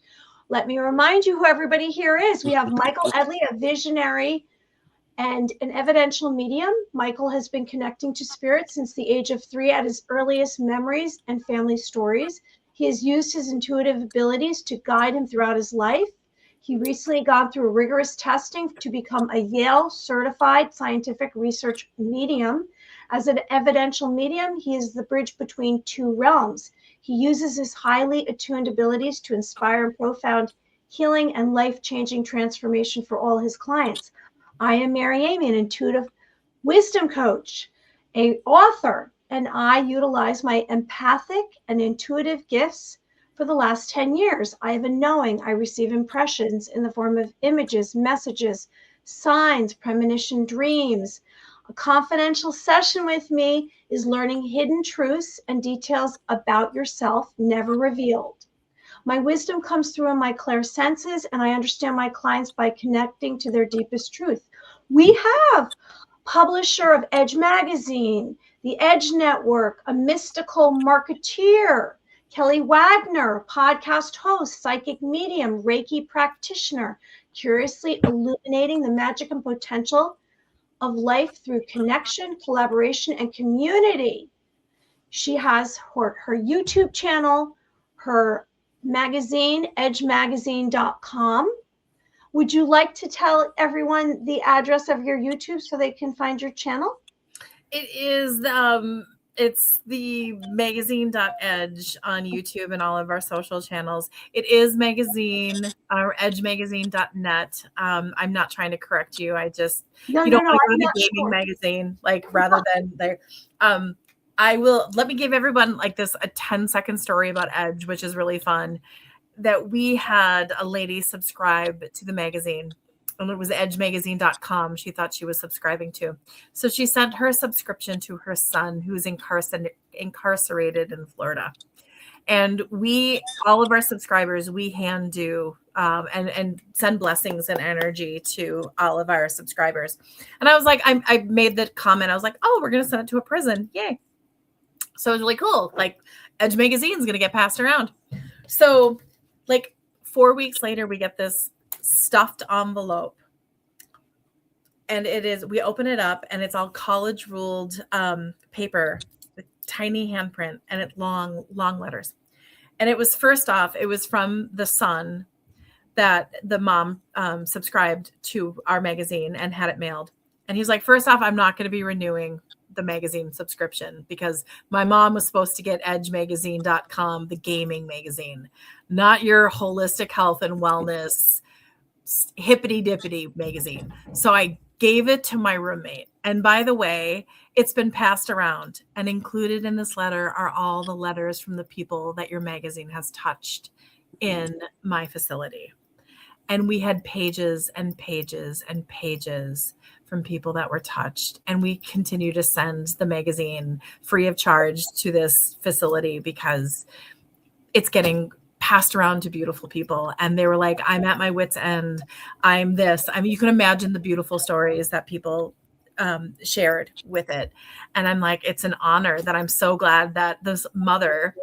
Speaker 3: Let me remind you who everybody here is. We have Michael Edley, a visionary and an evidential medium. Michael has been connecting to spirit since the age of 3 at his earliest memories and family stories. He has used his intuitive abilities to guide him throughout his life. He recently gone through rigorous testing to become a Yale certified scientific research medium. As an evidential medium, he is the bridge between two realms. He uses his highly attuned abilities to inspire and profound healing and life-changing transformation for all his clients. I am Mary Amy, an intuitive wisdom coach, an author, and I utilize my empathic and intuitive gifts. For the last 10 years, I have been knowing. I receive impressions in the form of images, messages, signs, premonition, dreams. A confidential session with me is learning hidden truths and details about yourself never revealed. My wisdom comes through in my clairsenses, and I understand my clients by connecting to their deepest truth. We have publisher of Edge Magazine, the Edge Network, a mystical marketeer, Kelly Wagner, podcast host, psychic medium, Reiki practitioner, curiously illuminating the magic and potential of life through connection, collaboration, and community. She has her YouTube channel, her magazine, edgemagazine.com. Would you like to tell everyone the address of your YouTube so they can find your channel?
Speaker 4: It is it's the magazine.edge on YouTube and all of our social channels. It is magazine or edgemagazine.net. I'm not trying to correct you. I just
Speaker 3: No,
Speaker 4: you don't want to go
Speaker 3: I'm
Speaker 4: to
Speaker 3: not
Speaker 4: the gaming
Speaker 3: sure.
Speaker 4: magazine, like rather than there. I will let me give everyone like this a 10-second story about Edge, which is really fun. That we had a lady subscribe to the magazine, and it was edgemagazine.com. She thought she was subscribing to. So she sent her subscription to her son, who's incarcerated in Florida. And all of our subscribers, we hand do and send blessings and energy to all of our subscribers. And I was like, I made the comment. I was like, oh, we're going to send it to a prison. Yay. So it was really cool. Like Edge Magazine is going to get passed around. So like 4 weeks later, we get this stuffed envelope, and we open it up, and it's all college ruled paper with tiny handprint, and it's long letters. And it was from the son that the mom subscribed to our magazine and had it mailed. And he's like, first off, I'm not going to be renewing the magazine subscription because my mom was supposed to get edgemagazine.com, the gaming magazine, not your holistic health and wellness hippity dippity magazine. So I gave it to my roommate. And by the way, it's been passed around, and included in this letter are all the letters from the people that your magazine has touched in my facility. And we had pages and pages and pages from people that were touched. And we continue to send the magazine free of charge to this facility because it's getting passed around to beautiful people, and they were like, I'm at my wit's end. I'm this. I mean, you can imagine the beautiful stories that people shared with it. And I'm like, it's an honor that I'm so glad that this mother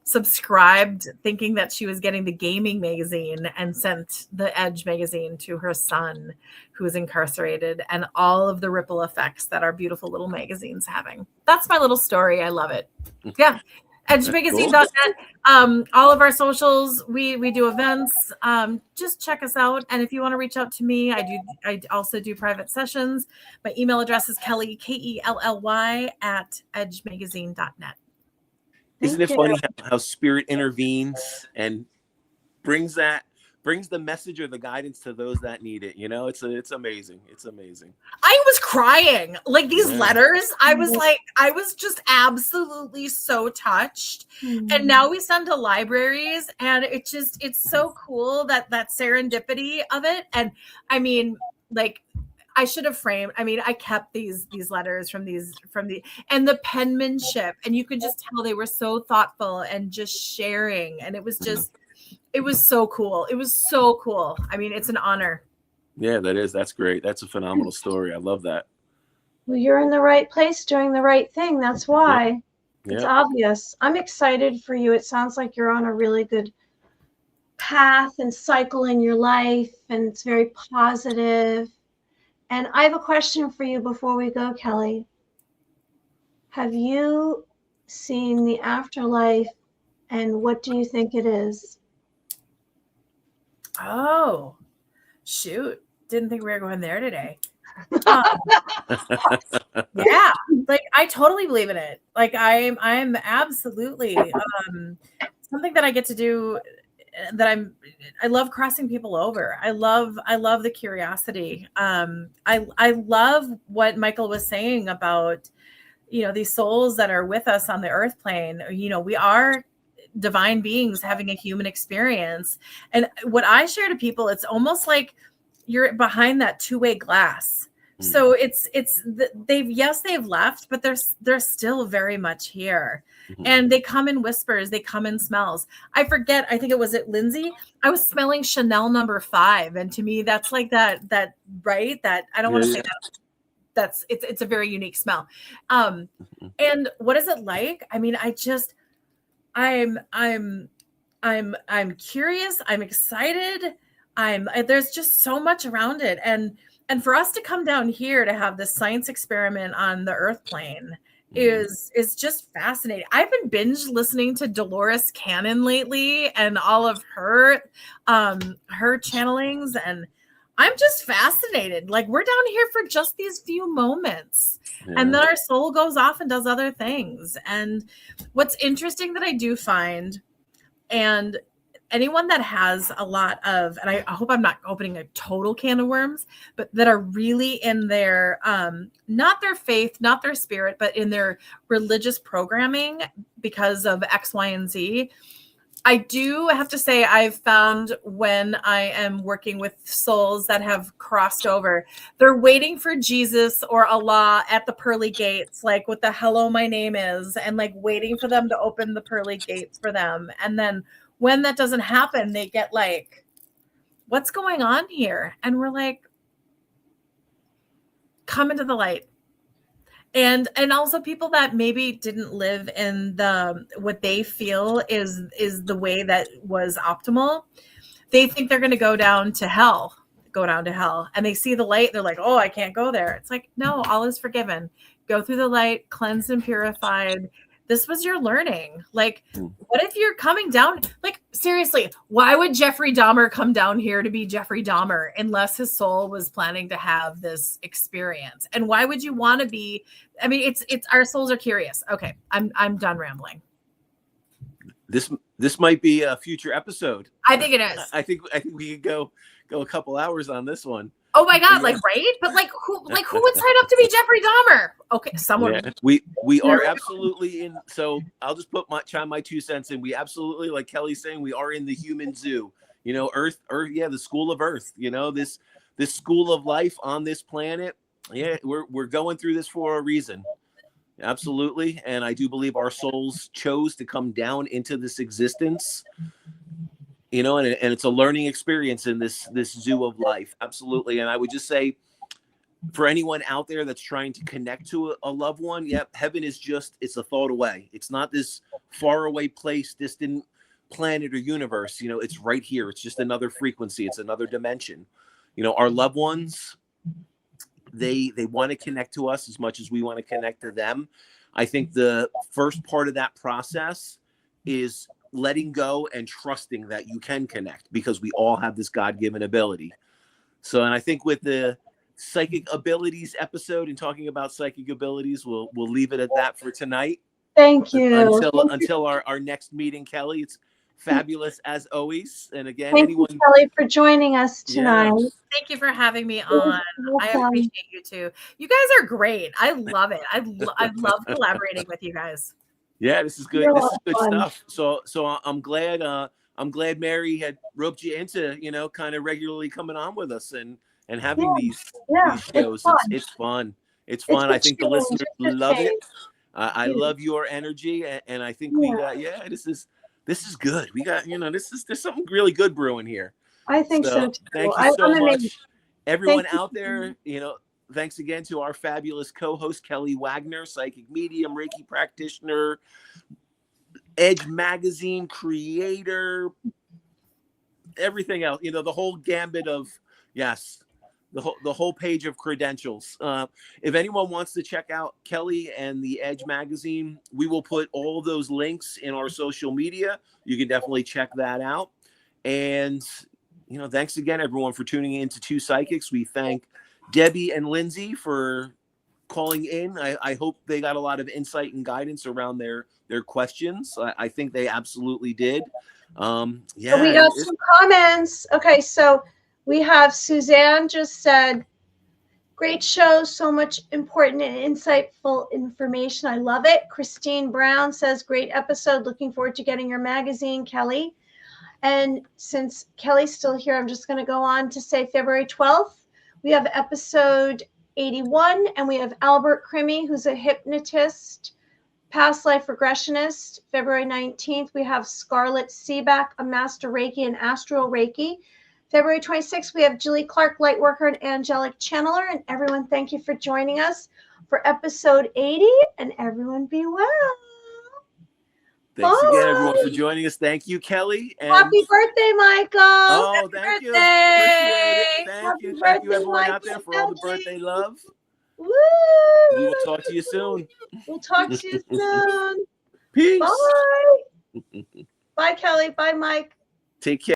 Speaker 4: subscribed thinking that she was getting the gaming magazine and sent the Edge magazine to her son who is incarcerated, and all of the ripple effects that our beautiful little magazine's having. That's my little story. I love it. Yeah. edgemagazine.net. All of our socials, we do events. Just check us out. And if you want to reach out to me, I also do private sessions. My email address is Kelly, KELLY at edgemagazine.net.
Speaker 1: Isn't it funny how spirit intervenes and brings the message or the guidance to those that need it? You know, it's amazing. It's amazing.
Speaker 4: I was crying, like these letters. I was just absolutely so touched. And now we send to libraries, and it's so cool that serendipity of it. And I mean, like, I should have framed. I mean, I kept these letters from the penmanship, and you could just tell they were so thoughtful and just sharing. And it was so cool. It was so cool. I mean, it's an honor.
Speaker 1: Yeah, that's great. That's a phenomenal story. I love that.
Speaker 3: Well, you're in the right place doing the right thing. That's why. Yeah. It's obvious. I'm excited for you. It sounds like you're on a really good path and cycle in your life, and it's very positive. And I have a question for you before we go, Kelly. Have you seen the afterlife, and what do you think it is?
Speaker 4: Oh, shoot. Didn't think we were going there today. Yeah, like I totally believe in it. Like I'm absolutely something that I get to do, that I love crossing people over. I love the curiosity. I love what Michael was saying about, these souls that are with us on the earth plane. We are divine beings having a human experience. And what I share to people, it's almost like you're behind that two-way glass. So they've left, but they're still very much here. And they come in whispers, they come in smells. I forget, I think it was at Lindsay. I was smelling Chanel No. 5. And to me, that's like that, right? That I don't want to say that. It's a very unique smell. And what is it like? I mean, I'm curious. I'm excited. There's just so much around it. And for us to come down here to have this science experiment on the earth plane is just fascinating. I've been binge listening to Dolores Cannon lately and all of her channelings, and I'm just fascinated. Like, we're down here for just these few moments, and then our soul goes off and does other things. And what's interesting that I do find, and anyone that has a lot of, and I hope I'm not opening a total can of worms, but that are really in their, not their faith, not their spirit, but in their religious programming because of X, Y, and Z. I do have to say, I've found when I am working with souls that have crossed over, they're waiting for Jesus or Allah at the pearly gates, like with the hello, my name is, and like waiting for them to open the pearly gates for them. And then when that doesn't happen, they get like, what's going on here? And we're like, come into the light. And also people that maybe didn't live in what they feel is the way that was optimal. They think they're going to go down to hell, and they see the light. They're like, oh, I can't go there. It's like, no, all is forgiven. Go through the light, cleansed and purified. This was your learning. Like, what if you're coming down? Like, seriously, why would Jeffrey Dahmer come down here to be Jeffrey Dahmer unless his soul was planning to have this experience? And why would you want to be? I mean, it's our souls are curious. Okay, I'm done rambling.
Speaker 1: This might be a future episode.
Speaker 4: I think it is.
Speaker 1: I think we could go a couple hours on this one.
Speaker 4: Oh my God! Like, right? But who would sign up to be Jeffrey Dahmer? Okay, someone.
Speaker 1: Yeah. We are absolutely in. So I'll just chime my 2 cents in. We absolutely, like Kelly's saying, we are in the human zoo. Earth. Yeah, the school of Earth. This school of life on this planet. Yeah, we're going through this for a reason. Absolutely, and I do believe our souls chose to come down into this existence you know, and it's a learning experience in this zoo of life. Absolutely. And I would just say, for anyone out there that's trying to connect to a loved one, yep, heaven is just, it's a thought away. It's not this far away place, distant planet or universe. You know, it's right here. It's just another frequency. It's another dimension. You know, our loved ones, they want to connect to us as much as we want to connect to them. I think the first part of that process is letting go and trusting that you can connect, because we all have this God-given ability. So, and I think with the psychic abilities episode and talking about psychic abilities, we'll leave it at that for tonight.
Speaker 3: Thank you.
Speaker 1: Until our next meeting, Kelly. It's fabulous as always. And again,
Speaker 3: Thank you, Kelly, for joining us tonight.
Speaker 1: Yeah.
Speaker 4: Thank you for having me on. I appreciate you too. You guys are great. I love it. I love collaborating with you guys.
Speaker 1: Yeah, this is good. This is good stuff. So I'm glad Mary had roped you into, you know, kind of regularly coming on with us and having these shows. It's fun. It's fun. I think the listeners love it. I love your energy, and I think we got this is good. We got, you know, there's something really good brewing here.
Speaker 3: I think so too.
Speaker 1: Thank you so much, everyone out there. You know, thanks again to our fabulous co-host Kelly Wagner, psychic medium, Reiki practitioner, Edge magazine creator, everything else. You know, the whole gambit of the whole page of credentials. If anyone wants to check out Kelly and the Edge magazine, we will put all those links in our social media. You can definitely check that out. And, you know, thanks again, everyone, for tuning in to Two Psychics. We thank Debbie and Lindsay for calling in. I hope they got a lot of insight and guidance around their questions. I think they absolutely did.
Speaker 3: We got some comments. Okay, so we have Suzanne just said, great show, so much important and insightful information. I love it. Christine Brown says, great episode. Looking forward to getting your magazine, Kelly. And since Kelly's still here, I'm just going to go on to say February 12th, we have episode 81, and we have Albert Crimmy, who's a hypnotist, past life regressionist. February 19th, we have Scarlett Seaback, a master Reiki and astral Reiki. February 26th, we have Julie Clark, lightworker and angelic channeler. And everyone, thank you for joining us for episode 80, and everyone be well.
Speaker 1: Thanks again, everyone, for joining us. Thank you, Kelly. And
Speaker 3: happy birthday, Michael.
Speaker 1: Oh, thank you. Appreciate it. Thank you, everyone out there, for all the birthday love.
Speaker 3: Woo!
Speaker 1: We will talk to you soon.
Speaker 3: We'll talk to you soon.
Speaker 1: Peace.
Speaker 3: Bye. Bye, Kelly. Bye, Mike.
Speaker 1: Take care.